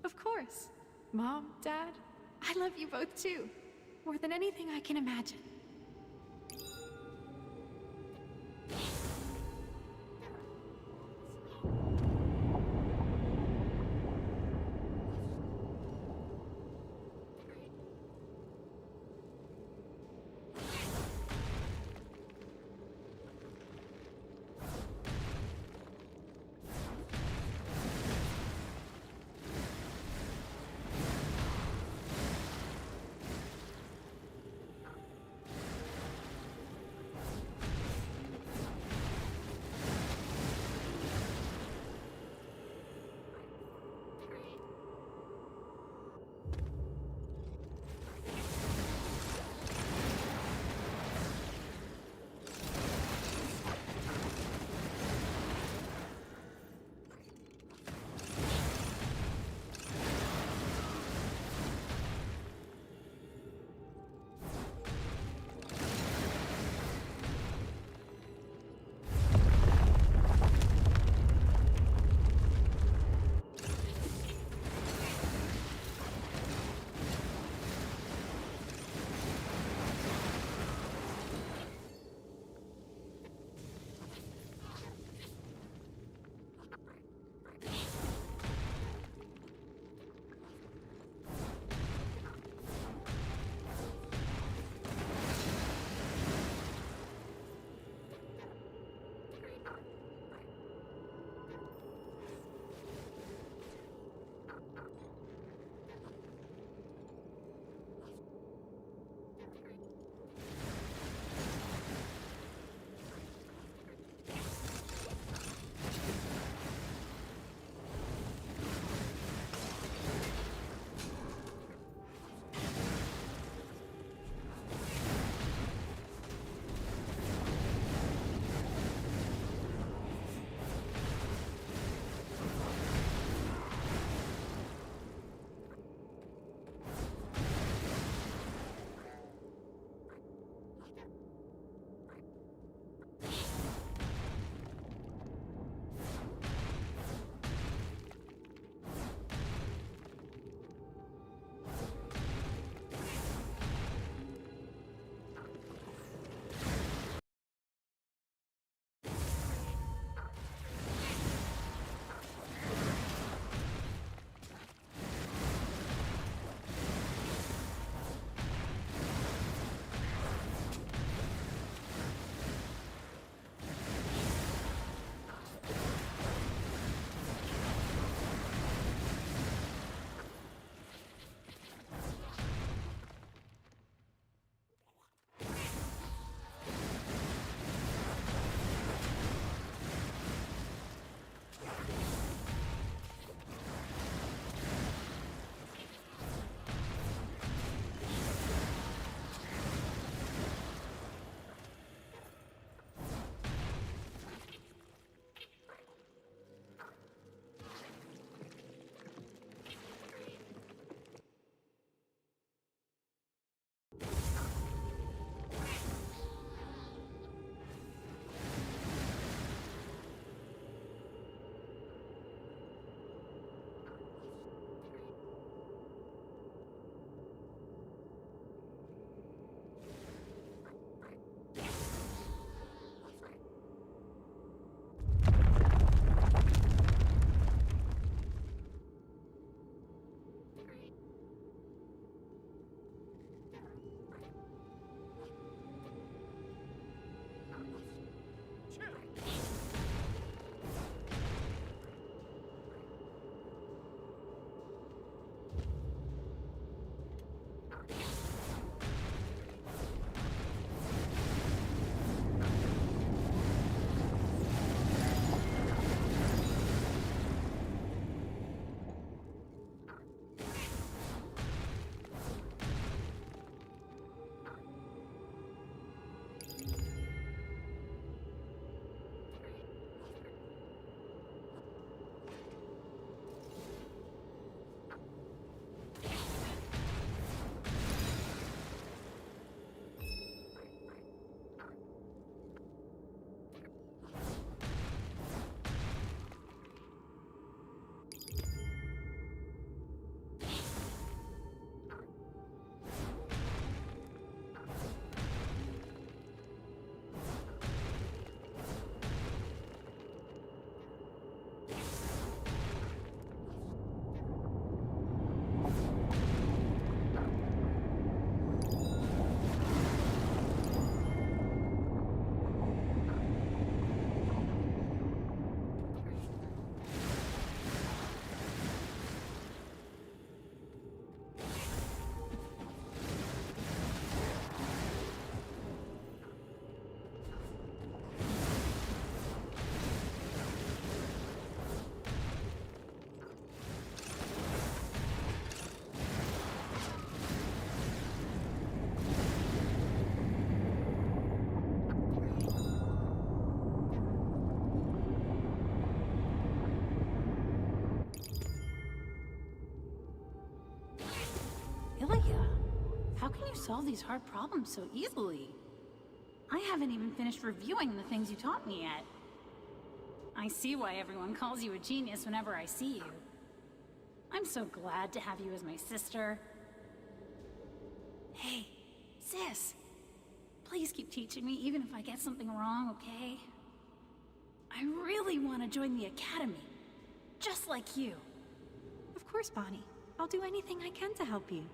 Of course. Mom, Dad, I love you both too. More than anything I can imagine. How can you solve these hard problems so easily? I haven't even finished reviewing the things you taught me yet. I see why everyone calls you a genius whenever I see you. I'm so glad to have you as my sister. Hey, sis. Please keep teaching me even if I get something wrong, okay? I really want to join the academy, just like you. Of course, Bonnie. I'll do anything I can to help you.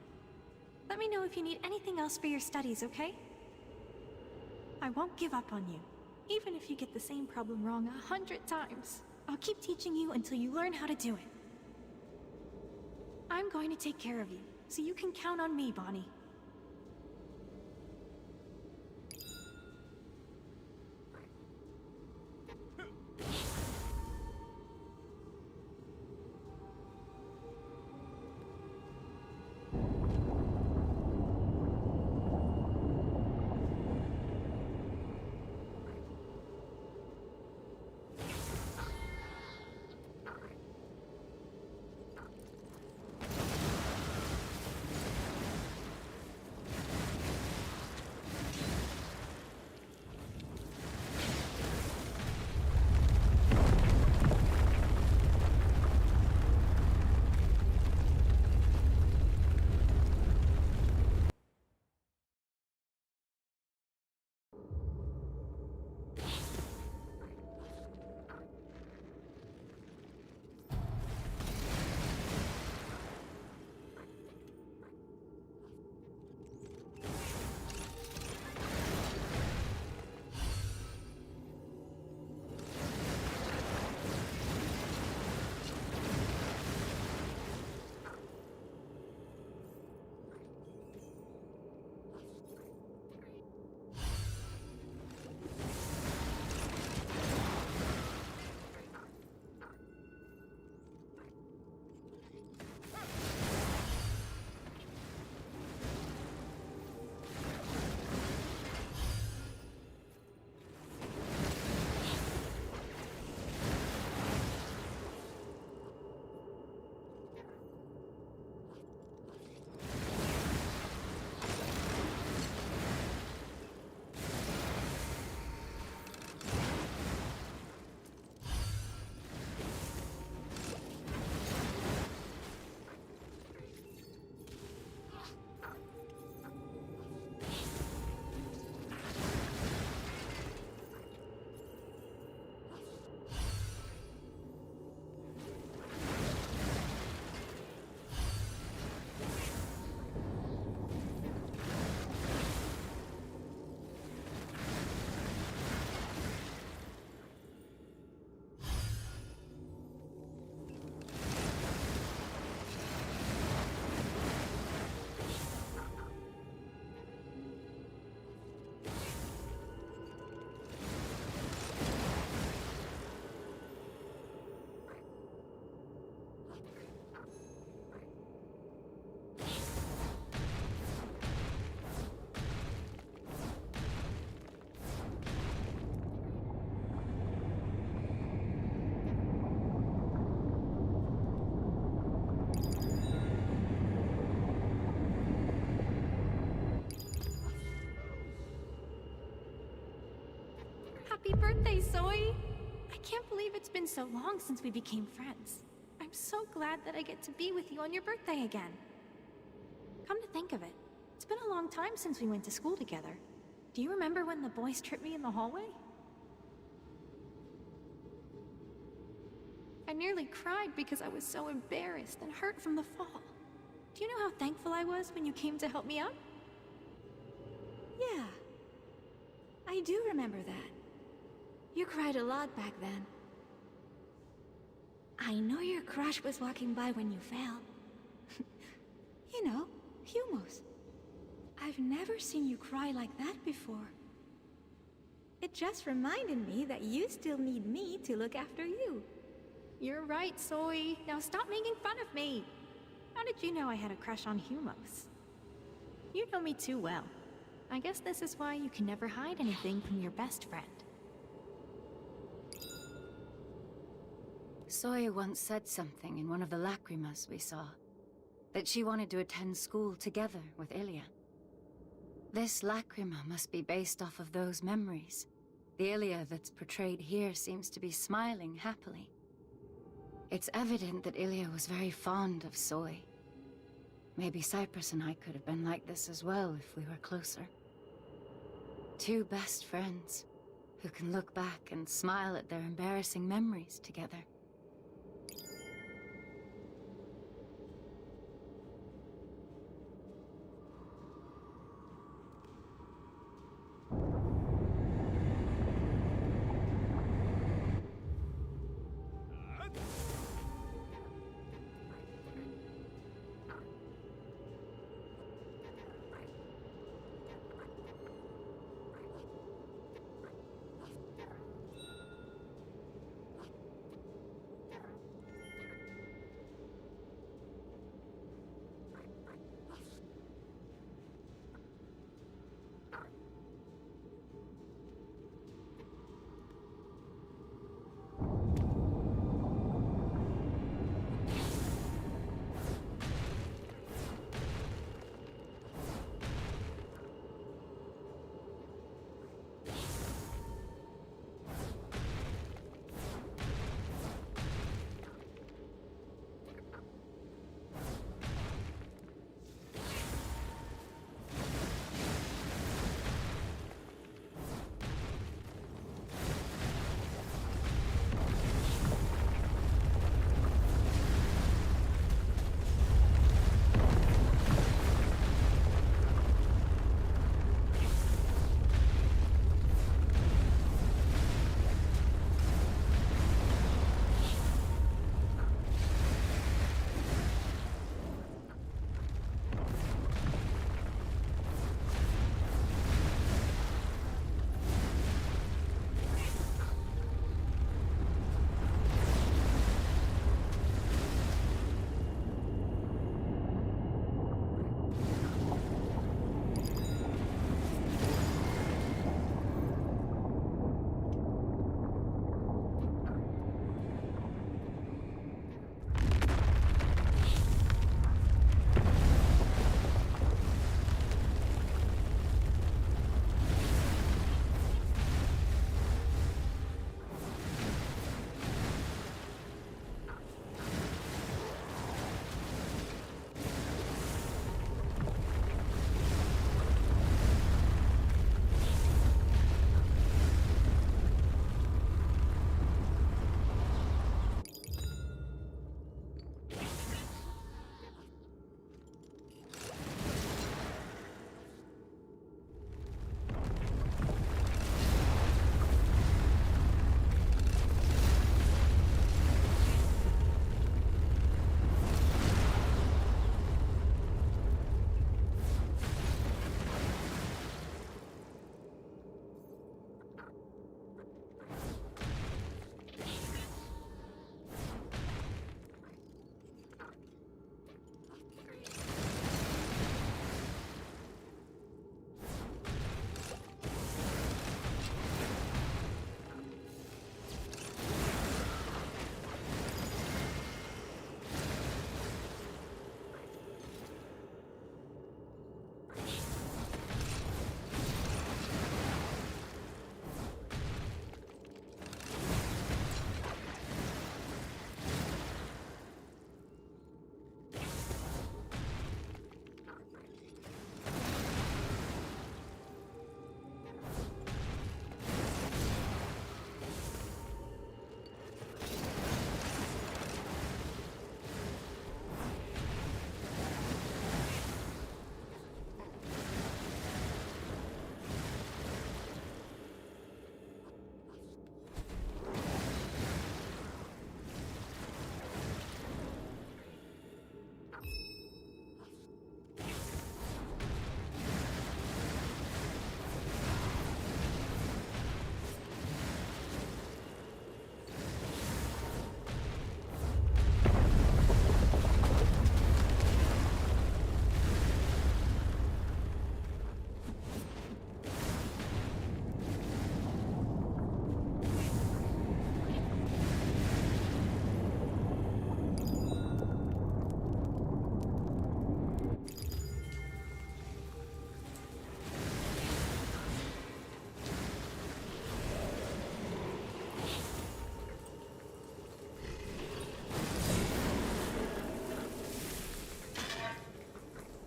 Let me know if you need anything else for your studies, okay? I won't give up on you, even if you get the same problem wrong 100 times. I'll keep teaching you until you learn how to do it. I'm going to take care of you, so you can count on me, Bonnie. Happy birthday, Zoe! I can't believe it's been so long since we became friends. I'm so glad that I get to be with you on your birthday again. Come to think of it, it's been a long time since we went to school together. Do you remember when the boys tripped me in the hallway? I nearly cried because I was so embarrassed and hurt from the fall. Do you know how thankful I was when you came to help me up? Yeah, I do remember that. You cried a lot back then. I know your crush was walking by when you fell. You know, Humos. I've never seen you cry like that before. It just reminded me that you still need me to look after you. You're right, Zoe. Now stop making fun of me. How did you know I had a crush on Humos? You know me too well. I guess this is why you can never hide anything from your best friend. Zoe once said something in one of the lacrimas we saw. That she wanted to attend school together with Ilya. This lacrima must be based off of those memories. The Ilya that's portrayed here seems to be smiling happily. It's evident that Ilya was very fond of soy. Maybe Cypress and I could have been like this as well if we were closer. Two best friends who can look back and smile at their embarrassing memories together.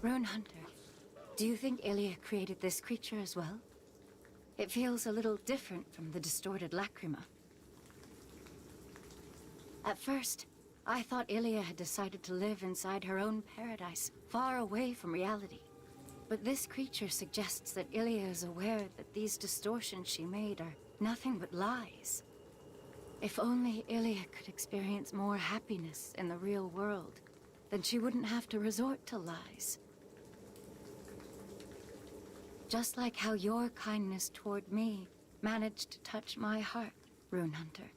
Rune Hunter, do you think Ilya created this creature as well? It feels a little different from the distorted lacrima. At first, I thought Ilya had decided to live inside her own paradise, far away from reality. But this creature suggests that Ilya is aware that these distortions she made are nothing but lies. If only Ilya could experience more happiness in the real world, then she wouldn't have to resort to lies. Just like how your kindness toward me managed to touch my heart, Rune Hunter.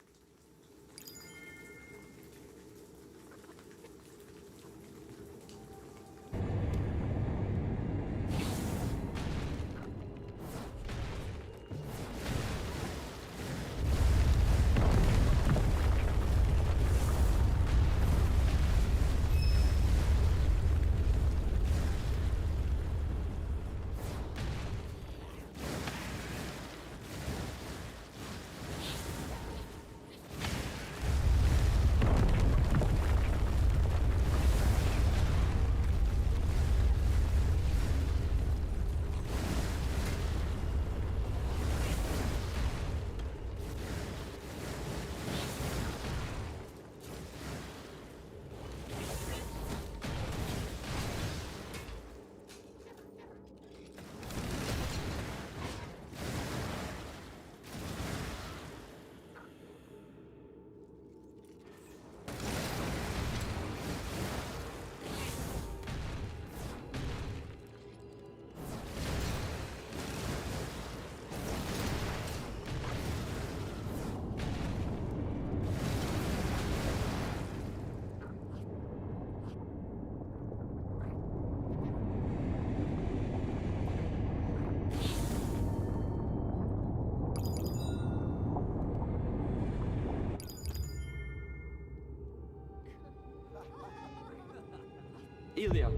Ilya,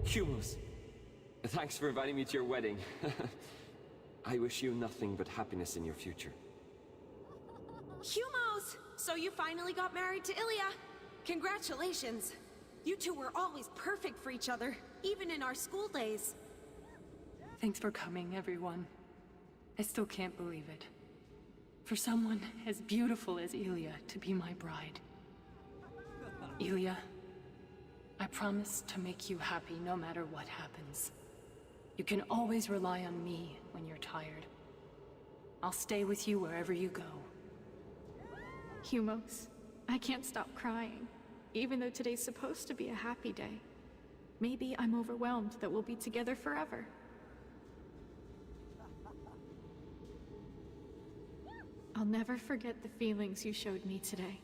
Humos, thanks for inviting me to your wedding. I wish you nothing but happiness in your future. Humos! So you finally got married to Ilya. Congratulations. You two were always perfect for each other, even in our school days. Thanks for coming, everyone. I still can't believe it. For someone as beautiful as Ilya to be my bride. Ilya, I promise to make you happy no matter what happens. You can always rely on me when you're tired. I'll stay with you wherever you go. Humos, I can't stop crying, even though today's supposed to be a happy day. Maybe I'm overwhelmed that we'll be together forever. I'll never forget the feelings you showed me today.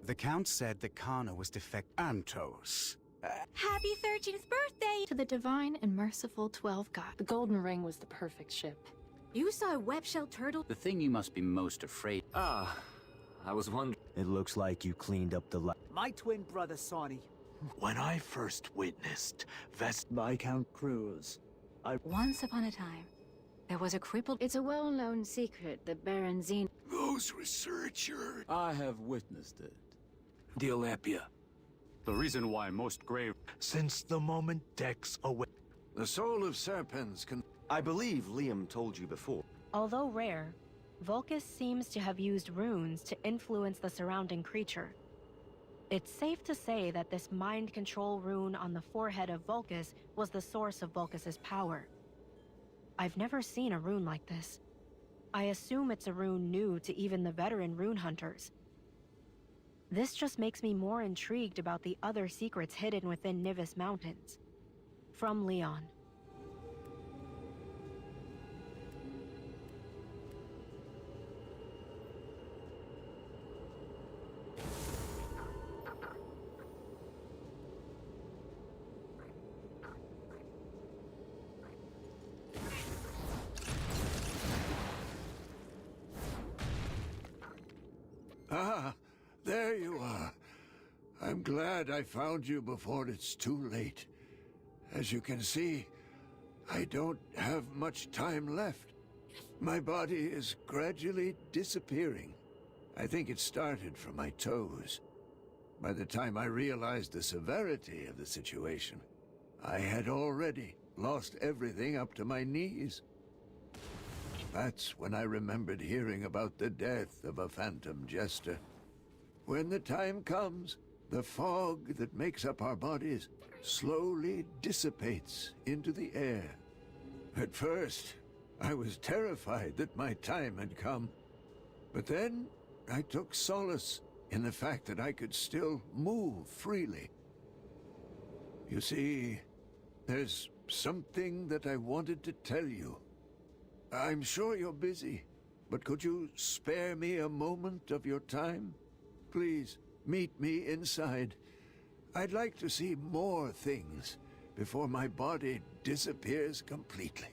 The Count said that Kana was defect Antos. Happy 13th birthday! To the divine and merciful 12 God. The Golden Ring was the perfect ship. You saw a web-shell turtle? The thing you must be most afraid. Ah, I was wondering. It looks like you cleaned up the My twin brother, Sawney. When I first witnessed Viscount Cruz, Once upon a time, there was a crippled... It's a well-known secret that Baron Zene... Those researchers. I have witnessed it. Diolepia. The reason why most grave... Since the moment Dex away. The soul of serpents can... I believe Liam told you before. Although rare, Vulcus seems to have used runes to influence the surrounding creature. It's safe to say that this mind control rune on the forehead of Vulcus was the source of Vulcus's power. I've never seen a rune like this. I assume it's a rune new to even the veteran rune hunters. This just makes me more intrigued about the other secrets hidden within Nivis Mountains. From Leon. Ah, there you are. I'm glad I found you before it's too late. As you can see, I don't have much time left. My body is gradually disappearing. I think it started from my toes. By the time I realized the severity of the situation, I had already lost everything up to my knees. That's when I remembered hearing about the death of a phantom jester. When the time comes, the fog that makes up our bodies slowly dissipates into the air. At first, I was terrified that my time had come. But then, I took solace in the fact that I could still move freely. You see, there's something that I wanted to tell you. I'm sure you're busy, but could you spare me a moment of your time? Please, meet me inside. I'd like to see more things before my body disappears completely.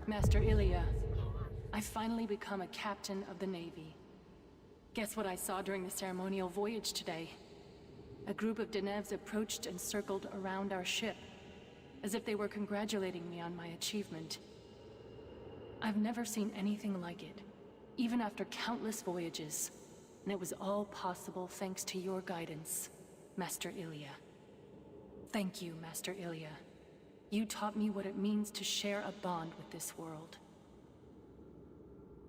Master Ilya, I've finally become a captain of the Navy. Guess what I saw during the ceremonial voyage today? A group of Denevs approached and circled around our ship, as if they were congratulating me on my achievement. I've never seen anything like it, even after countless voyages, and it was all possible thanks to your guidance, Master Ilya. Thank you, Master Ilya. You taught me what it means to share a bond with this world.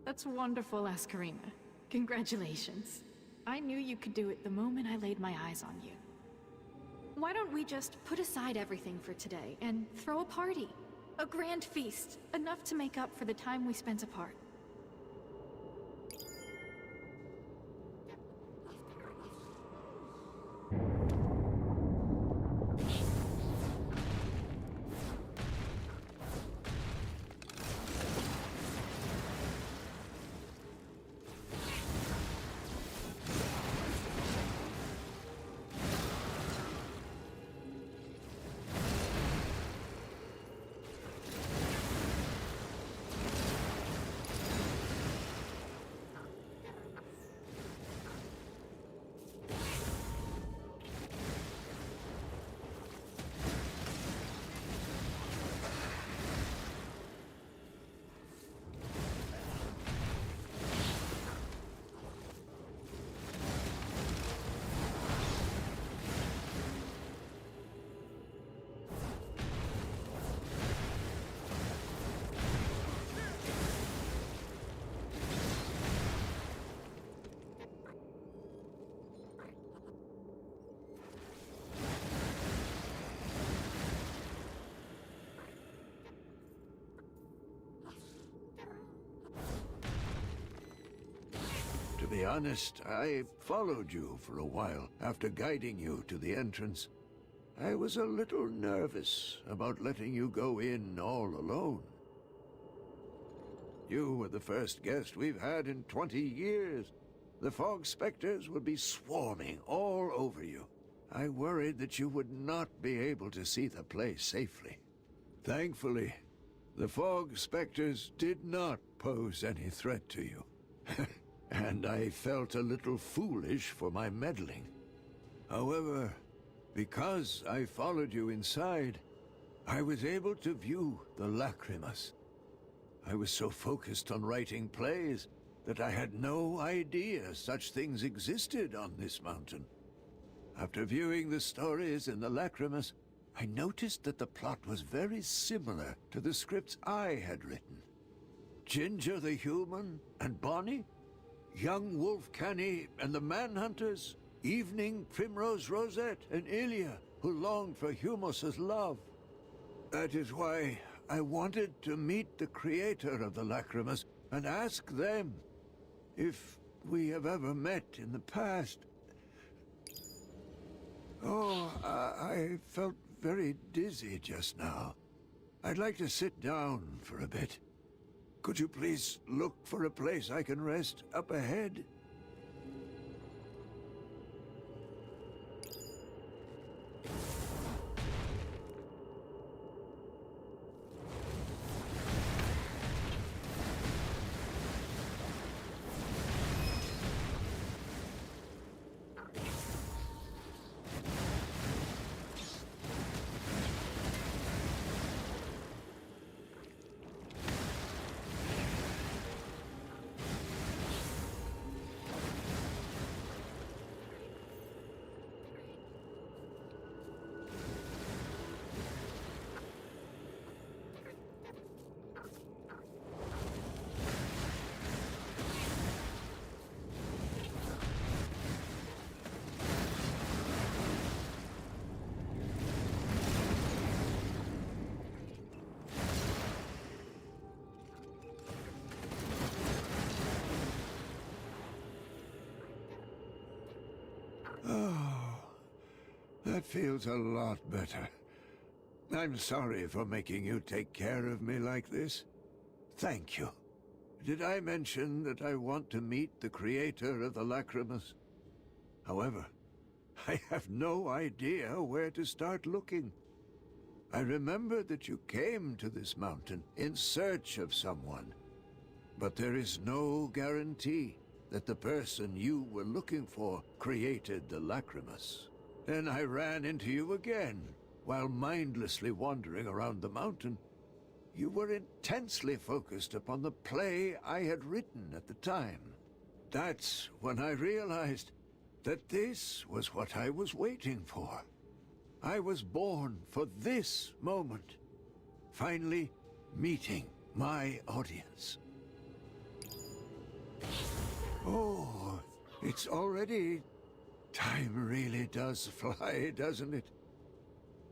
That's wonderful, Askarina. Congratulations. I knew you could do it the moment I laid my eyes on you. Why don't we just put aside everything for today and throw a party? A grand feast, enough to make up for the time we spent apart. be honest, I followed you for a while after guiding you to the entrance. I was a little nervous about letting you go in all alone. You were the first guest we've had in 20 years. The fog specters would be swarming all over you. I worried that you would not be able to see the place safely. Thankfully, the fog specters did not pose any threat to you. And I felt a little foolish for my meddling. However, because I followed you inside, I was able to view the lacrimas. I was so focused on writing plays that I had no idea such things existed on this mountain. After viewing the stories in the lacrimas, I noticed that the plot was very similar to the scripts I had written. Ginger the Human and Bonnie, Young Wolf Canny and the Manhunters, Evening Primrose Rosette and Ilya, who longed for Humos's love. That is why I wanted to meet the creator of the lacrimas and ask them if we have ever met in the past. Oh, I felt very dizzy just now. I'd like to sit down for a bit. Could you please look for a place I can rest up ahead? Oh, that feels a lot better. I'm sorry for making you take care of me like this. Thank you. Did I mention that I want to meet the creator of the lacrimas? However, I have no idea where to start looking. I remember that you came to this mountain in search of someone, but there is no guarantee that the person you were looking for created the lacrimas. Then I ran into you again, while mindlessly wandering around the mountain. You were intensely focused upon the play I had written at the time. That's when I realized that this was what I was waiting for. I was born for this moment, finally meeting my audience. Oh, it's already... Time really does fly, doesn't it?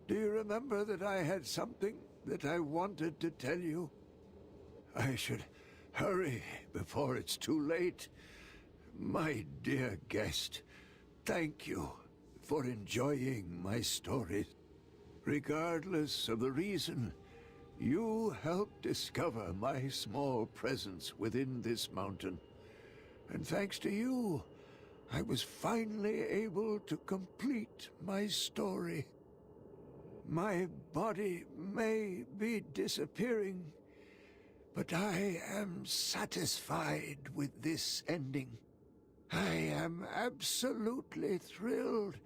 Do you remember that I had something that I wanted to tell you? I should hurry before it's too late. My dear guest, thank you for enjoying my stories. Regardless of the reason, you helped discover my small presence within this mountain. And thanks to you, I was finally able to complete my story. My body may be disappearing, but I am satisfied with this ending. I am absolutely thrilled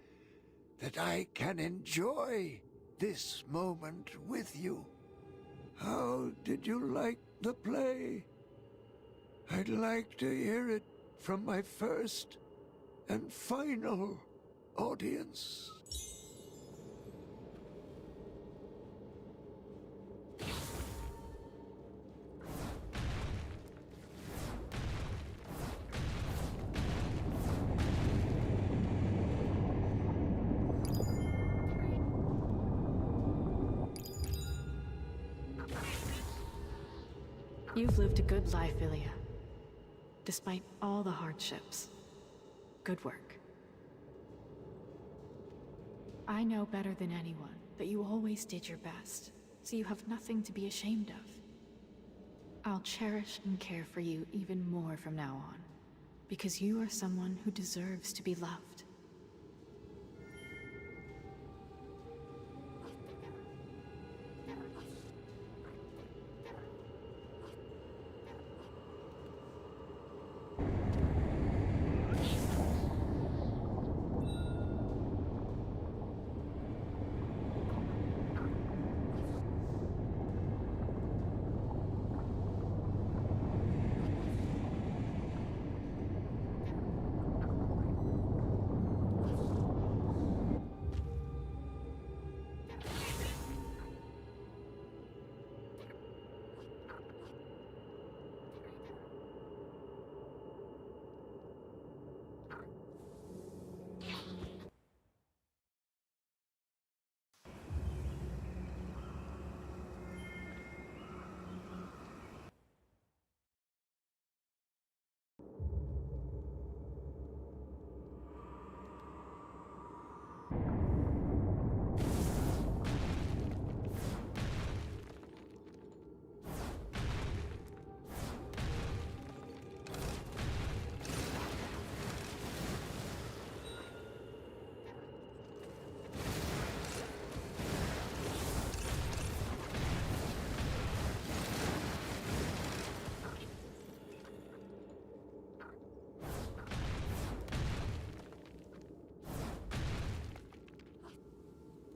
that I can enjoy this moment with you. How did you like the play? I'd like to hear it from my first and final audience. You've lived a good life, Ilya. despite all the hardships. Good work. I know better than anyone that you always did your best, so you have nothing to be ashamed of. I'll cherish and care for you even more from now on, because you are someone who deserves to be loved.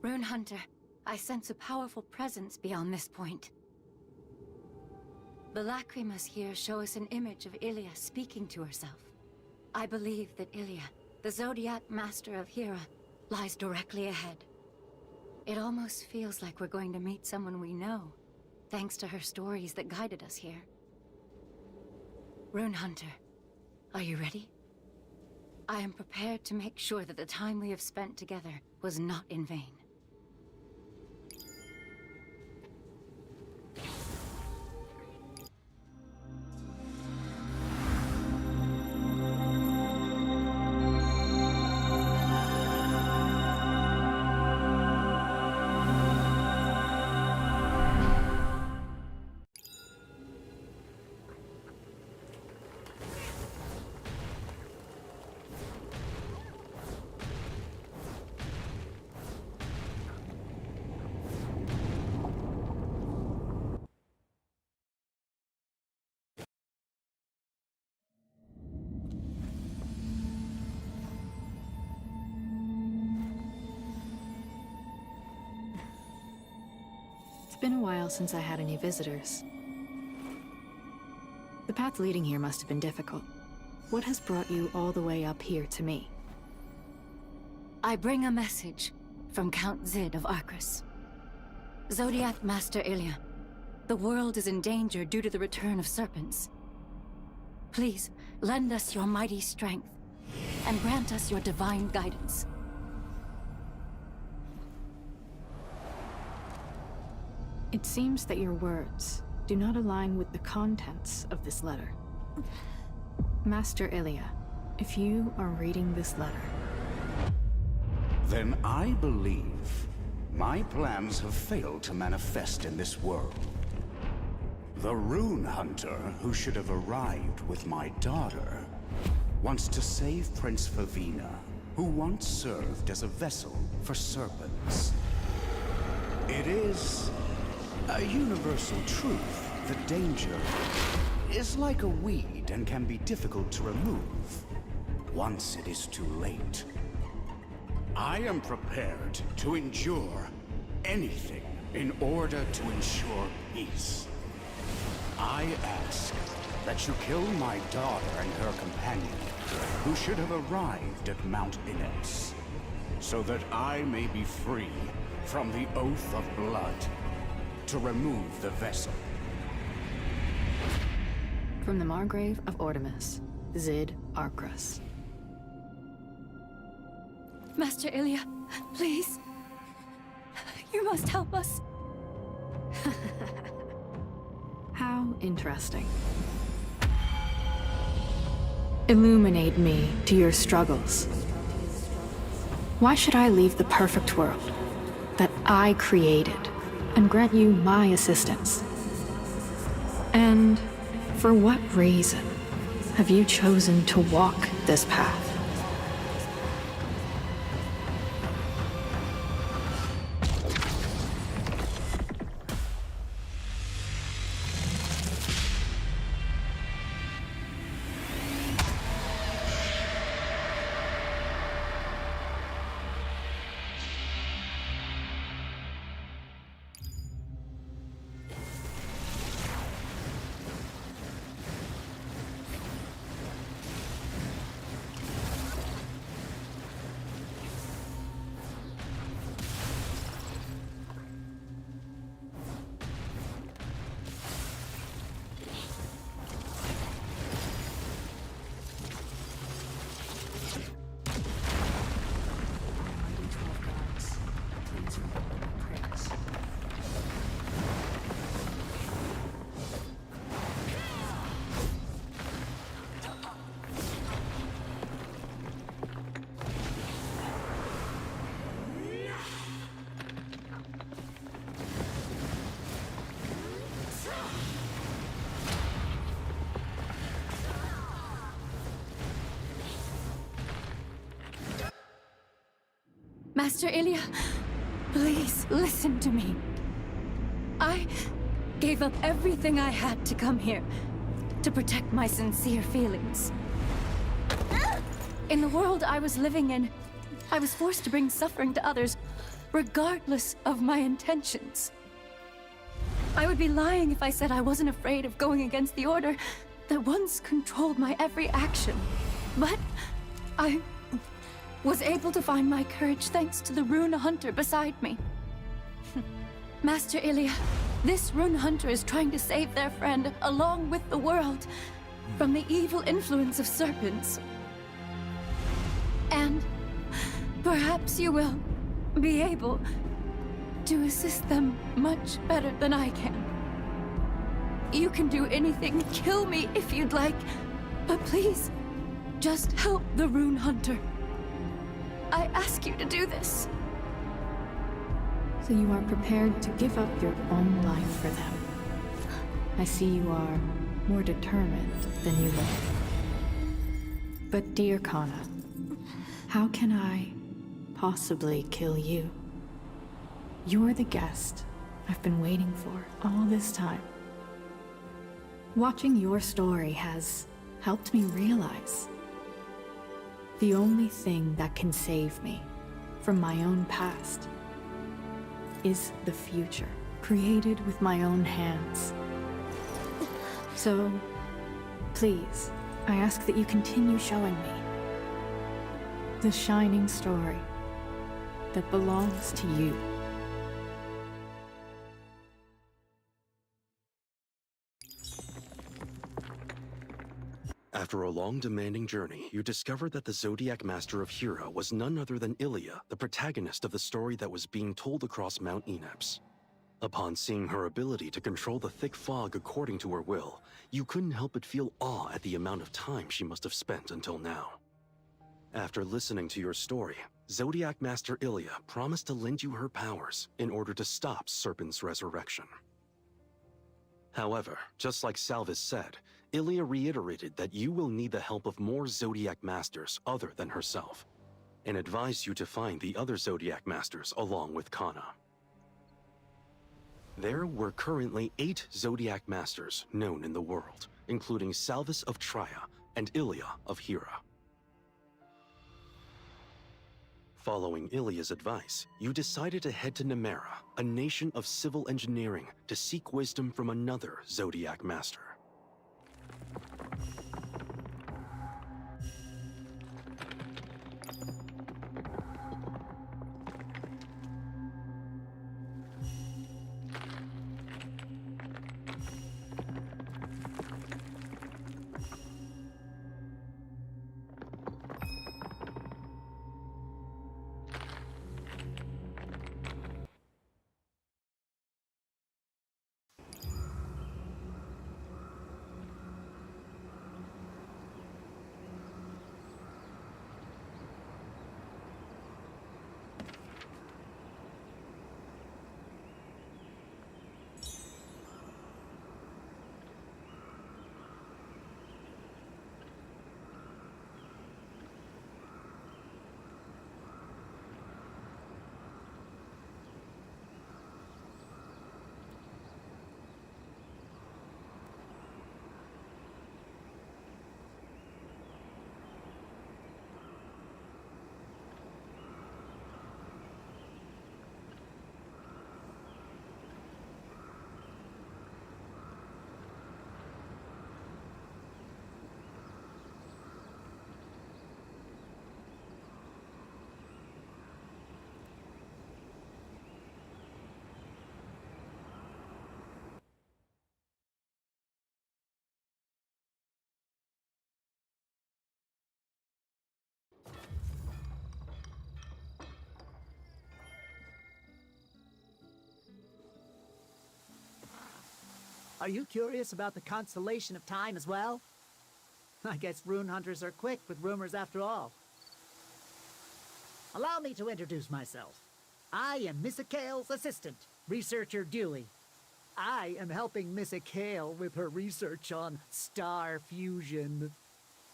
Rune Hunter, I sense a powerful presence beyond this point. The lacrimas here show us an image of Ilia speaking to herself. I believe that Ilia, the Zodiac Master of Hera, lies directly ahead. It almost feels like we're going to meet someone we know, thanks to her stories that guided us here. Rune Hunter, are you ready? I am prepared to make sure that the time we have spent together was not in vain. It's been a while since I had any visitors. The path leading here must have been difficult. What has brought you all the way up here to me? I bring a message from Count Zid of Arcris. Zodiac Master Ilia, the world is in danger due to the return of serpents. Please, lend us your mighty strength, and grant us your divine guidance. It seems that your words do not align with the contents of this letter. Master Ilia, if you are reading this letter, then I believe my plans have failed to manifest in this world. The Rune Hunter, who should have arrived with my daughter, wants to save Prince Favina, who once served as a vessel for serpents. It is a universal truth that danger is like a weed and can be difficult to remove once it is too late. I am prepared to endure anything in order to ensure peace. I ask that you kill my daughter and her companion, who should have arrived at Mount Inex, so that I may be free from the Oath of Blood to remove the vessel. from the Margrave of Ordemus, Zid Arcris. Master Ilia, please. You must help us. How interesting. Illuminate me to your struggles. Why should I leave the perfect world that I created and grant you my assistance? And for what reason have you chosen to walk this path? Master Ilya, please listen to me. I gave up everything I had to come here, to protect my sincere feelings. In the world I was living in, I was forced to bring suffering to others, regardless of my intentions. I would be lying if I said I wasn't afraid of going against the order that once controlled my every action. But I was able to find my courage thanks to the rune hunter beside me. Master Ilya, this rune hunter is trying to save their friend, along with the world, from the evil influence of serpents. And perhaps you will be able to assist them much better than I can. You can do anything, kill me if you'd like, but please, just help the rune hunter. I ask you to do this. So you are prepared to give up your own life for them. I see you are more determined than you look. But dear Kana, how can I possibly kill you? You're the guest I've been waiting for all this time. Watching your story has helped me realize the only thing that can save me from my own past is the future, created with my own hands. So, please, I ask that you continue showing me the shining story that belongs to you. After a long, demanding journey, you discovered that the Zodiac Master of Hira was none other than Ilya, the protagonist of the story that was being told across Mount Eneps. Upon seeing her ability to control the thick fog according to her will, you couldn't help but feel awe at the amount of time she must have spent until now. After listening to your story, Zodiac Master Ilya promised to lend you her powers in order to stop Serpent's resurrection. However, just like Salvis said, Ilya reiterated that you will need the help of more Zodiac Masters other than herself, and advised you to find the other Zodiac Masters along with Kana. There were currently 8 Zodiac Masters known in the world, including Salvis of Traia and Ilya of Hira. Following Ilya's advice, you decided to head to Nemera, a nation of civil engineering, to seek wisdom from another Zodiac Master. Are you curious about the constellation of time as well? I guess rune hunters are quick with rumors after all. Allow me to introduce myself. I am Miss Akale's assistant, Researcher Dewey. I am helping Miss Akale with her research on star fusion.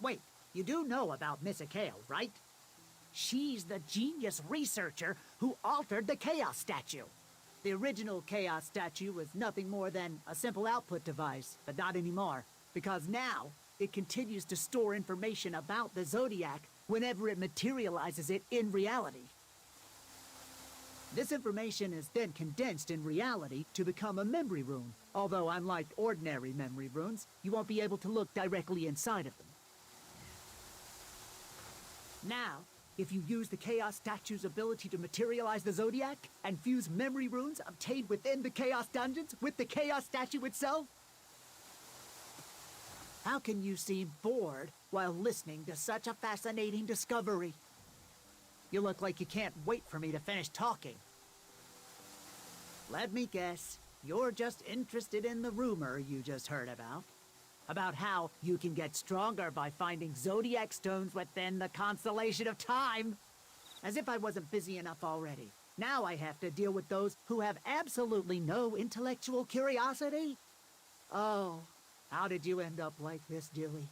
Wait, you do know about Miss Akale, right? She's the genius researcher who altered the Chaos Statue. The original Chaos Statue was nothing more than a simple output device, but not anymore, because now it continues to store information about the Zodiac whenever it materializes it in reality. This information is then condensed in reality to become a memory rune, although unlike ordinary memory runes, you won't be able to look directly inside of them. Now, if you use the Chaos Statue's ability to materialize the Zodiac and fuse memory runes obtained within the Chaos Dungeons with the Chaos Statue itself, how can you seem bored while listening to such a fascinating discovery? You look like you can't wait for me to finish talking. Let me guess, you're just interested in the rumor you just heard about how you can get stronger by finding Zodiac stones within the constellation of time. As if I wasn't busy enough already. Now I have to deal with those who have absolutely no intellectual curiosity. Oh, how did you end up like this, Dewey?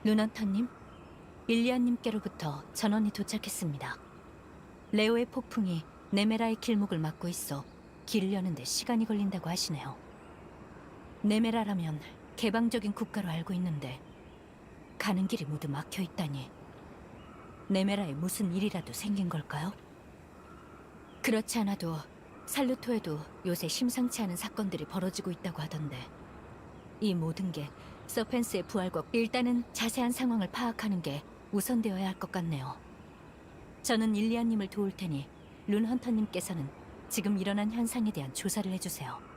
루넌터님, 일리아님께로부터 전원이 도착했습니다. 레오의 폭풍이 네메라의 길목을 막고 있어 길을 여는데 시간이 걸린다고 하시네요. 네메라라면 개방적인 국가로 알고 있는데 가는 길이 모두 막혀 있다니. 네메라에 무슨 일이라도 생긴 걸까요? 그렇지 않아도 살루토에도 요새 심상치 않은 사건들이 벌어지고 있다고 하던데 이 모든 게 서펜스의 부활과 일단은 자세한 상황을 파악하는 게 우선되어야 할 것 같네요. 저는 일리아님을 도울 테니 룬헌터님께서는 지금 일어난 현상에 대한 조사를 해주세요.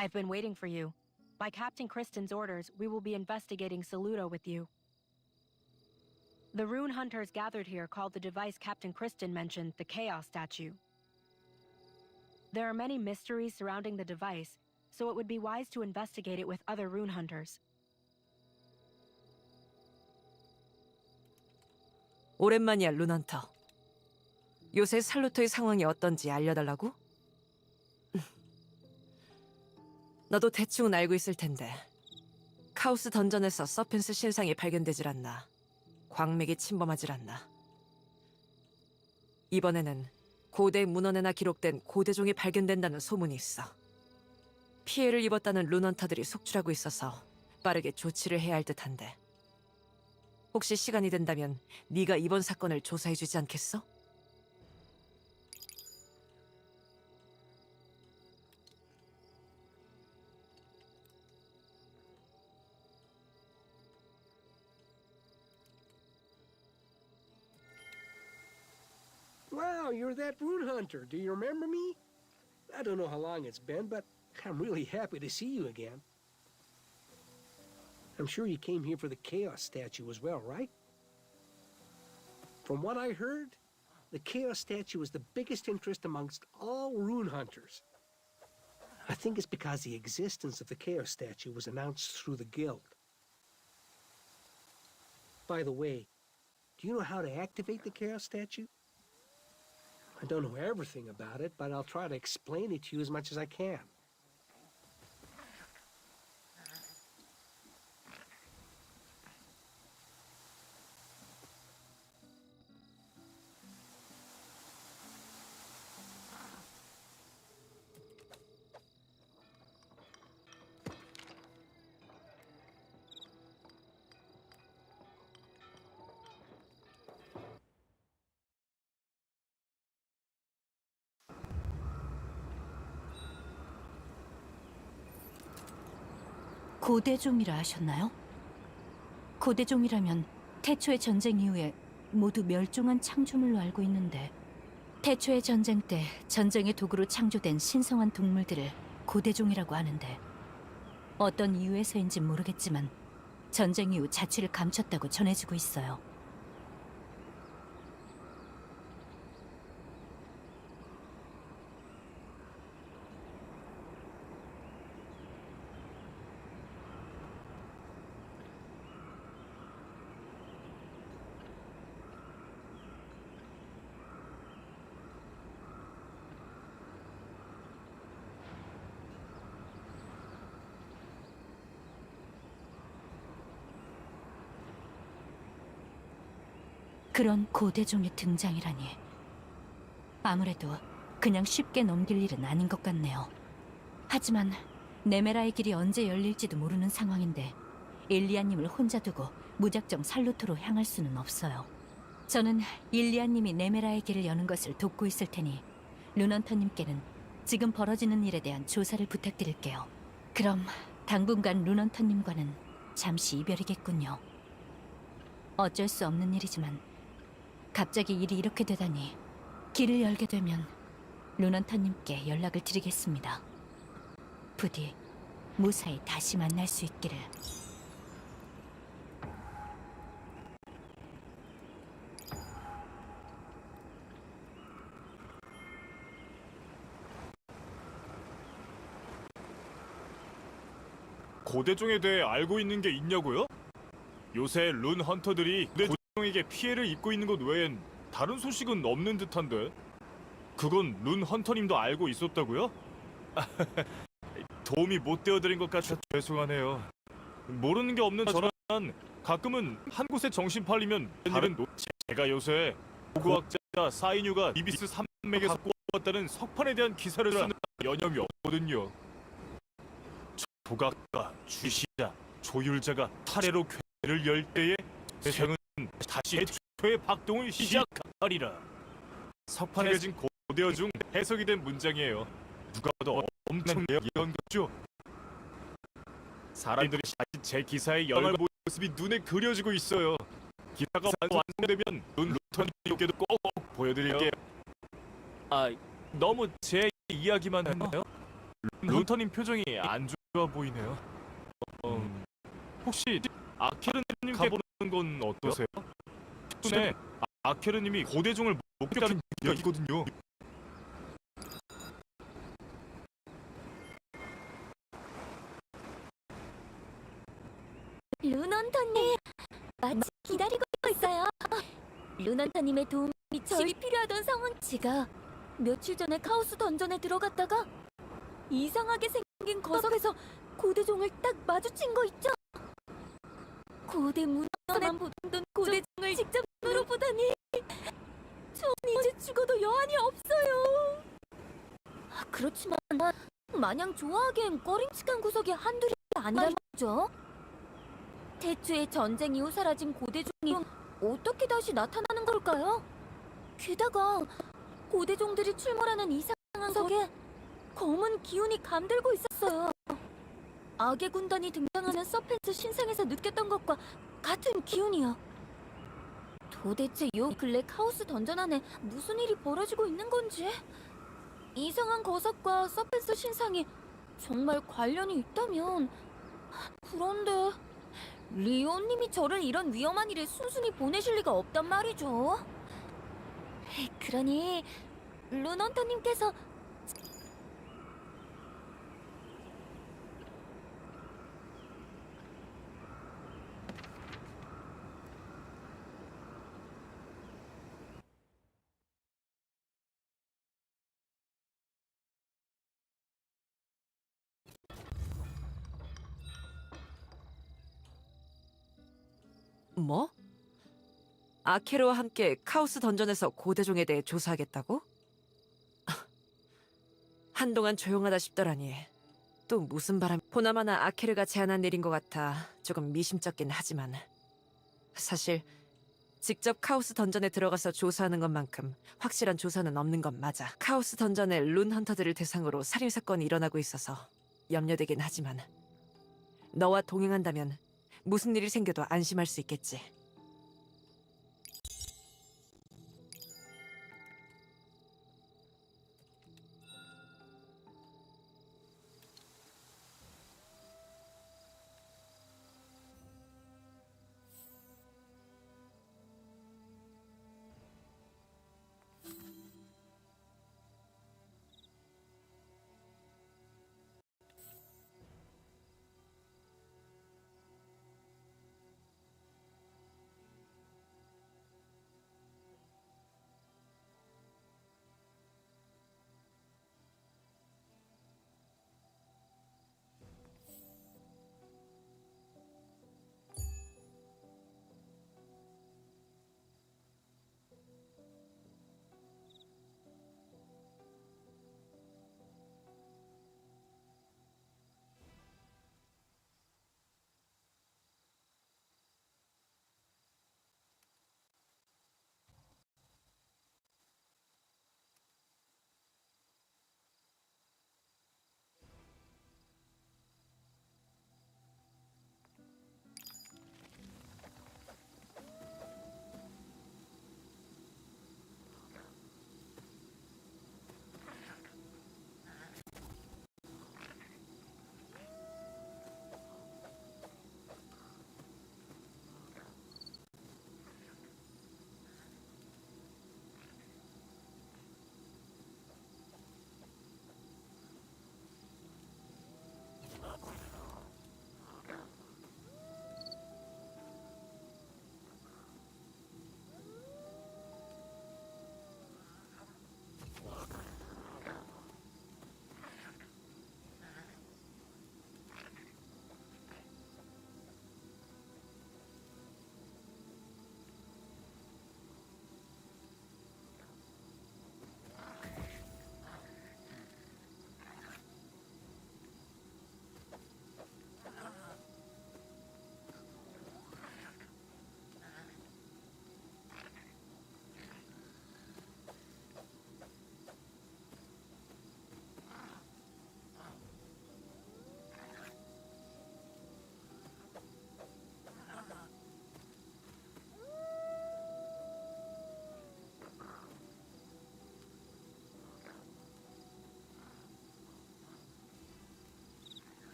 I've been waiting for you. By Captain Kristen's orders, we will be investigating Saludo with you. The rune hunters gathered here called the device Captain Kristen mentioned the Chaos Statue. There are many mysteries surrounding the device, so it would be wise to investigate it with other rune hunters. 오랜만이야, 룬헌터. 요새 살루토의 상황이 어떤지 알려달라고? 너도 대충은 알고 있을 텐데 카오스 던전에서 서펜스 신상이 발견되질 않나. 광맥이 침범하질 않나. 이번에는 고대 문헌에나 기록된 고대종이 발견된다는 소문이 있어. 피해를 입었다는 룬헌터들이 속출하고 있어서 빠르게 조치를 해야 할 듯한데 혹시 시간이 된다면 네가 이번 사건을 조사해주지 않겠어? Wow, you're that rune hunter. Do you remember me? I don't know how long it's been, but I'm really happy to see you again. I'm sure you came here for the Chaos Statue as well, right? From what I heard, the Chaos Statue is the biggest interest amongst all rune hunters. I think it's because the existence of the Chaos Statue was announced through the Guild. By the way, Do you know how to activate the Chaos Statue? I don't know everything about it, but I'll try to explain it to you as much as I can. 고대종이라 하셨나요? 고대종이라면 태초의 전쟁 이후에 모두 멸종한 창조물로 알고 있는데, 태초의 전쟁 때 전쟁의 도구로 창조된 신성한 동물들을 고대종이라고 하는데, 어떤 이유에서인지 모르겠지만 전쟁 이후 자취를 감췄다고 전해지고 있어요. 그런 고대종의 등장이라니, 아무래도 그냥 쉽게 넘길 일은 아닌 것 같네요. 하지만 네메라의 길이 언제 열릴지도 모르는 상황인데 일리아님을 혼자 두고 무작정 살루토로 향할 수는 없어요. 저는 일리아님이 네메라의 길을 여는 것을 돕고 있을 테니 루넌터님께는 지금 벌어지는 일에 대한 조사를 부탁드릴게요. 그럼 당분간 루넌터님과는 잠시 이별이겠군요. 어쩔 수 없는 일이지만 갑자기 일이 이렇게 되다니, 길을 열게 되면 루넌터님께 연락을 드리겠습니다. 부디 무사히 다시 만날 수 있기를. 고대종에 대해 알고 있는 게 있냐고요? 요새 룬 헌터들이 고대종에게 피해를 입고 있는 것 외엔 다른 소식은 없는 듯한데. 그건 룬 헌터님도 알고 있었다고요? 도움이 못 되어드린 것 같아 죄송하네요. 모르는 게 없는 저란 가끔은 한 곳에 정신 팔리면 다른 제가 요새 고고학자 사이뉴가 이비스 산맥에서 꼽았다는 석판에 대한 기사를 쓰는 여념이 없거든요. 조각가, 주시자, 조율자가 탈해로 궤를 열 때에 세상은 다시 애초의 박동을 시작하리라. 석판에 진 고대어 중 해석이 된 문장이에요. 누가 봐도 엄청난 예언같죠? 사람들이 제 기사의 열과 모습이 눈에 그려지고 있어요. 기사가 완성되면 루터님께도 꼭 보여드릴게요. 너무 제 이야기만 했나요? 루터님 표정이 안 좋아 보이네요. 혹시 아케르님께 가보는 건 어떠세요? 최근에 아케르님이 고대종을 목격한 이야기거든요. 루넌터님, 마치 기다리고 있어요. 루넌터님의 도움이 저희 필요하던 상황치가 며칠 전에 카오스 던전에 들어갔다가 이상하게 생긴 거석에서 고대종을 딱 마주친 거 있죠? 고대 문화만 보던 고대종을 직접 눈으로 보다니, 전 이제 죽어도 여한이 없어요. 그렇지만 마냥 좋아하기엔 꺼림칙한 구석이 한둘이 아니라죠. 태초에 전쟁 이후 사라진 고대종이 어떻게 다시 나타나는 걸까요? 게다가 고대종들이 출몰하는 이상한 석에 검은 기운이 감돌고 있었어요. 악의 군단이 등장하는 서펜트 신상에서 느꼈던 것과 같은 기운이요. 도대체 요 근래 카오스 던전 안에 무슨 일이 벌어지고 있는 건지, 이상한 거석과 서펜트 신상이 정말 관련이 있다면, 그런데 리오님이 저를 이런 위험한 일에 순순히 보내실 리가 없단 말이죠. 그러니 루넌터님께서 뭐? 아케르와 함께 카오스 던전에서 고대종에 대해 조사하겠다고? 한동안 조용하다 싶더라니. 또 무슨 바람... 보나마나 아케르가 제안한 일인 것 같아 조금 미심쩍긴 하지만 사실 직접 카오스 던전에 들어가서 조사하는 것만큼 확실한 조사는 없는 건 맞아. 카오스 던전에 룬 헌터들을 대상으로 살인사건이 일어나고 있어서 염려되긴 하지만 너와 동행한다면 무슨 일이 생겨도 안심할 수 있겠지.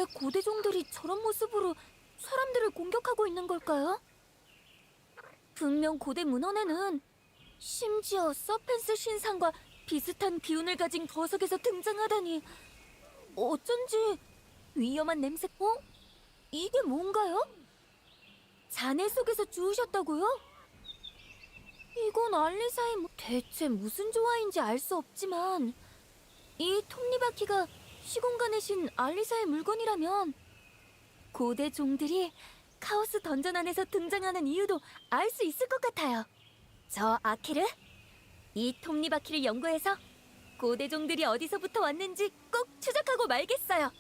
왜 고대종들이 저런 모습으로 사람들을 공격하고 있는 걸까요? 분명 고대 문헌에는 심지어 서펜스 신상과 비슷한 기운을 가진 거석에서 등장하다니 어쩐지 위험한 냄새... 이게 뭔가요? 잔해 속에서 주우셨다고요? 이건 알리사의 대체 무슨 조화인지 알 수 없지만 이 톱니바퀴가 시공간의 신 알리사의 물건이라면 고대 종들이 카오스 던전 안에서 등장하는 이유도 알 수 있을 것 같아요. 저 아키르, 이 톱니바퀴를 연구해서 고대 종들이 어디서부터 왔는지 꼭 추적하고 말겠어요.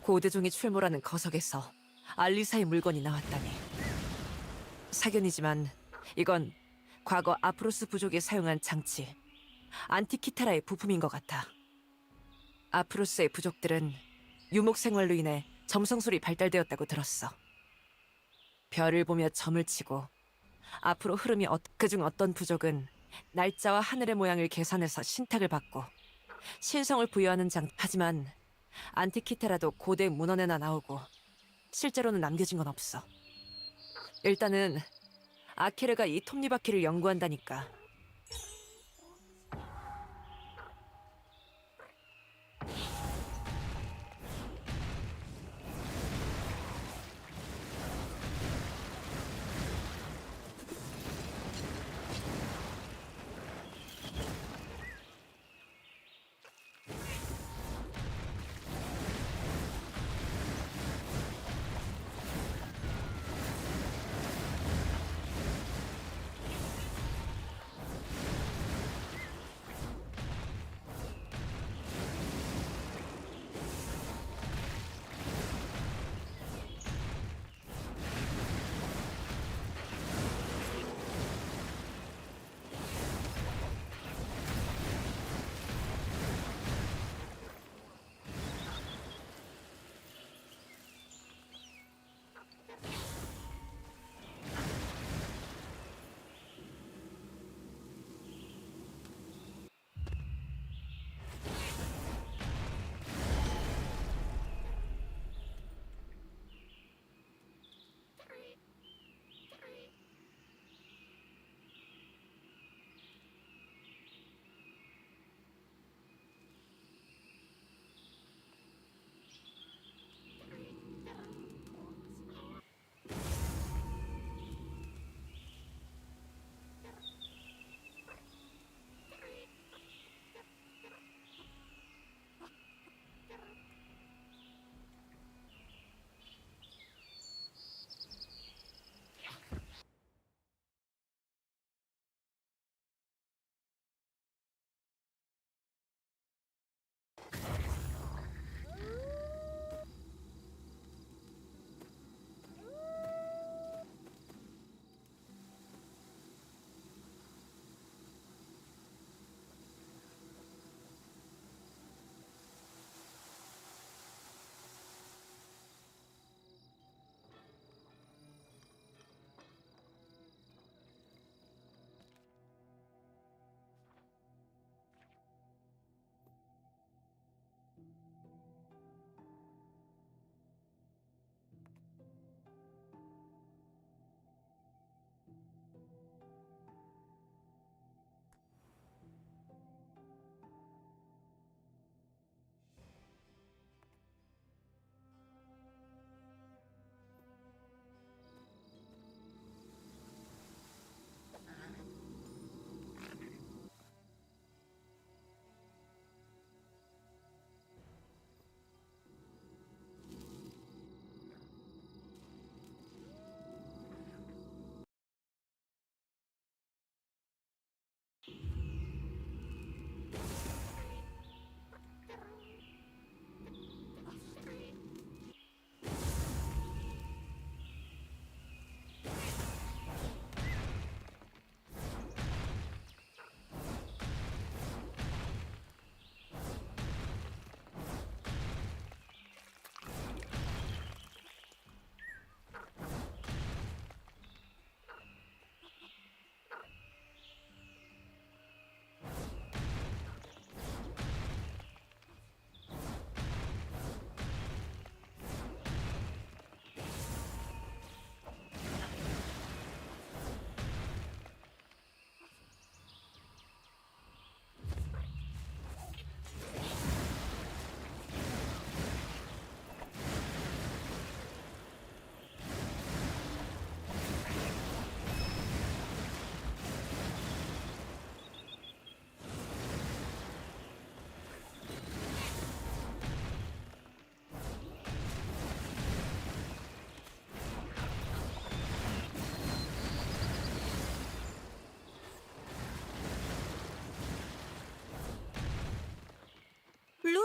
고대종이 출몰하는 거석에서 알리사의 물건이 나왔다니. 사견이지만 이건 과거 아프로스 부족이 사용한 장치, 안티키타라의 부품인 것 같아. 아프로스의 부족들은 유목 생활로 인해 점성술이 발달되었다고 들었어. 별을 보며 점을 치고 앞으로 흐름이 그중 어떤 부족은 날짜와 하늘의 모양을 계산해서 신탁을 받고 신성을 부여하는 하지만 안티키테라도 고대 문헌에나 나오고 실제로는 남겨진 건 없어. 일단은 아키르가 이 톱니바퀴를 연구한다니까.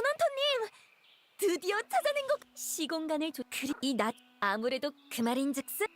루넌터님! 드디어 찾아낸 것! 시공간을 이낮 아무래도 그 말인즉슨